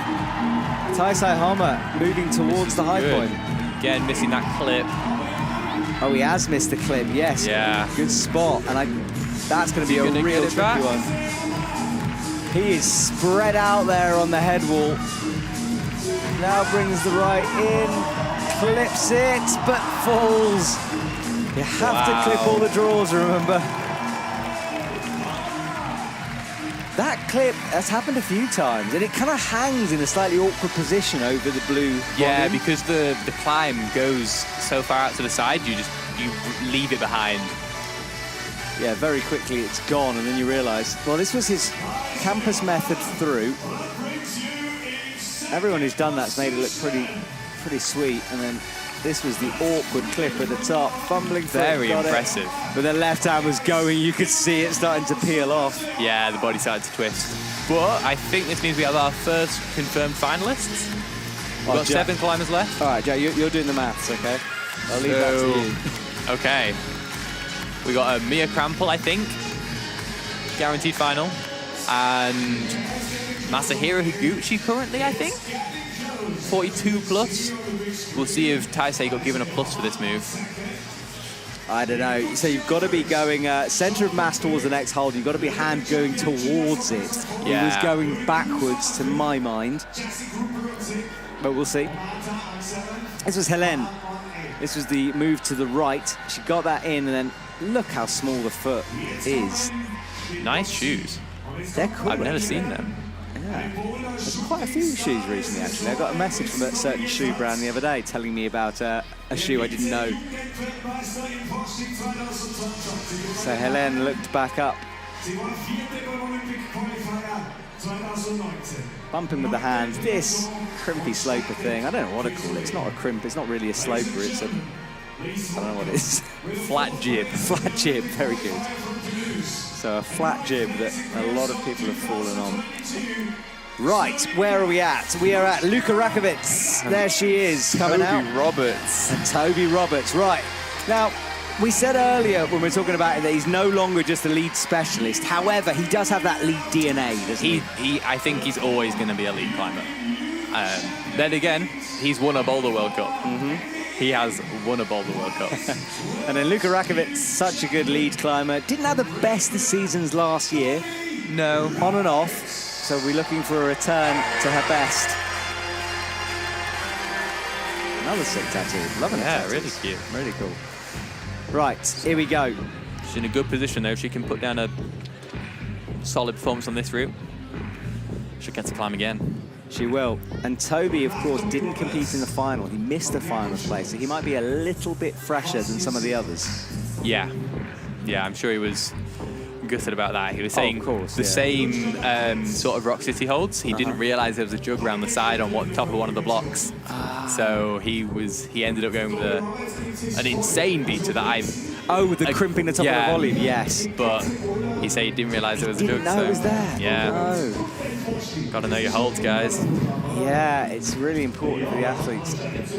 A: Taisei Hama moving towards the high point.
D: Again, missing that clip.
A: Oh, he has missed the clip, yes.
D: Yeah.
A: Good spot, and that's going to be a real tricky one. He is spread out there on the head wall. Now brings the right in, clips it, but falls. You have to clip all the draws, remember. That clip has happened a few times, and it kind of hangs in a slightly awkward position over the blue
D: Yeah,
A: volume.
D: because the climb goes so far out to the side, you leave it behind.
A: Yeah, very quickly it's gone, and then you realise, well, this was his campus method through. Everyone who's done that's made it look pretty sweet, and then this was the awkward clip at the top. Fumbling foot,
D: Very impressive.
A: But the left hand was going, you could see it starting to peel off.
D: Yeah, the body started to twist. But I think this means we have our first confirmed finalists. We've got 7 climbers left.
A: All right, Joe, you're doing the maths, okay? I'll leave that to you.
D: Okay. We got a Mia Krampel, I think, guaranteed final, and Masahiro Higuchi currently, I think, 42 plus. We'll see if Taisei got given a plus for this move.
A: I don't know. So you've got to be going center of mass towards the next hold. You've got to be hand going towards it.
D: Yeah.
A: It was going backwards to my mind, but we'll see. This was Helene. This was the move to the right. She got that in, and then look how small the foot is.
D: Nice shoes.
A: They're cool.
D: I've never seen them.
A: Yeah. There's quite a few shoes recently, actually. I got a message from a certain shoe brand the other day telling me about a shoe I didn't know. So Helene looked back up. Bumping with the hands. This crimpy sloper thing, I don't know what to call it. It's not a crimp, it's not really a sloper, it's a... I don't know what it is.
D: Flat jib.
A: Flat jib, very good. So a flat jib that a lot of people have fallen on. Right, where are we at? We are at Luka Rakovic. There she is, coming out.
D: Toby Roberts.
A: And Toby Roberts, right. Now, we said earlier when we were talking about it that he's no longer just a lead specialist. However, he does have that lead DNA, doesn't he?
D: I think he's always going to be a lead climber. Then again, he's won a Boulder World Cup. He has won a Boulder World Cup.
A: And then Luka Rakovic, such a good lead climber. Didn't have the best of seasons last year.
D: No.
A: On and off. So we're looking for a return to her best. Another sick tattoo. Loving it.
D: Yeah, really cute.
A: Really cool. Right, here we go.
D: She's in a good position, though. If she can put down a solid performance on this route, she'll get to climb again.
A: She will. And Toby, of course, didn't compete in the final. He missed the finals place, so he might be a little bit fresher than some of the others.
D: Yeah. Yeah, I'm sure he was gutted about that. He was saying
A: of course,
D: the same sort of Rock City holds. He didn't realise there was a jug around the side on top of one of the blocks. So he ended up going with an insane beater that I've...
A: Oh, with the crimping the top of the volume, yes.
D: But he said he didn't realise there was a jug.
A: Didn't know it was there.
D: Yeah.
A: No.
D: Got to know your holds, guys.
A: Yeah, it's really important for the athletes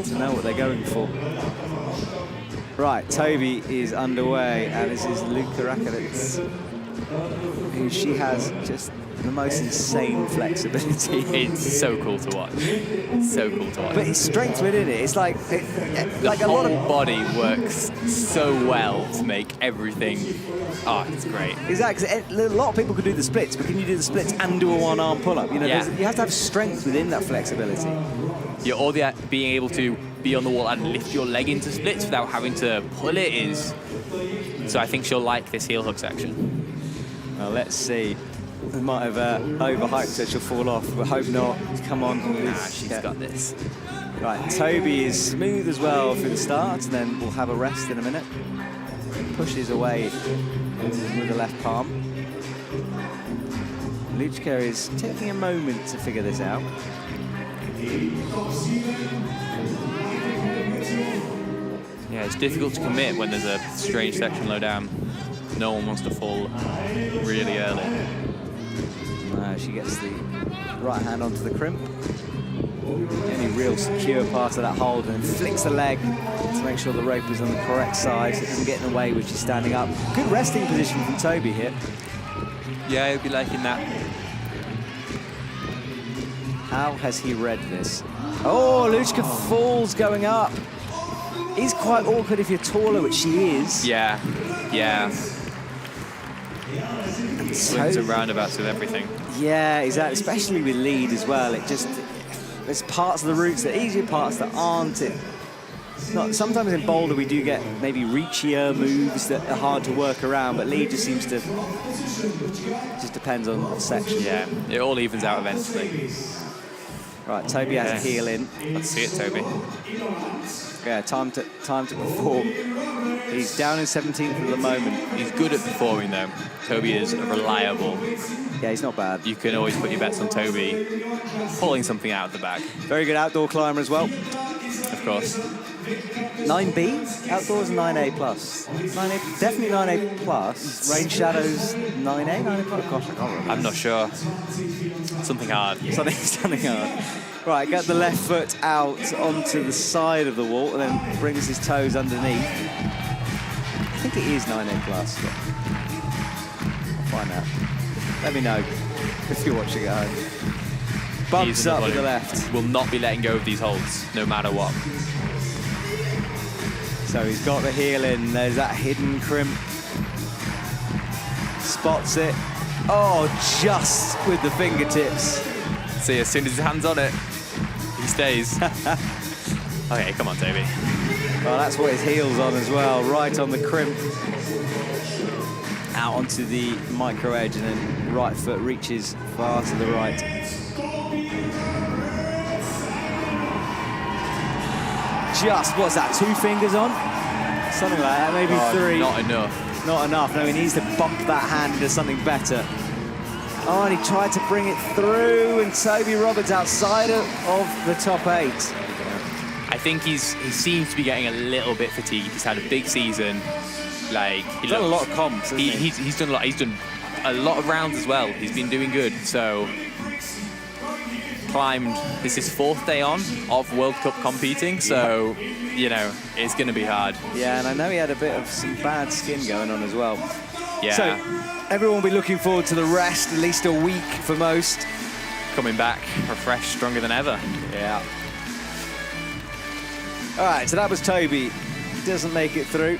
A: to know what they're going for. Right, Toby is underway, and this is Luka Rakovic, who she has just the most insane flexibility.
D: It's so cool to watch. So cool to watch.
A: But it's strength within it. It's like
D: the
A: like
D: whole
A: a lot of
D: body works so well to make everything. Oh, it's great.
A: Exactly. A lot of people can do the splits, but can you do the splits and do a one-arm pull-up? You know,
D: Yeah.
A: you have to have strength within that flexibility.
D: Yeah, or being able to be on the wall and lift your leg into splits without having to pull it is So I think she'll like this heel hook section.
A: Well, let's see. We might have overhyped so she'll fall off, but hope not. Come on.
D: She's got this.
A: Right, Toby is smooth as well through the start, and then we'll have a rest in a minute. Pushes away with the left palm. Luchka is taking a moment to figure this out.
D: Yeah, it's difficult to commit when there's a strange section low down. No one wants to fall really early.
A: No, she gets the right hand onto the crimp. Any real secure part of that hold, and then flicks the leg to make sure the rope is on the correct side so it doesn't get in the way when she's standing up. Good resting position from Toby here.
D: Yeah, he'll be liking that.
A: How has he read this? Oh, Luchka falls going up. It's quite awkward if you're taller, which she is.
D: Yeah, yeah. Swings and roundabouts with everything.
A: Yeah, exactly, especially with lead as well. It just, there's parts of the routes that are easier, parts that aren't. Sometimes in Boulder we do get maybe reachier moves that are hard to work around, but lead just seems to, just depends on what section.
D: Yeah, it all evens out eventually.
A: Right, Toby has a heel in.
D: Let's see it, Toby.
A: Yeah, time to perform. He's down in 17th at the moment.
D: He's good at performing though. Toby is reliable.
A: Yeah, he's not bad.
D: You can always put your bets on Toby pulling something out of the bag.
A: Very good outdoor climber as well.
D: Of course.
A: 9B, outdoors 9A plus. 9A, definitely 9A plus. Range shadows 9A, 9A plus. Gosh, I can't remember.
D: I'm not sure. Something hard.
A: Something hard. Right, get the left foot out onto the side of the wall and then brings his toes underneath. I think it is 9A plus, but I'll find out. Let me know if you're watching at home. Bumps up with the left.
D: Will not be letting go of these holds, no matter what.
A: So he's got the heel in. There's that hidden crimp. Spots it. Oh, just with the fingertips.
D: See, as soon as his hand's on it, he stays. Okay, come on, Toby.
A: Well, that's what his heel's on as well. Right on the crimp. Out onto the micro edge, and then right foot reaches far to the right. Just, what's that, 2 fingers on? Something like that, maybe 3.
D: Not enough.
A: Not enough. No, he needs to bump that hand into something better. Oh, and he tried to bring it through, and Toby Roberts outside of the top 8.
D: I think he seems to be getting a little bit fatigued. He's had a big season. Like
A: he's done a lot of comps.
D: He's done a lot. He's done a lot of rounds as well. He's been doing good. So climbed. This is 4th day on of World Cup competing. So you know it's going to be hard.
A: Yeah, and I know he had a bit of some bad skin going on as well.
D: Yeah.
A: So everyone will be looking forward to the rest, at least a week for most.
D: Coming back refreshed, stronger than ever.
A: Yeah. All right, so that was Toby. Doesn't make it through.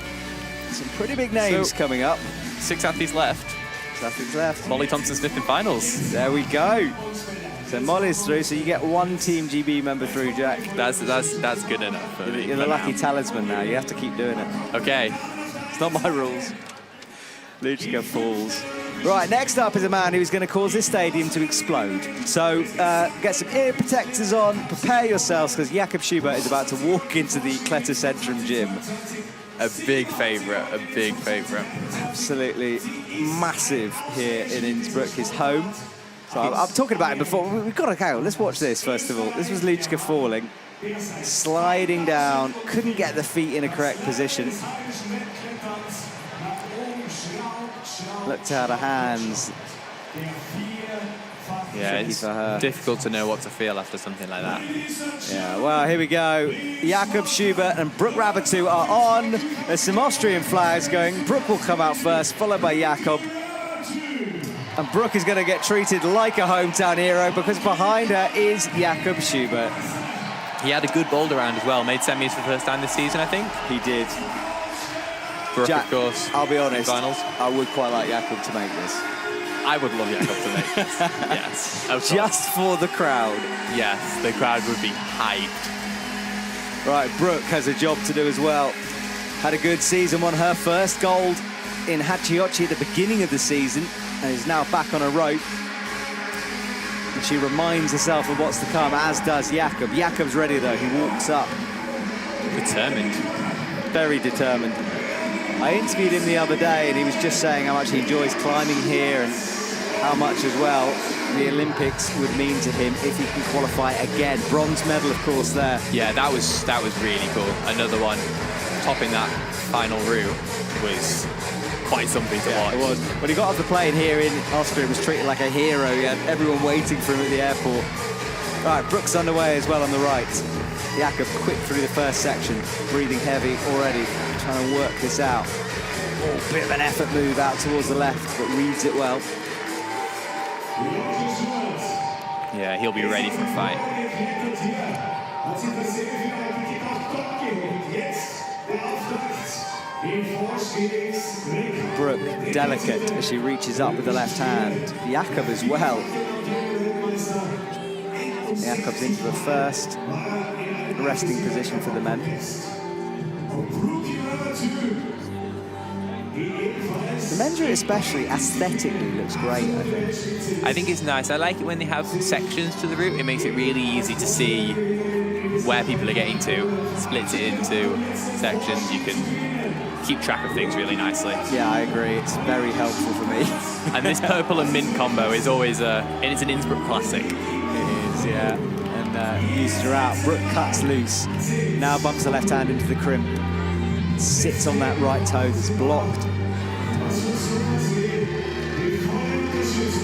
A: Some pretty big names coming up.
D: 6 athletes left.
A: 6 athletes left.
D: Molly Thompson-Smith in finals.
A: There we go. So Molly's through, so you get 1 Team GB member through, Jack.
D: That's good enough for me.
A: You're the lucky talisman now. You have to keep doing it.
D: Okay.
A: It's not my rules. Luchka falls. Right, next up is a man who's going to cause this stadium to explode. So get some ear protectors on, prepare yourselves, because Jakob Schubert is about to walk into the Klettercentrum gym.
D: A big favourite, a big favourite.
A: Absolutely massive here in Innsbruck, his home. So I'm talking about it before. We've got to go. Let's watch this, first of all. This was Luchka falling, sliding down, couldn't get the feet in a correct position. Looked out of hands.
D: Yeah, it's difficult to know what to feel after something like that.
A: Yeah, well, here we go. Jakob Schubert and Brooke Rabatu are on. There's some Austrian flags going. Brooke will come out first, followed by Jakob. And Brooke is going to get treated like a hometown hero because behind her is Jakob Schubert.
D: He had a good Boulder round as well. Made semis for the first time this season, I think.
A: He did.
D: Brooke,
A: Jack,
D: of course.
A: I'll be honest,
D: finals.
A: I would quite like Jakob to make this.
D: I would love Jakob to make this. Yes.
A: Just for the crowd.
D: Yes, the crowd would be hyped.
A: Right, Brooke has a job to do as well. Had a good season, won her first gold in Hachiochi at the beginning of the season and is now back on a rope. And she reminds herself of what's to come, as does Jakob. Jakob's ready, though. He walks up.
D: Determined.
A: Very determined. I interviewed him the other day, and he was just saying how much he enjoys climbing here and how much as well the Olympics would mean to him if he can qualify again. Bronze medal, of course, there.
D: Yeah, that was really cool. Another one topping that final route was quite something to watch.
A: It was. When he got off the plane here in Austria, he was treated like a hero. He had everyone waiting for him at the airport. Right, Brooks underway as well on the right. Jakob quick through the first section, breathing heavy already, trying to work this out. Oh, bit of an effort move out towards the left, but reads it well.
D: Yeah, he'll be ready for a fight.
A: Brooke, delicate as she reaches up with the left hand. Jakob as well. Jakob's into the first resting position for the men. The men's route especially aesthetically looks great, I think.
D: I think it's nice. I like it when they have sections to the route. It makes it really easy to see where people are getting to. Splits it into sections. You can keep track of things really nicely.
A: Yeah, I agree. It's very helpful for me.
D: And this purple and mint combo is always it's an Innsbruck classic.
A: It is, yeah. And used her out. Brooke cuts loose. Now bumps the left hand into the crimp. Sits on that right toe that's blocked.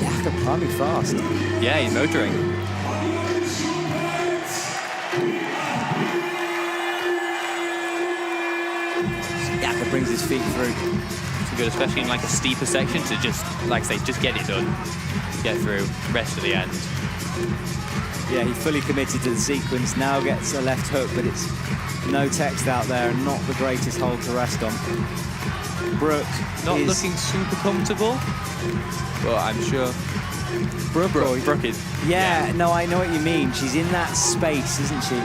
A: Jakob climbing fast.
D: Yeah, he's motoring.
A: Jakob brings his feet through.
D: It's good, especially in like a steeper section, to just, like I say, just get it done. Get through, rest of the end.
A: Yeah, he fully committed to the sequence, now gets a left hook, but it's no text out there and not the greatest hold to rest on. Brooke
D: not looking super comfortable, but I'm sure Brooke is.
A: Yeah, no, I know what you mean. She's in that space, isn't she?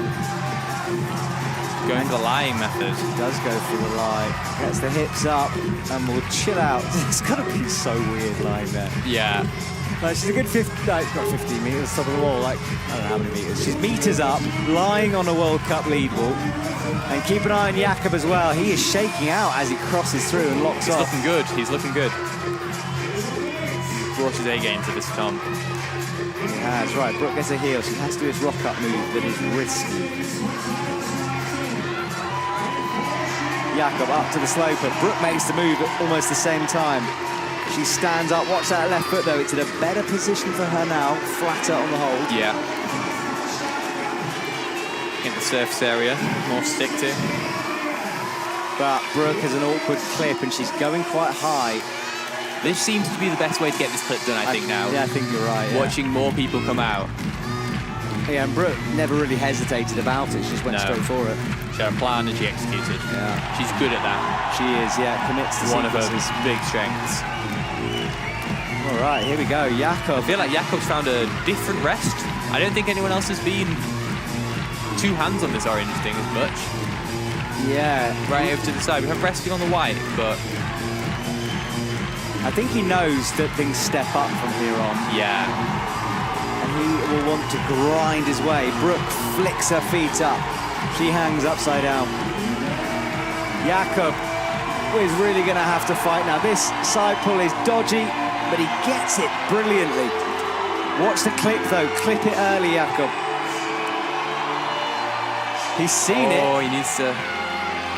D: Going for the lying method.
A: She does go for the lie. Gets the hips up and will chill out. It's got to be so weird lying there.
D: Yeah.
A: Like, she's a good 15 metres top of the wall, like, I don't know how many metres. She's meters up, lying on a World Cup lead wall. And keep an eye on Jakob as well. He is shaking out as he crosses through and locks off.
D: He's looking good. He's looking good. He's brought his A game to this comp.
A: Yeah, that's right. Brooke gets a heel. She has to do this rock-up move that is risky. Jakob up to the sloper. Brooke makes the move at almost the same time. She stands up. Watch that left foot, though. It's in a better position for her now. Flatter on the hold.
D: Yeah. In the surface area. More stick to.
A: But Brooke has an awkward clip, and she's going quite high.
D: This seems to be the best way to get this clip done, I think, now.
A: Yeah, I think you're right. Yeah.
D: Watching more people come out.
A: Yeah, and Brooke never really hesitated about it. She just went straight for it.
D: She had a plan and she executed.
A: Yeah.
D: She's good at that.
A: She is, yeah. Commits to
D: one of her
A: sequences.
D: big strengths.
A: All right, here we go. Jakob.
D: I feel like Jakob's found a different rest. I don't think anyone else has been two hands on this orange thing as much.
A: Yeah.
D: Right over to the side. We have resting on the white, but
A: I think he knows that things step up from here on.
D: Yeah.
A: And he will want to grind his way. Brooke flicks her feet up. She hangs upside down. Jakob is really going to have to fight now. This side pull is dodgy, but he gets it brilliantly. Watch the clip, though. Clip it early, Jakob. He's seen it.
D: Oh, he needs to.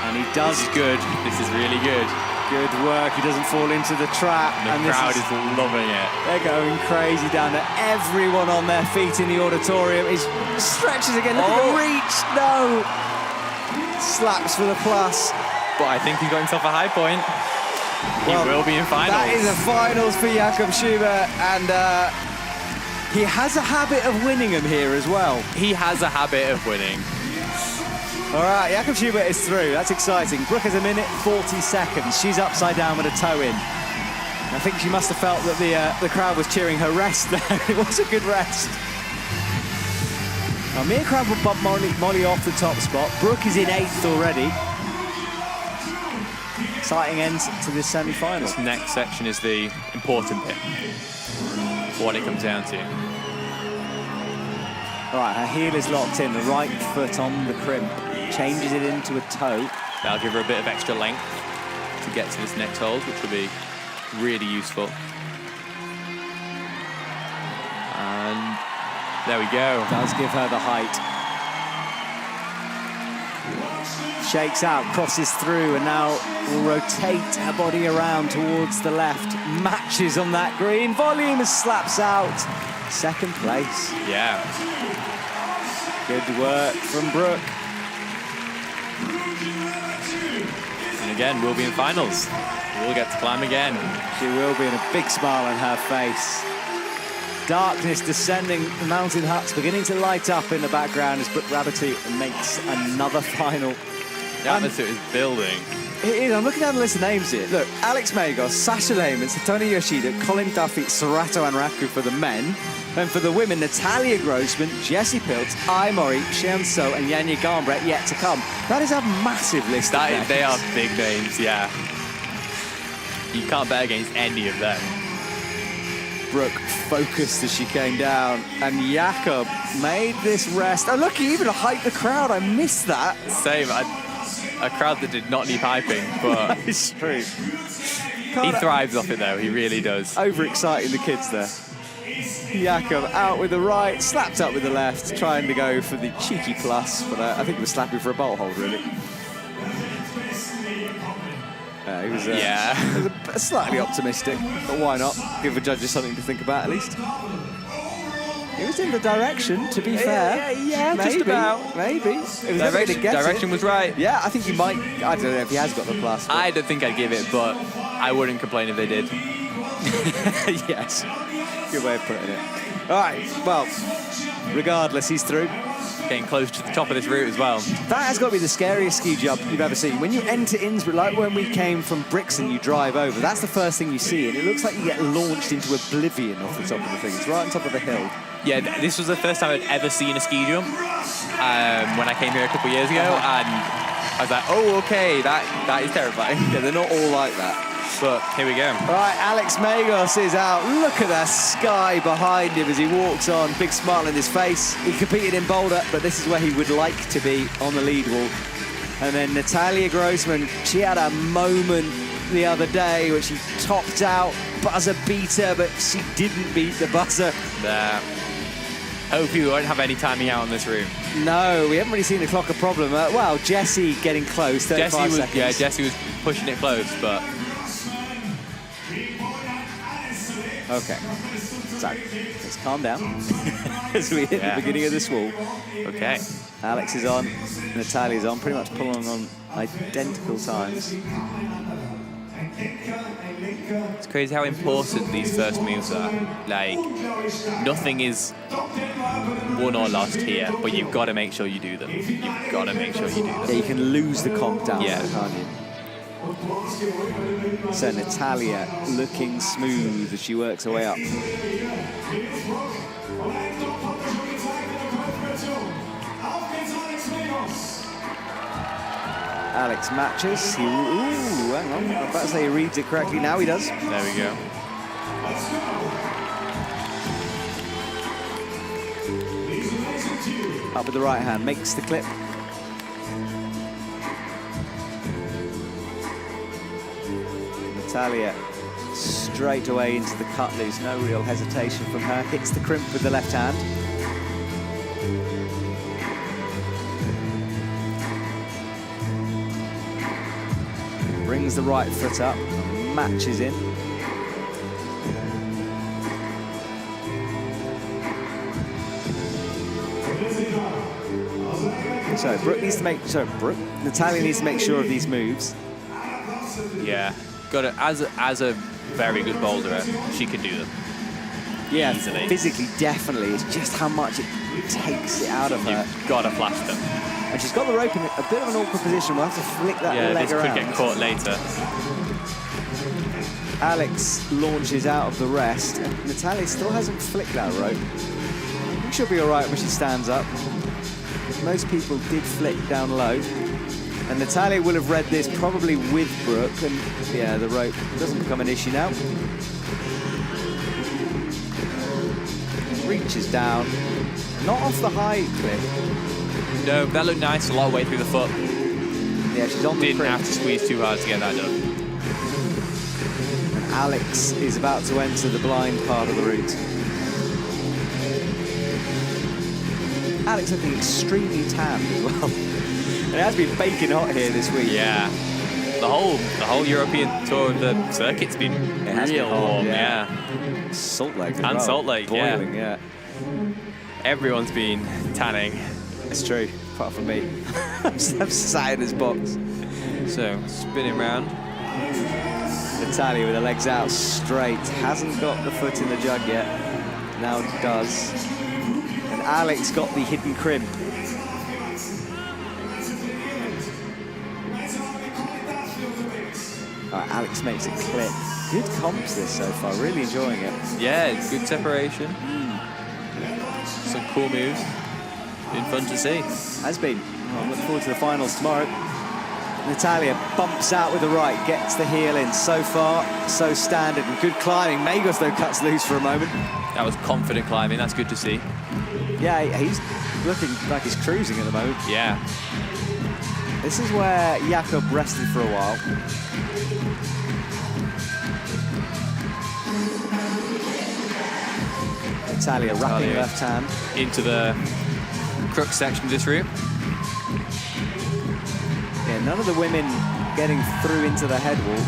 A: And he does.
D: This is good. This is really good.
A: Good work. He doesn't fall into the trap.
D: And the crowd is loving it.
A: They're going crazy down there. Everyone on their feet in the auditorium is stretches again. Look at the reach. No. Slaps for the plus.
D: But I think he's got himself a high point. He will be in finals.
A: That is a finals for Jakob Schubert, and he has a habit of winning them here as well.
D: He has a habit of winning.
A: All right, Jakob Schubert is through. That's exciting. Brooke has a minute 40 seconds. She's upside down with a toe in. I think she must have felt that the crowd was cheering her rest there. It was a good rest. Now, Mia Crab will bump Molly off the top spot. Brooke is in 8th already. exciting end to this semi-final.
D: This next section is the important bit. What it comes down to.
A: All right, her heel is locked in, the right foot on the crimp, changes it into a toe.
D: That'll give her a bit of extra length to get to this next hold, which will be really useful. And there we go.
A: Does give her the height. Shakes out, crosses through, and now will rotate her body around towards the left. Matches on that green. Volume as slaps out. Second place.
D: Yeah.
A: Good work from Brooke.
D: And again, we'll be in finals. We'll get to climb again.
A: She will be, in a big smile on her face. Darkness descending, the mountain huts beginning to light up in the background as Brooke Rabatou makes another final.
D: The atmosphere is building.
A: It is. I'm looking down the list of names here. Look, Alex Magos, Sasha Lehmann, Satomi Yoshida, Colin Duffy, Sarato Anraku for the men. And for the women, Natalia Grossman, Jessie Piltz, Ai Mori, Xian So, and Yanya Garnbrett yet to come. That is a massive list of names.
D: They are big names, yeah. You can't bet against any of them.
A: Brooke focused as she came down, and Jakob made this rest. Oh, look, he even hyped the crowd. I missed that.
D: Same. A crowd that did not need hyping, but
A: It's true.
D: he thrives off it, though. He really does.
A: Overexciting the kids there. Jakob out with the right, slapped up with the left, trying to go for the cheeky plus, but I think he was slapping for a bolt hold, really. He was, he was slightly optimistic, but why not? Give the judges something to think about, at least. He was in the direction, to be fair.
D: Yeah, just about.
A: Maybe. It was never gonna get
D: Direction was right.
A: Yeah, I think he might. I don't know if he has got the plus.
D: I don't think I'd give it, but I wouldn't complain if they did.
A: Yes. Good way of putting it. All right, well, regardless, he's through.
D: Getting close to the top of this route as well.
A: That has got to be the scariest ski jump you've ever seen. When you enter Innsbruck, like when we came from Brixen, you drive over, that's the first thing you see, and it looks like you get launched into oblivion off the top of the thing. It's right on top of the hill.
D: Yeah, this was the first time I'd ever seen a ski jump when I came here a couple of years ago, and I was like, oh, okay, that is terrifying.
A: Yeah, they're not all like that.
D: But here we go.
A: All right, Alex Magos is out. Look at that sky behind him as he walks on. Big smile on his face. He competed in Boulder, but this is where he would like to be, on the lead wall. And then Natalia Grossman, she had a moment the other day where she topped out, buzzer beater, but she didn't beat the buzzer.
D: Hope you won't have any timing out on this route.
A: No, we haven't really seen the clock a problem. Well, Jessie getting close, 35 seconds.
D: Yeah, Jessie was pushing it close, but...
A: Okay, so let's calm down as we hit the beginning of this wall.
D: Okay.
A: Alex is on, Natalia's on, pretty much pulling on identical times.
D: It's crazy how important these first moves are. Like, nothing is won or lost here, but you've got to make sure you do them. You've got to make sure you do them.
A: Yeah, you can lose the comp down there, can't you? So Natalia looking smooth as she works her way up. Alex matches. Hang on. I'm about to say he reads it correctly. Now he does.
D: There we go.
A: Up with the right hand, makes the clip. Natalia straight away into the cut loose, no real hesitation from her. Hits the crimp with the left hand. Brings the right foot up, matches in. So Natalia needs to make sure of these moves.
D: Yeah. Got it. As a very good boulderer, she can do them.
A: Yeah,
D: easily.
A: Physically, definitely. It's just how much it takes it out of her.
D: You've got to flash them.
A: And she's got the rope in a bit of an awkward position. We'll have to flick that leg around.
D: Yeah, this could get caught later.
A: Alex launches out of the rest. And Natalia still hasn't flicked that rope. I think she'll be all right when she stands up. Most people did flick down low. And Natalia will have read this probably with Brooke, and yeah, the rope doesn't become an issue now. Reaches down, not off the high clip.
D: No, that looked nice, a lot of way through the foot.
A: Yeah, she's on the
D: Didn't have to squeeze too hard to get that done.
A: And Alex is about to enter the blind part of the route. Alex looking extremely tanned as well. And it has been baking hot here this week.
D: Yeah. The whole European tour of the circuit's been real warm, yeah.
A: Salt Lake as
D: And
A: well.
D: Salt Lake,
A: boiling, yeah.
D: Everyone's been tanning.
A: It's true, apart from me. I'm sat in this box.
D: So, spinning round.
A: Natalia with her legs out straight. Hasn't got the foot in the jug yet. Now does. And Alex got the hidden crimp. Right, Alex makes it clip. Good comps this so far, really enjoying it.
D: Yeah, good separation. Some cool moves. Been fun to see.
A: Has been. Well, I'm looking forward to the finals tomorrow. Natalia bumps out with the right, gets the heel in. So far, so standard and good climbing. Magos, though, cuts loose for a moment.
D: That was confident climbing, that's good to see.
A: Yeah, he's looking like he's cruising at the moment.
D: Yeah.
A: This is where Jakob rested for a while. Natalia wrapping left hand.
D: Into the crux section of this route.
A: Yeah, none of the women getting through into the head wall.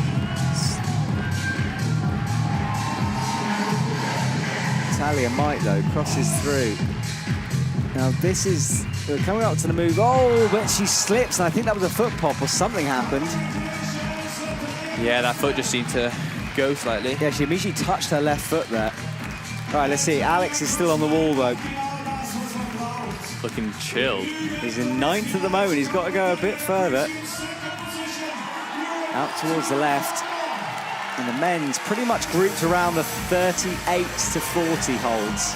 A: Natalia might, though, crosses through. Now this is, we're coming up to the move. Oh, but she slips, and I think that was a foot pop or something happened.
D: Yeah, that foot just seemed to go slightly.
A: Yeah, she immediately touched her left foot there. All right, let's see. Alex is still on the wall, though.
D: Looking chilled.
A: He's in 9th at the moment. He's got to go a bit further. Out towards the left. And the men's pretty much grouped around the 38 to 40 holds.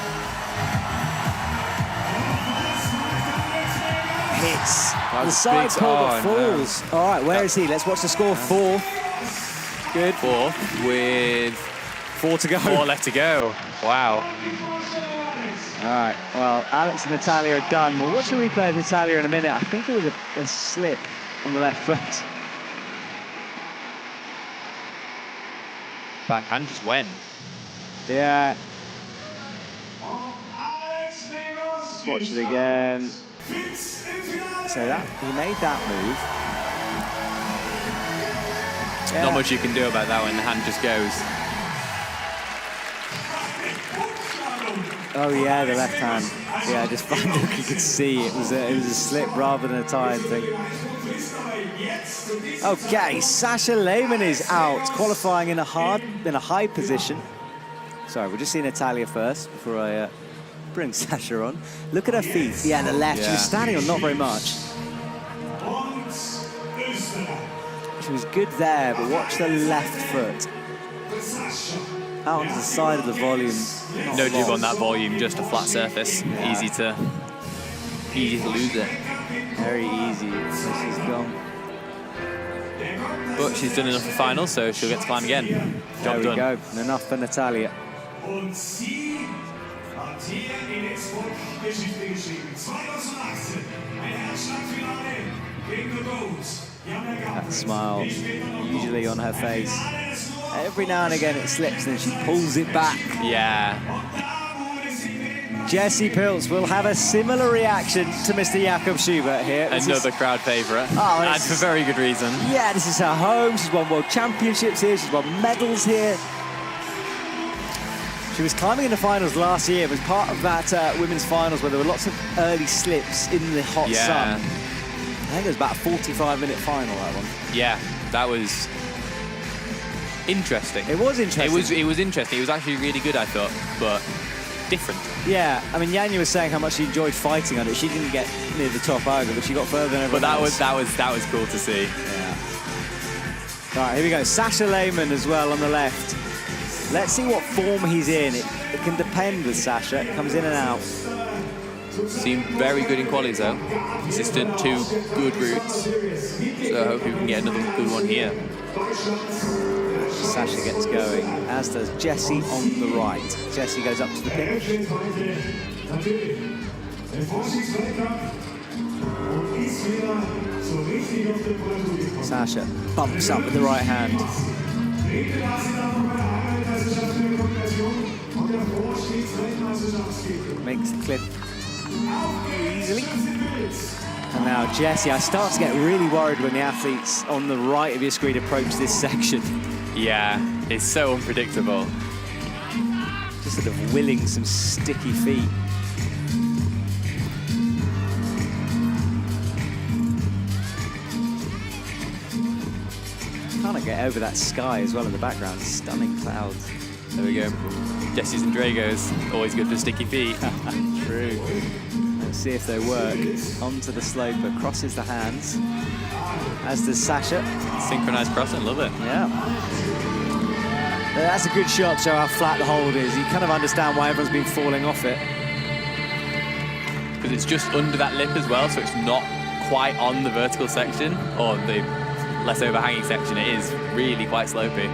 A: Hits the side pole that falls. No. All right, where is he? Let's watch the score. 4. Good.
D: 4 with
A: 4 to go.
D: 4 left to go. Wow.
A: All right, well, Alex and Natalia are done. We'll watch the replay of Natalia in a minute. I think it was a slip on the left foot.
D: Backhand just went.
A: Yeah. Watch it again. So that he made that move. Yeah.
D: Not much you can do about that when the hand just goes.
A: Oh yeah, the left hand. Yeah, just found out you could see it was a slip rather than a time thing. Okay, Sasha Lehmann is out, qualifying in a high position. Sorry, we'll just see Natalia first before I bring Sasha on. Look at her feet. Yeah, the left. Yeah. She was standing on not very much. She was good there, but watch the left foot. Out onto the side of the volume.
D: No jib on that volume, just a flat surface.
A: Yeah.
D: Easy to lose it.
A: Very easy. So she's gone.
D: But she's done enough for finals, so she'll get to climb again.
A: Job
D: done.
A: There we go. Enough for Natalia.
C: Und sie hat hier in Innsbruck Geschichte geschrieben. 2018, ein Herzschlagfinale gegen the Goats.
A: That smile usually on her face. Every now and again it slips and then she pulls it back.
D: Yeah.
A: Jessie Pilz will have a similar reaction to Mr. Jakob Schubert here.
D: Another crowd favourite,
A: oh,
D: and for very good reason.
A: Yeah, this is her home. She's won World Championships here. She's won medals here. She was climbing in the finals last year. It was part of that women's finals where there were lots of early slips in the hot sun. I think it was about a 45-minute final, that one.
D: Yeah, that was interesting.
A: It was interesting.
D: It was interesting. It was actually really good, I thought, but different.
A: Yeah, I mean, Janja was saying how much she enjoyed fighting on it. She didn't get near the top either, but she got further than everyone else.
D: That was cool to see.
A: Yeah. All right, here we go. Sasha Lehmann as well on the left. Let's see what form he's in. It can depend with Sasha. It comes in and out.
D: Seemed very good in qualies though. Consistent, 2 good routes. So I hope we can get another good one here.
A: Sasha gets going, as does Jessie on the right. Jessie goes up to the pin. Sasha bumps up with the right hand. Makes the clip easily. And now Jessie, I start to get really worried when the athletes on the right of your screen approach this section.
D: Yeah, it's so unpredictable.
A: Just sort of willing some sticky feet. Can't get over that sky as well in the background. Stunning clouds.
D: There we go. Jessie's and Drago's, always good for sticky feet.
A: True. Let's see if they work. Onto the sloper, crosses the hands, as does Sasha.
D: Synchronized crossing, love it.
A: Yeah. That's a good shot to show how flat the hold is. You kind of understand why everyone's been falling off it.
D: Because it's just under that lip as well, so it's not quite on the vertical section, or the less overhanging section. It is really quite slopey.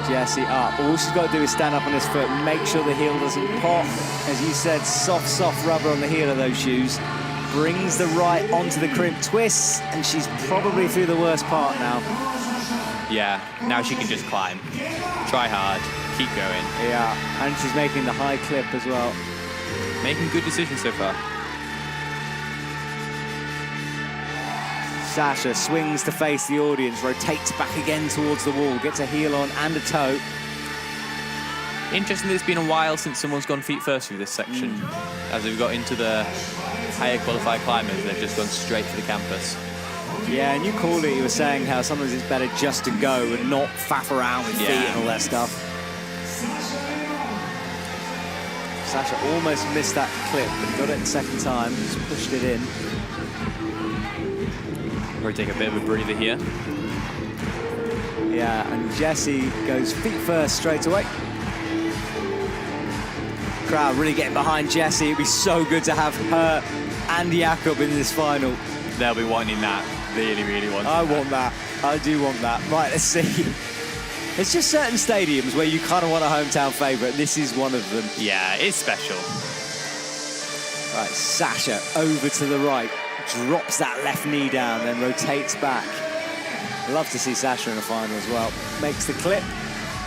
A: Jessie up. All she's got to do is stand up on this foot, make sure the heel doesn't pop. As you said, soft rubber on the heel of those shoes. Brings the right onto the crimp, twists, and she's probably through the worst part now.
D: Yeah, now she can just climb. Try hard, keep going.
A: Yeah, and she's making the high clip as well.
D: Making good decisions so far.
A: Sasha swings to face the audience, rotates back again towards the wall, gets a heel on and a toe.
D: Interesting that it's been a while since someone's gone feet first through this section. As we've got into the higher qualified climbers, they've just gone straight for the campus.
A: Yeah, and you called it, you were saying how sometimes it's better just to go and not faff around with feet and all that stuff. Sasha almost missed that clip, but got it the second time, just pushed it in.
D: We're going to take a bit of a breather here.
A: Yeah, and Jessie goes feet first straight away. Crowd really getting behind Jessie. It'd be so good to have her and Jakob in this final.
D: They'll be wanting that. Really, really wanting that.
A: I want that. I do want that. Right, let's see. There's just certain stadiums where you kind of want a hometown favourite, and this is one of them.
D: Yeah, it's special.
A: Right, Sasha over to the right. Drops that left knee down, then rotates back. Love to see Sasha in the final as well. Makes the clip.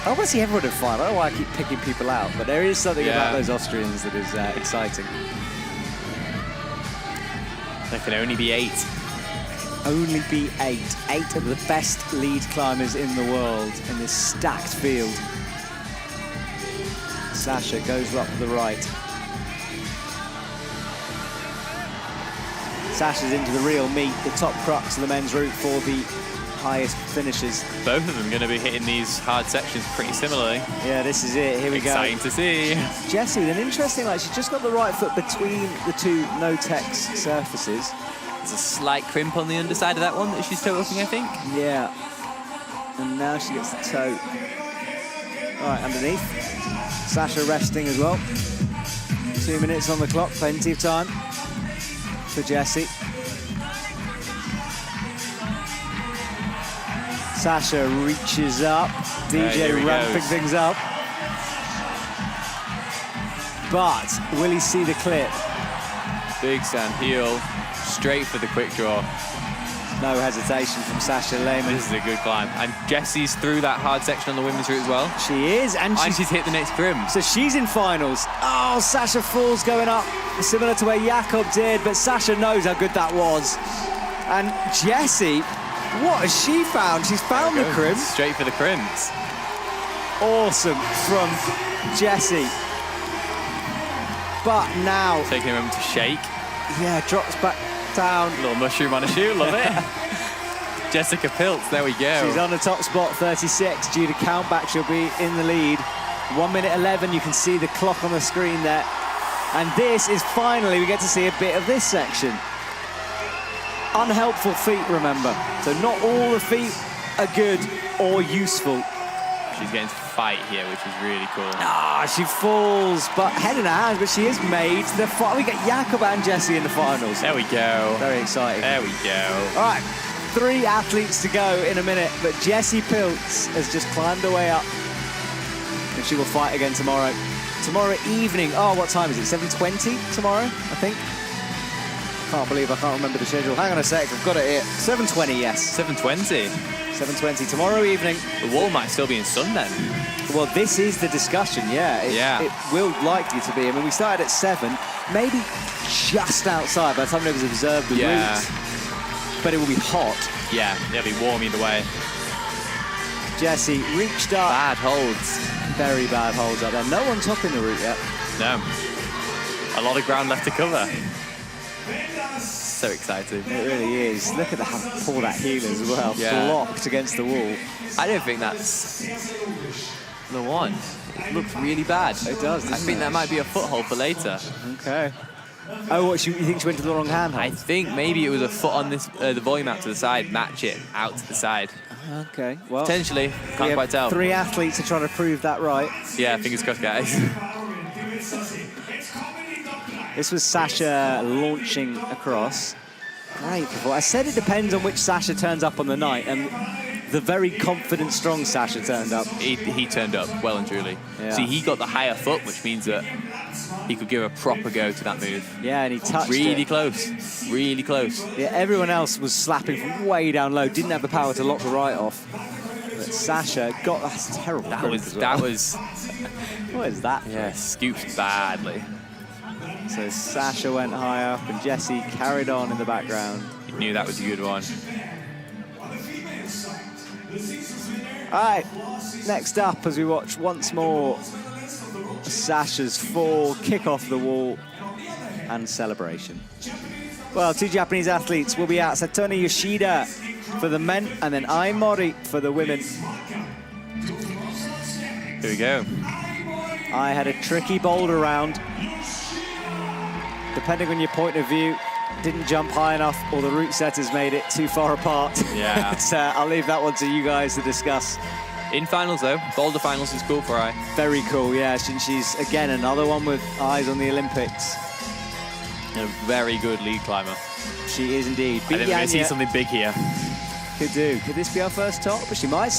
A: I want to see everyone in the final. I don't know why I keep picking people out, but there is something about those Austrians that is exciting.
D: There can only be 8.
A: Only be 8. 8 of the best lead climbers in the world in this stacked field. Sasha goes up to the right. Sasha's into the real meat, the top crux of the men's route for the highest finishes.
D: Both of them going to be hitting these hard sections pretty similarly.
A: Yeah, this is it. Here we go.
D: Exciting to see.
A: Jessie, an interesting, she's just got the right foot between the two no-tex surfaces.
D: There's a slight crimp on the underside of that one that she's toe hooking, I think.
A: Yeah. And now she gets the toe. All right, underneath. Sasha resting as well. 2 minutes on the clock, plenty of time for Jessie. Sasha reaches up. DJ ramping things up. But will he see the clip?
D: Big sand heel, straight for the quick draw.
A: No hesitation from Sasha Lehmann.
D: This is a good climb. And Jessie's through that hard section on the women's route as well.
A: She is, and
D: she's hit the next crimp.
A: So she's in finals. Oh, Sasha falls going up, similar to where Jakob did, but Sasha knows how good that was. And Jessie, what has she found? She's found the crimp.
D: Straight for the crimps.
A: Awesome from Jessie. But now...
D: Taking a moment to shake.
A: Yeah, drops back down.
D: Little mushroom on a shoe, love it. Jessica Piltz, there we go.
A: She's on the top spot, 36. Due to count back, she'll be in the lead. 1 minute 11, you can see the clock on the screen there. And this is finally, we get to see a bit of this section. Unhelpful feet, remember. So not all the feet are good or useful.
D: She's getting to fight here, which is really cool.
A: Ah, she falls, but head and hand, but she is made the final. We get Jakob and Jessie in the finals.
D: There we go.
A: Very exciting.
D: There we go.
A: All right, 3 athletes to go in a minute, but Jessie Pilz has just climbed her way up, and she will fight again tomorrow. Tomorrow evening. Oh, what time is it? 7:20 tomorrow, I think. Can't believe I can't remember the schedule. Hang on a sec, I've got it here. 7:20, yes.
D: 7:20.
A: 7:20 tomorrow evening.
D: The wall might still be in sun then.
A: Well, this is the discussion, yeah. It will likely to be. I mean, we started at 7, maybe just outside by the time they've observed the route. But it will be hot.
D: Yeah, it'll be warm either way.
A: Jessie reached up.
D: Bad holds.
A: Very bad holds up there. No one's topping the route yet.
D: No. A lot of ground left to cover. So exciting.
A: It really is. Look at how pull that heel as well.
D: Yeah.
A: Blocked against the wall.
D: I don't think that's the one. It looks really bad.
A: It does,
D: I think that might be a foothold for later.
A: Okay. Oh, what, you think she went to the wrong hand?
D: I think maybe it was a foot on this, the volume out to the side, match it out to the side.
A: Okay, well.
D: Potentially, can't quite tell.
A: 3 athletes are trying to prove that right.
D: Yeah, fingers crossed, guys.
A: This was Sasha launching across. Great performance. I said it depends on which Sasha turns up on the night, and the very confident, strong Sasha turned up.
D: He turned up well and truly.
A: Yeah.
D: See, he got the higher foot, which means that he could give a proper go to that move.
A: Yeah, and he touched
D: really
A: it.
D: close, really close.
A: Yeah, everyone else was slapping from way down low, didn't have the power to lock the right off. But Sasha got, that's terrible.
D: That was.
A: What is that?
D: Yeah, scooped badly.
A: So Sasha went high up and Jessie carried on in the background.
D: He knew that was a good one.
A: All right, next up as we watch once more Sasha's fall, kick off the wall and celebration. Well, 2 Japanese athletes will be out. Satomi Yoshida for the men and then Ai Mori for the women.
D: Here we go.
A: I had a tricky boulder round. Depending on your point of view, didn't jump high enough or the route setters made it too far apart.
D: Yeah.
A: But, I'll leave that one to you guys to discuss.
D: In finals though, Boulder finals is cool for Ai.
A: Very cool, yeah. She's again another one with eyes on the Olympics.
D: And a very good lead climber.
A: She is indeed.
D: I think we're going to see something big here.
A: Could do. Could this be our first top? But she might.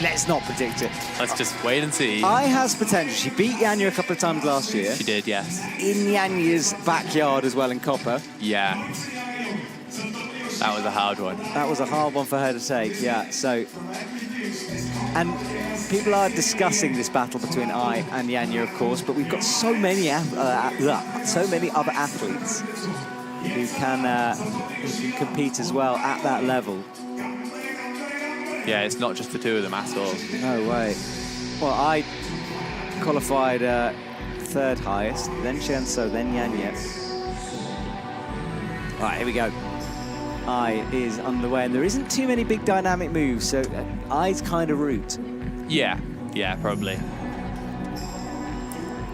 A: Let's not predict it.
D: Let's just wait and see.
A: Ai has potential. She beat Yanya a couple of times last year.
D: She did, yes.
A: In Yanya's backyard as well in Copper.
D: Yeah. That was a hard one.
A: That was a hard one for her to take, yeah. So, and people are discussing this battle between Ai and Yanya, of course, but we've got so many other athletes who can compete as well at that level.
D: Yeah, it's not just the 2 of them at all.
A: No way. Well, I qualified 3rd highest, then Shenso, then Yanya. All right, here we go. Ai is underway, and there isn't too many big dynamic moves, so Ai's kind of route.
D: Yeah, probably.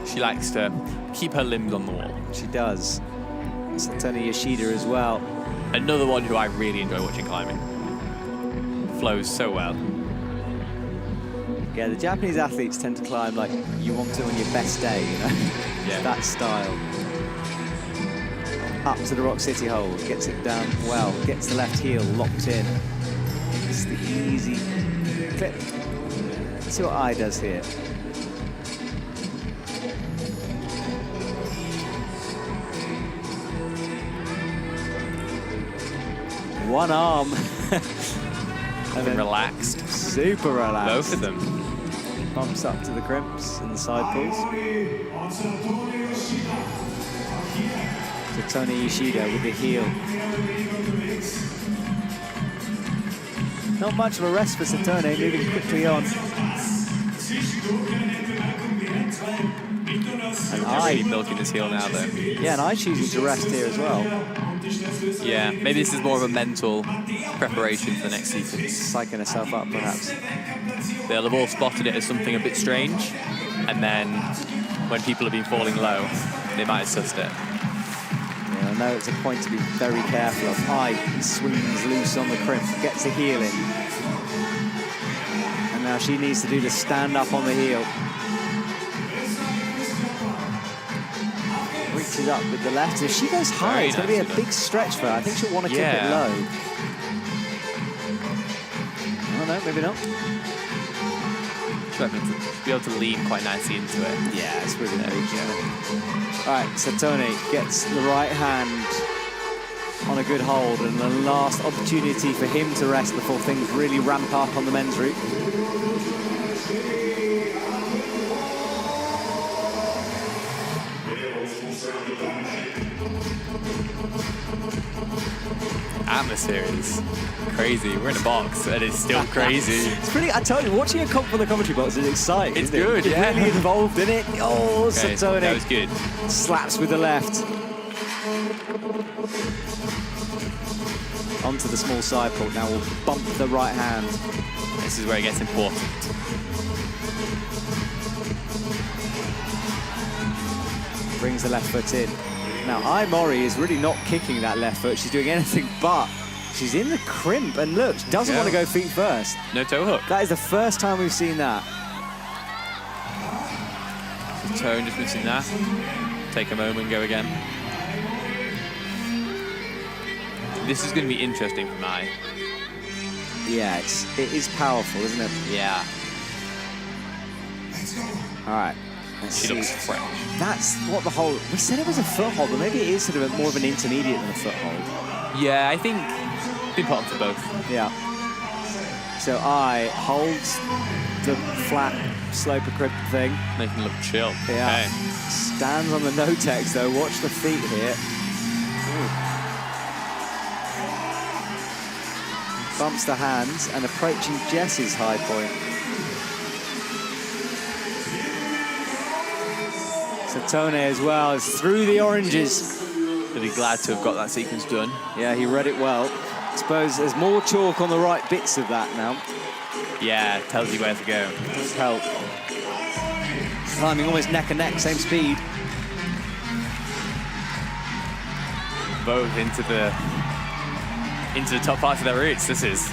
D: She likes to keep her limbs on the wall.
A: She does. Satomi Yoshida as well.
D: Another one who I really enjoy watching climbing. Flows so well.
A: Yeah, the Japanese athletes tend to climb like you want to on your best day, you know?
D: Yeah.
A: That style. Up to the Rock City hold, gets it down well, gets the left heel locked in. It's the easy clip. Let's see what Ai does here. One arm.
D: And then relaxed.
A: Super relaxed.
D: Both of them.
A: Bumps up to the crimps and the side pulls. Satomi Yoshida with the heel. Not much of a rest for Satomi, moving quickly on. And Ai
D: really milking his heel now, though.
A: Yeah, and Ai choosing to rest here as well.
D: Yeah, maybe this is more of a mental preparation for the next sequence.
A: Psyching herself up, perhaps.
D: They'll have all spotted it as something a bit strange, and then when people have been falling low, they might have sussed it.
A: Yeah, I know it's a point to be very careful of. Ai swings loose on the crimp, gets the heel in. And now now she needs to do to stand up on the heel. Reaches up with the left. If she goes high, it's going to be a big stretch for her. I think she'll want to keep it low. Oh, no, maybe not.
D: She'll be able to lean quite nicely into it.
A: Yeah, it's really good. All right, Satone gets the right hand on a good hold, and the last opportunity for him to rest before things really ramp up on the men's route.
D: Atmosphere is crazy. We're in a box and it's still crazy.
A: It's pretty, I tell you, watching a comp from the commentary box is exciting.
D: It's good,
A: You're really involved in it. Oh,
D: okay,
A: Satone.
D: that was good.
A: Slaps with the left. Onto the small side port. Now we'll bump the right hand.
D: This is where it gets important.
A: Brings the left foot in. Now, Mori is really not kicking that left foot. She's doing anything but. She's in the crimp, and look, she doesn't want to go feet first.
D: No toe hook.
A: That is the first time we've seen that.
D: The toe just missing that. Take a moment, go again. This is going to be interesting for Mai.
A: Yeah, it is powerful, isn't it?
D: Yeah.
A: All right.
D: She looks fresh.
A: That's what the hold. We said it was a foothold, but maybe it is sort of more of an intermediate than a foothold.
D: Yeah, I think been put onto both.
A: Yeah. So holds the flat sloper crimp thing.
D: Making it look chill.
A: Yeah.
D: Okay.
A: Stands on the no-tex though. Watch the feet here. Ooh. Bumps the hands and approaching Jess's high point. Satone as well is through the oranges.
D: He'll be glad to have got that sequence done.
A: Yeah, he read it well. I suppose there's more chalk on the right bits of that now.
D: Yeah, tells you where to go.
A: Does help. Climbing almost neck and neck, same speed.
D: Both into the top parts of their routes. This is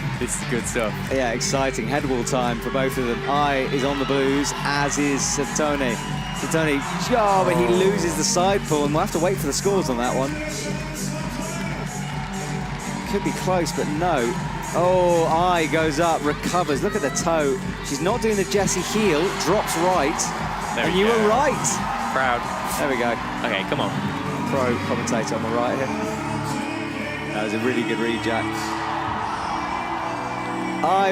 D: good stuff.
A: Yeah, exciting. Head wall time for both of them. is on the blues, as is Satone. Satone, but he loses the side pull, and we'll have to wait for the scores on that one. Could be close, but no. Oh, goes up, recovers. Look at the toe. She's not doing the Jessie heel, drops right. And you were right.
D: Proud.
A: There we go.
D: Okay, come on.
A: Pro commentator on the right here. That was a really good read, Jack.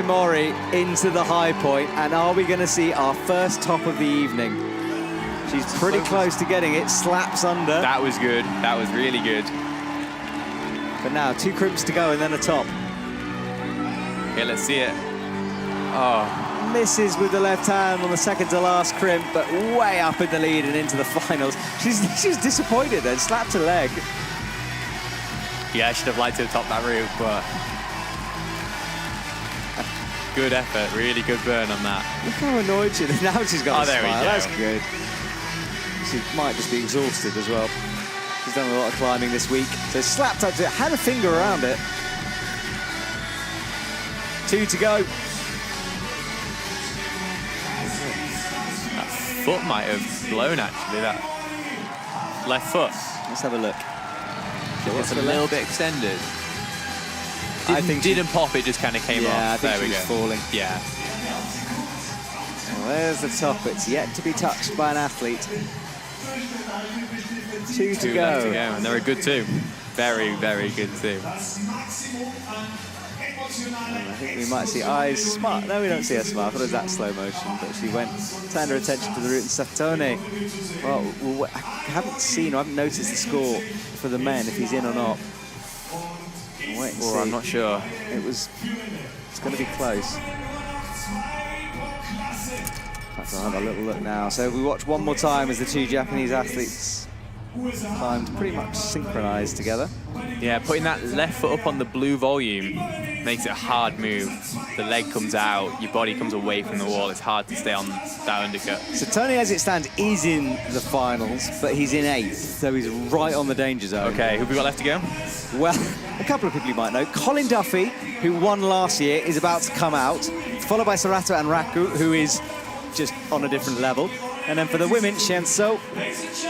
A: Mori into the high point, and are we going to see our first top of the evening? She's pretty close to getting it, slaps under.
D: That was good. That was really good.
A: But now, 2 crimps to go and then a top.
D: Okay, let's see it. Oh.
A: Misses with the left hand on the second to last crimp, but way up in the lead and into the finals. She's disappointed then, slapped her leg.
D: Yeah, I should have liked to have topped that route, but good effort, really good burn on that.
A: Look how annoyed she is. Now she's got a
D: there
A: smile.
D: we go.
A: That's good. She might just be exhausted as well. She's done a lot of climbing this week. So slapped up to it, had a finger around it. 2 to go.
D: That foot might have blown, actually, that left foot.
A: Let's have a look.
D: It's a little bit extended. I think didn't pop, it just kind of came off.
A: Yeah, I think
D: there we
A: she's
D: go.
A: falling.
D: Yeah.
A: And there's the top. It's yet to be touched by an athlete. 2 to go.
D: Left to go, and they're a good 2. Very, very good 2.
A: And I think we might see smart. No, we don't see her smart. I thought it was that slow motion, but she turned her attention to the route. And Satone, well, I haven't noticed the score for the men, if he's in or not. Wait and see.
D: I'm not sure.
A: It's going to be close. I'll have a little look now. So we watch one more time as the 2 Japanese athletes climbed pretty much synchronized together.
D: Yeah, putting that left foot up on the blue volume makes it a hard move. The leg comes out, your body comes away from the wall. It's hard to stay on that undercut.
A: Satone, as it stands, is in the finals, but he's in 8th, so he's right on the danger zone.
D: Okay, who have we got left to go?
A: Well, a couple of people you might know. Colin Duffy, who won last year, is about to come out. followed by Sarato and Raku, who is just on a different level. And then for the women, Xianso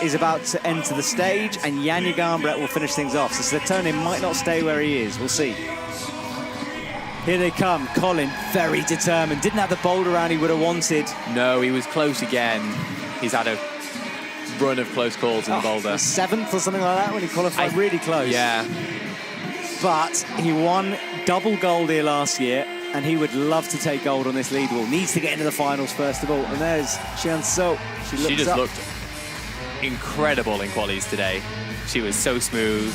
A: is about to enter the stage, and Yanya Gambret will finish things off. So Svetonin might not stay where he is. We'll see. Here they come. Colin, very determined. Didn't have the Boulder round he would have wanted.
D: No, he was close again. He's had a run of close calls in Boulder.
A: 7th or something like that when he qualified, really close.
D: Yeah.
A: But he won double gold here last year, and he would love to take gold on this lead wall. Needs to get into the finals first of all. And there's Xianso.
D: She just looked incredible in qualies today. She was so smooth,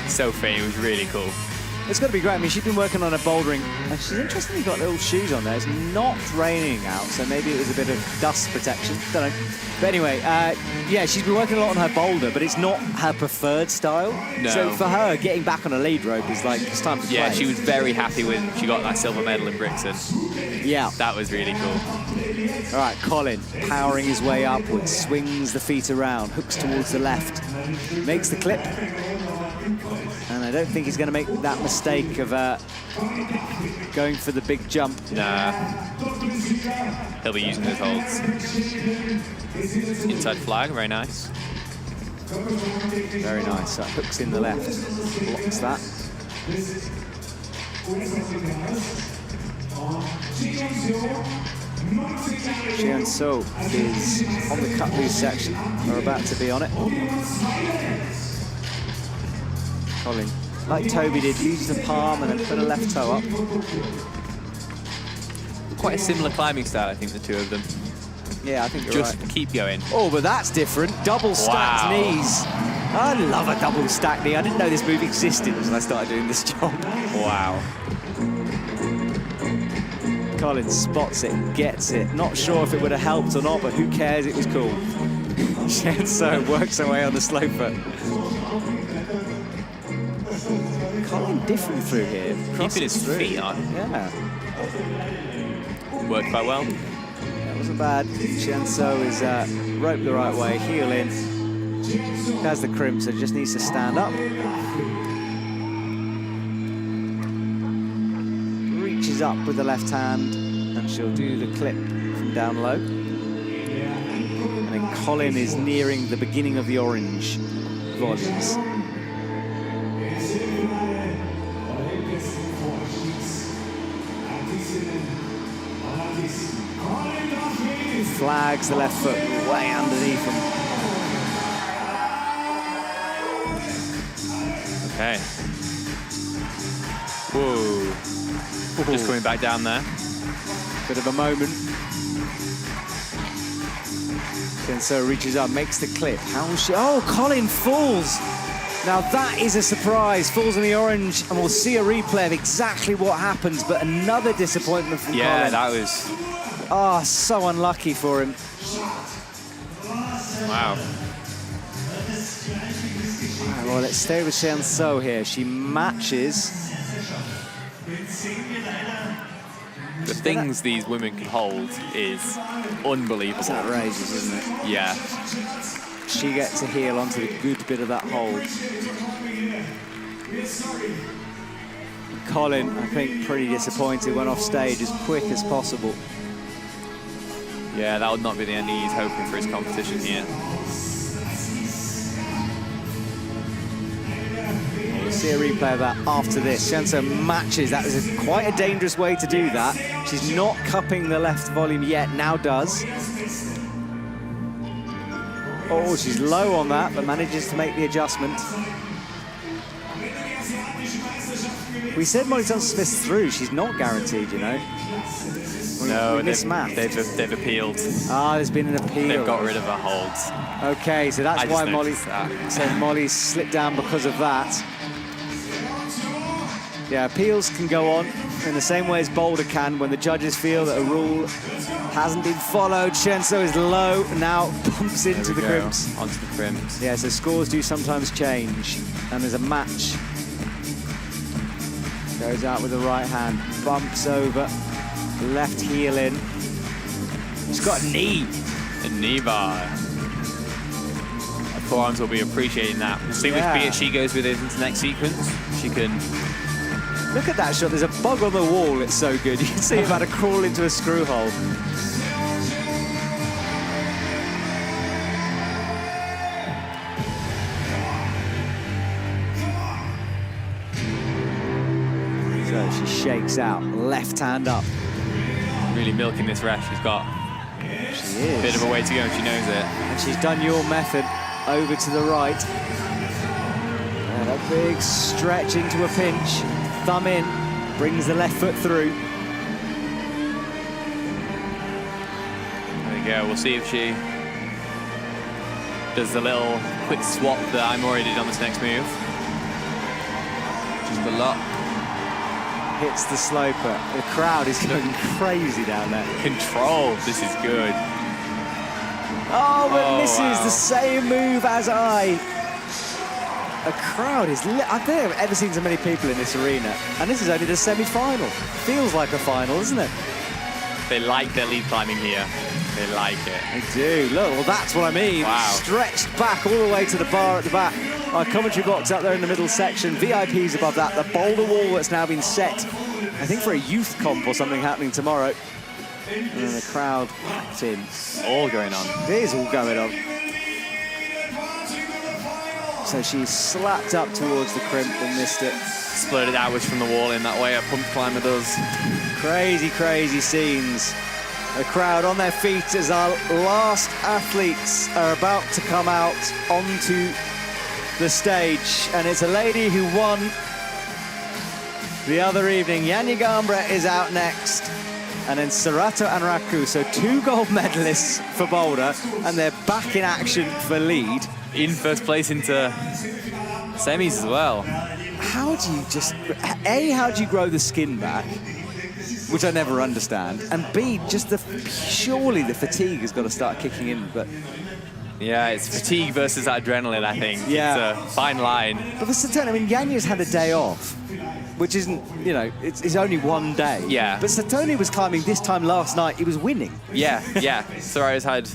D: so free. It was really cool.
A: It's got to be great. I mean, she's been working on her bouldering, and she's interestingly got little shoes on there. It's not raining out, so maybe it was a bit of dust protection. Don't know. But anyway, yeah, she's been working a lot on her boulder, but it's not her preferred style.
D: No.
A: So for her, getting back on a lead rope is like, it's time to play.
D: Yeah, she was very happy when she got that silver medal in Brixton.
A: Yeah.
D: That was really cool.
A: All right, Colin, powering his way upwards, swings the feet around, hooks towards the left, makes the clip. And I don't think he's going to make that mistake of going for the big jump.
D: Nah. He'll be using those holds. Inside flag, very nice.
A: Very nice. So hooks in the left, blocks that. Xianso is on the cut loose section. We're about to be on it. Colin, like Toby did, used the palm and then put a left toe up.
D: Quite a similar climbing style, I think, the two of them.
A: Yeah, I think you're
D: Just
A: right.
D: keep going.
A: Oh, but that's different. Double stacked knees. I love a double stacked knee. I didn't know this move existed until I started doing this job.
D: Wow.
A: Colin spots it, gets it. Not sure if it would have helped or not, but who cares? It was cool. Xianso works her way on the slope foot. Colin different through here.
D: Keeping his feet on.
A: Yeah.
D: Worked quite well.
A: That wasn't bad. Xianso is roped the right way, heel in. Has the crimp, so just needs to stand up. Reaches up with the left hand, and she'll do the clip from down low. And then Colin is nearing the beginning of the orange volumes. Flags the left foot way underneath him.
D: Okay. Whoa. Just coming back down there.
A: Bit of a moment. Xianso reaches up, makes the clip. How will she? Oh, Colin falls. Now that is a surprise. Falls in the orange, and we'll see a replay of exactly what happens, but another disappointment from Colin.
D: Yeah, that was...
A: Oh, so unlucky for him.
D: Wow.
A: Right, well, let's stay with Xianso here. She matches.
D: The things these women can hold is unbelievable.
A: It's outrageous, isn't it?
D: Yeah.
A: She gets to heel onto the good bit of that hold. Colin, I think, pretty disappointed, went off stage as quick as possible.
D: Yeah, that would not be the end he's hoping for his competition here.
A: We'll see a replay of that after this. Xianso matches. That is quite a dangerous way to do that. She's not cupping the left volume yet, now does. Oh, she's low on that, but manages to make the adjustment. We said Molly Johnson-Smith's through. She's not guaranteed, you know.
D: No,
A: they've
D: appealed.
A: Ah, there's been an appeal.
D: They've got rid of her holds.
A: Okay, so that's why Molly
D: that.
A: slipped down because of that. Yeah, appeals can go on in the same way as Boulder can when the judges feel that a rule hasn't been followed. Xianso is low, now bumps into the crimps.
D: Onto the crimps.
A: Yeah, so scores do sometimes change. And there's a match. Goes out with the right hand, bumps over, left heel in. She's got a knee.
D: A knee bar. Her forearms will be appreciating that. We'll see which beat she goes with into the next sequence. She can
A: Look at that shot. There's a bug on the wall. It's so good. You can see him about to crawl into a screw hole. So she shakes out, left hand up.
D: Really milking this ref. She's got
A: She is.
D: a bit of a way to go, and she knows it.
A: And she's done your method over to the right. And a big stretch into a pinch. Thumb in, brings the left foot through.
D: There we go. We'll see if she does the little quick swap that I'm already did on this next move. Just a lot.
A: Hits the sloper. The crowd is going crazy down there.
D: Control. This is good.
A: Oh, but
D: Oh,
A: misses
D: wow.
A: the same move as I. The crowd is lit. I don't think I've ever seen so many people in this arena. And this is only the semi-final. Feels like a final, doesn't it?
D: They like their lead climbing here. They like it.
A: They do. Look, well, that's what I mean.
D: Wow.
A: Stretched back all the way to the bar at the back. Our commentary box up there in the middle section. VIPs above that. The Boulder wall that's now been set, I think, for a youth comp or something happening tomorrow. And the crowd packed in.
D: All going on.
A: It is all going on. So she's slapped up towards the crimp and missed it.
D: Exploded outwards from the wall in that way a pump climber does.
A: Crazy, crazy scenes. The crowd on their feet as our last athletes are about to come out onto the stage. And it's a lady who won the other evening. Janja Garnbret is out next. And then Serato and Raku, so 2 gold medalists for Boulder, and they're back in action for lead.
D: In first place into semis as well.
A: How do you just, A, how do you grow the skin back? Which I never understand. And B, just surely the fatigue has got to start kicking in. But
D: Yeah, it's fatigue versus adrenaline, I think.
A: Yeah.
D: It's a fine line.
A: But for Satoni, I mean, Janja's had a day off, which isn't, you know, it's only one day.
D: Yeah.
A: But Satoni was climbing this time last night. He was winning.
D: Yeah, yeah. Sorari's had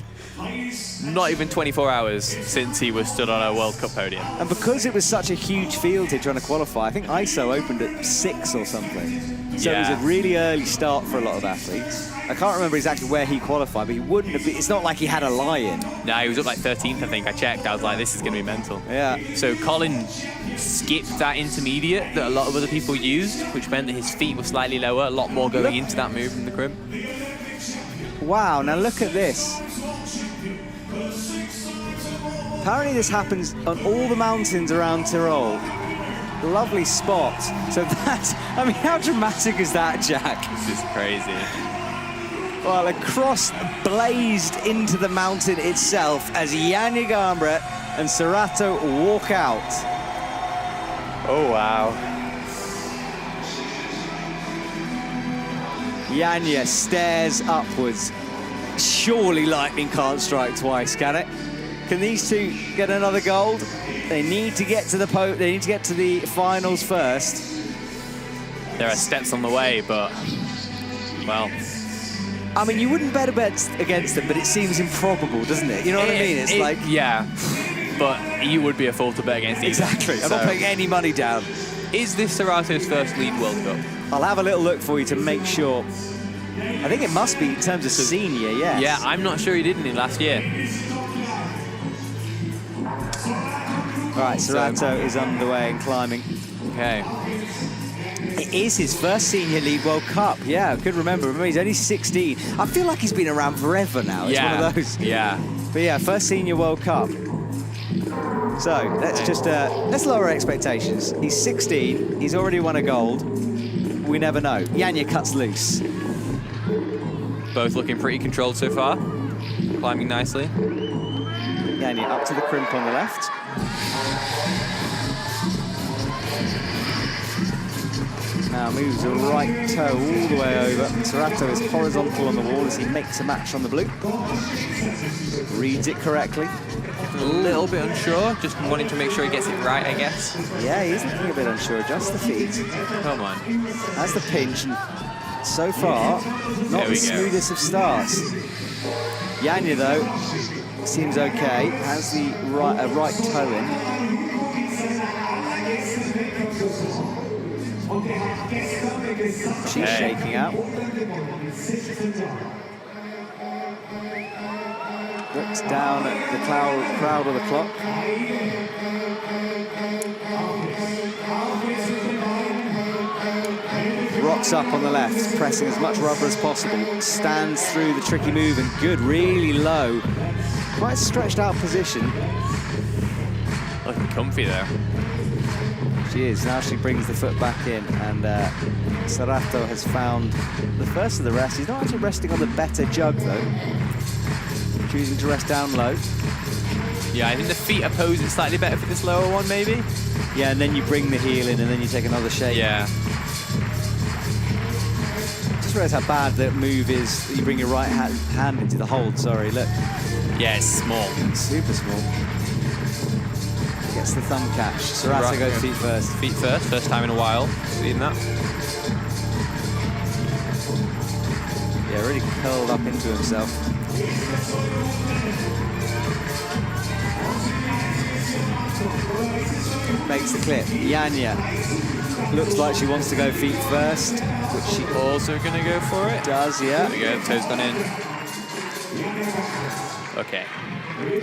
D: not even 24 hours since he was stood on a World Cup podium.
A: And because it was such a huge field here trying to qualify, I think ISO opened at 6 or something. So it was a
D: Yeah.
A: really early start for a lot of athletes. I can't remember exactly where he qualified, but he wouldn't have been, it's not like he had a lie-in.
D: No, he was up like 13th, I think. I checked. I was like, this is going to be mental.
A: Yeah.
D: So Colin skipped that intermediate that a lot of other people used, which meant that his feet were slightly lower, a lot more going into that move in the crimp.
A: Wow, now look at this. Apparently this happens on all the mountains around Tyrol. Lovely spot. So that, I mean, how dramatic is that, Jack?
D: This is crazy.
A: Well, a cross blazed into the mountain itself as Janja Garnbret and Serato walk out.
D: Oh, wow.
A: Janja stares upwards. Surely lightning can't strike twice, can it? Can these two get another gold? They need to get to the finals first.
D: There are steps on the way, but, well...
A: I mean, you wouldn't bet against them, but it seems improbable, doesn't it? You know what I mean? It's like...
D: Yeah, but you would be a fool to bet against either.
A: Exactly. I'm not putting any money down.
D: Is this Serato's first lead World Cup?
A: I'll have a little look for you to make sure. I think it must be in terms of senior, yes.
D: Yeah, I'm not sure he did any last year.
A: All right, Serato is underway and climbing.
D: Okay.
A: It is his first senior league World Cup. Yeah, I could remember. He's only 16. I feel like he's been around forever now. It's one of those.
D: Yeah.
A: But yeah, first senior World Cup. So let's just let's lower expectations. He's 16. He's already won a gold. We never know. Janja cuts loose.
D: Both looking pretty controlled so far. Climbing nicely.
A: Janja up to the crimp on the left. Now moves the right toe all the way over. Serato is horizontal on the wall as he makes a match on the blue. Reads it correctly.
D: A little bit unsure, just wanting to make sure he gets it right, I guess.
A: Yeah, he's looking a bit unsure. Just the feet.
D: Come on.
A: That's the pinch. And so far, not the smoothest of starts. Janja, though, seems okay. Has the right toe in. She's shaking out. Looks down at the crowd of the clock. Rocks up on the left, pressing as much rubber as possible. Stands through the tricky move and good, really low. Quite stretched out position.
D: Looking comfy there.
A: She is. Now she brings the foot back in, and Serrato has found the first of the rest. He's not actually resting on the better jug, though. Choosing to rest down low.
D: Yeah, I think the feet oppose it slightly better for this lower one, maybe.
A: Yeah, and then you bring the heel in, and then you take another shake.
D: Yeah.
A: Just realize how bad that move is. You bring your right hand into the hold. Sorry, look.
D: Yeah, it's small.
A: Super small. Gets the thumb catch. Serrato goes feet first.
D: Feet first, first time in a while. Seen that.
A: Yeah, really curled up into himself. Makes the clip. Yanya looks like she wants to go feet first, which she
D: Also gonna go for it.
A: does, yeah.
D: There we go, toes gone in. Okay.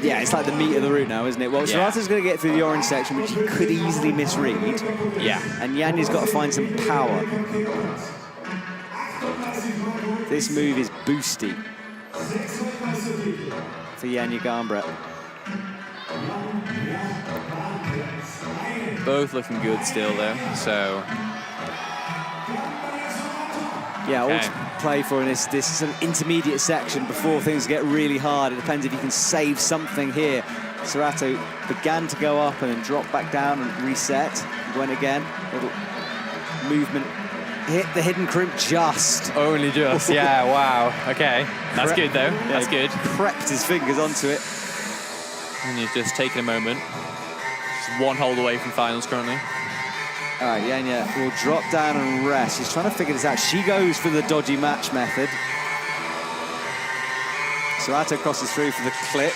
A: Yeah, it's like the meat of the route now, isn't it? Well,
D: Yeah.
A: Serrato's going to get through the orange section, which he could easily misread.
D: Yeah.
A: And Yanya's got to find some power. This move is boosty for Yanya Garnbrett.
D: Both looking good still, though, so...
A: Yeah, all
D: Okay.
A: to play for in this sort of intermediate section before things get really hard. It depends if you can save something here. Serrato began to go up and then dropped back down and reset. Went again. Little movement. Hit the hidden crimp just.
D: Only just, yeah, wow. Okay, that's good, though. That's good.
A: Crept his fingers onto it.
D: And he's just taking a moment. Just one hold away from finals currently.
A: All right, Yanya will drop down and rest. She's trying to figure this out. She goes for the dodgy match method. Serrato crosses through for the clip.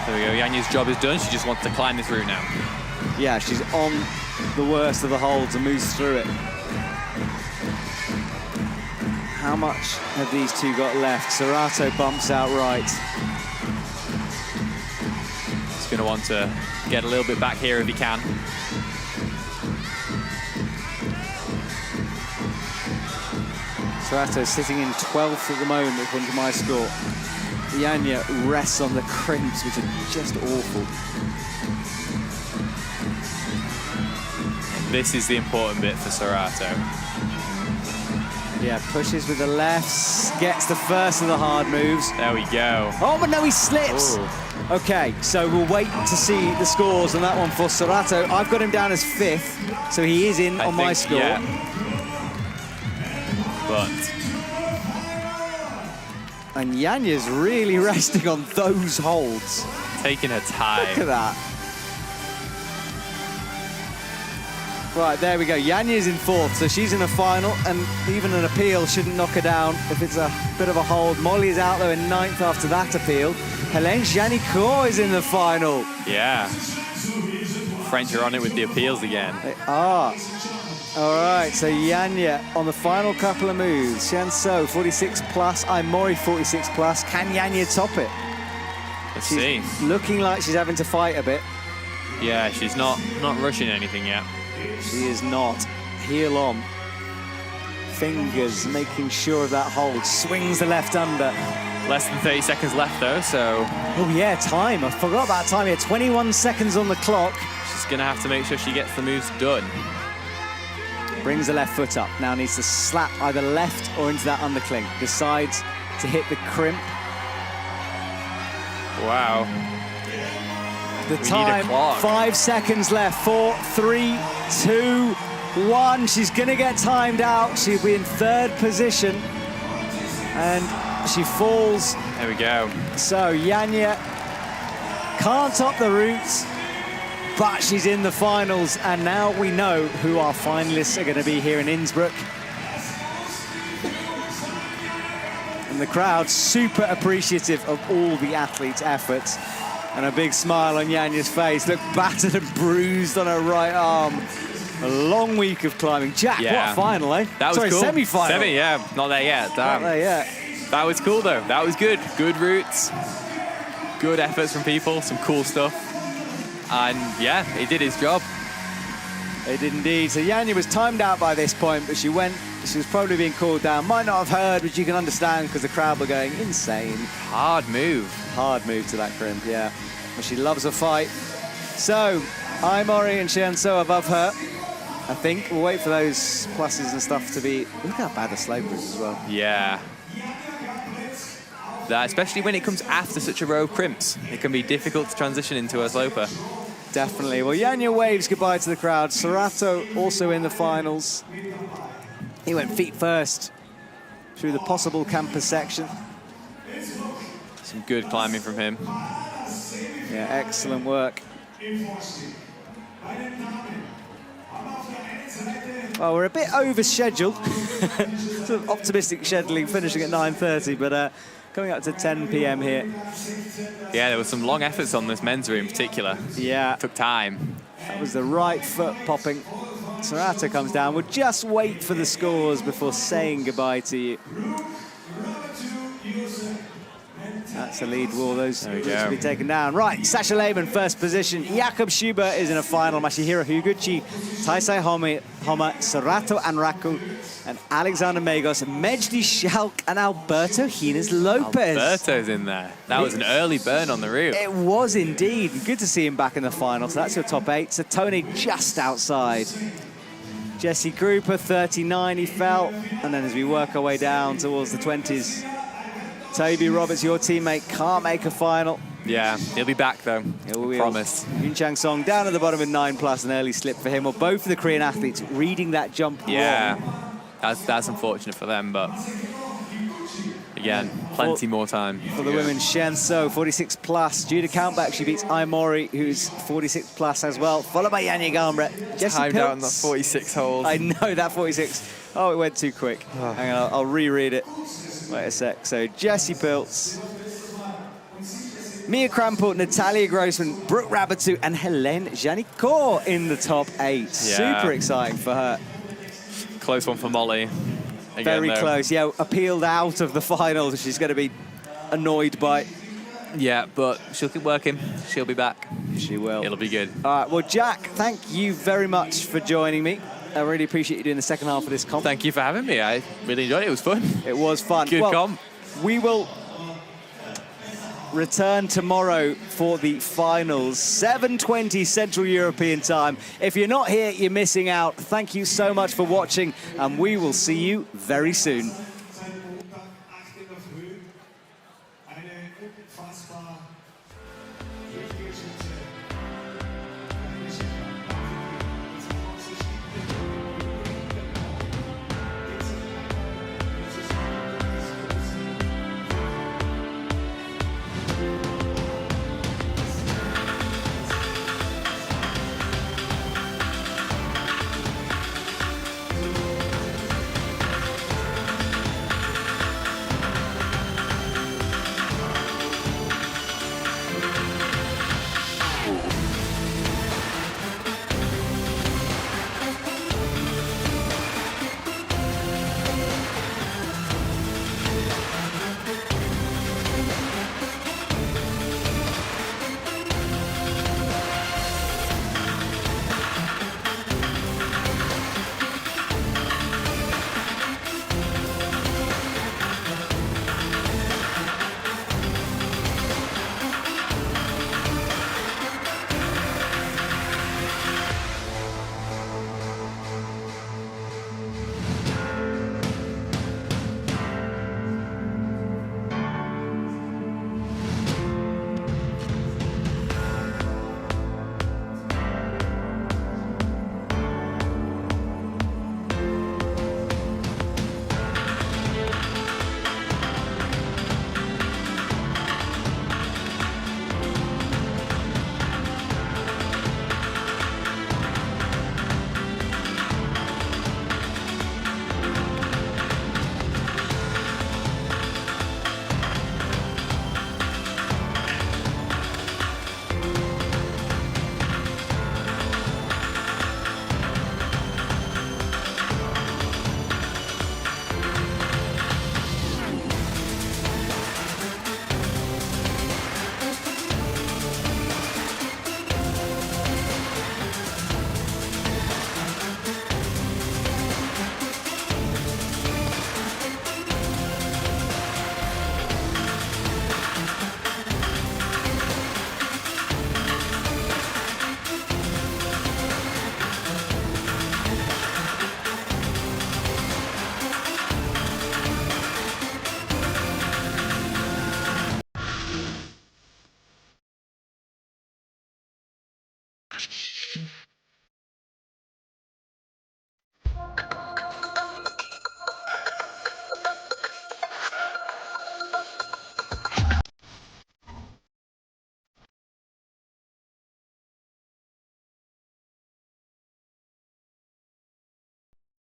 D: There we go, Yanya's job is done. She just wants to climb this route now.
A: Yeah, she's on the worst of the holds and moves through it. How much have these two got left? Serrato bumps out right.
D: He's going to want to get a little bit back here if he can.
A: Serrato sitting in 12th at the moment according to my score. Yanya rests on the crimps, which are just awful.
D: This is the important bit for Serrato.
A: Yeah, pushes with the lefts, gets the first of the hard moves.
D: There we go.
A: Oh, but no, he slips.
D: Ooh.
A: Okay, so we'll wait to see the scores on that one for Serrato. I've got him down as 5th, so he is in on my score.
D: Yeah. But
A: And Yanya's really resting on those holds.
D: taking her time.
A: Look at that. Right, there we go. Yanya's in 4th, so she's in a final, and even an appeal shouldn't knock her down if it's a bit of a hold. Molly's out, though, in 9th after that appeal. Helene Janicourt is in the final.
D: Yeah. French are on it with the appeals again.
A: They are. All right, so Yanya on the final couple of moves. Shanso, 46 plus. Aimori, 46 plus. Can Yanya top it?
D: Let's
A: She's
D: see.
A: looking like she's having to fight a bit.
D: Yeah, she's not rushing anything yet.
A: She is not. Heel on. Fingers making sure of that hold. Swings the left under.
D: Less than 30 seconds left, though, so
A: Oh, yeah, time. I forgot about time here. 21 seconds on the clock.
D: she's going to have to make sure she gets the moves done.
A: Brings the left foot up. Now needs to slap either left or into that undercling. Decides to hit the crimp.
D: Wow.
A: The
D: need a
A: time,
D: clock.
A: 5 seconds left. 4, 3, 2, 1. She's gonna get timed out. She'll be in 3rd position. And she falls.
D: There we go.
A: So Yanya can't top the route, but she's in the finals. And now we know who our finalists are gonna be here in Innsbruck. And the crowd super appreciative of all the athletes' efforts. And a big smile on Yanya's face. Look, battered and bruised on her right arm. A long week of climbing. Jack, what a final, eh?
D: That was
A: Sorry,
D: cool.
A: semi-final.
D: Semi, yeah. Not there yet. Damn.
A: Not there yet.
D: That was cool, though. That was good. Good routes. Good efforts from people. Some cool stuff. And, yeah, he did his job.
A: It did indeed. So Janja was timed out by this point, but she was probably being called down. Might not have heard, but you can understand because the crowd were going insane.
D: Hard move.
A: Hard move to that crimp, yeah. But she loves a fight. So, Aimori and Shianso above her. I think we'll wait for those pluses and stuff to be... Look how bad the slope is as well.
D: Yeah. That, especially when it comes after such a row of crimps. It can be difficult to transition into a sloper.
A: Definitely. Well, Janja waves goodbye to the crowd. Sorato also in the finals. He went feet first through the possible campus section.
D: Some good climbing from him.
A: Yeah, excellent work. Well, we're a bit over scheduled. Sort of optimistic scheduling, finishing at 9:30, but coming up to 10 p.m. here.
D: Yeah, there were some long efforts on this men's room in particular.
A: Yeah.
D: Took time.
A: That was the right foot popping. Sorato comes down. We'll just wait for the scores before saying goodbye to you. That's the lead wall. Those should be taken down. Right, Sasha Lehmann, first position. Jakob Schubert is in a final. Masahiro Higuchi, Taisei Homa, Sorato Anraku, and Alexander Megos, Mejdi Schalk, and Alberto Hines Lopez.
D: Alberto's in there. That was an early burn on the route.
A: It was indeed. Good to see him back in the final. So that's your top 8. So Tony just outside. Jesse Grouper, 39, he fell. And then as we work our way down towards the 20s, Toby Roberts, your teammate, can't make a final.
D: Yeah, he'll be back though. I promise.
A: Yun Chang Song down at the bottom with 9+, an early slip for him. Well, both of the Korean athletes reading that jump
D: Yeah,
A: wrong.
D: that's unfortunate for them, but again, plenty more time.
A: For the women, Shen So, 46+. Due to countback, she beats Aimori, who's 46+ as well, followed by Janja Garnbret. Jesse
D: Timed out in that
A: Piltz.
D: 46 hole.
A: I know, that 46. Oh, it went too quick. Hang on, I'll reread it. Wait a sec. So, Jesse Piltz, Mia Krampel, Natalia Grossman, Brooke Rabatou, and Helene Janicot in the top 8. Super exciting for her.
D: Close one for Molly. Again,
A: Very
D: though.
A: close. Yeah, appealed out of the final. She's going to be annoyed by.
D: Yeah, but she'll keep working. She'll be back.
A: She will.
D: It'll be good.
A: All right. Well, Jack, thank you very much for joining me. I really appreciate you doing the second half of this comp.
D: Thank you for having me. I really enjoyed it. It was fun.
A: It was fun.
D: Good comp.
A: We will return tomorrow for the finals, 7:20 Central European time. If you're not here, you're missing out. Thank you so much for watching, and we will see you very soon.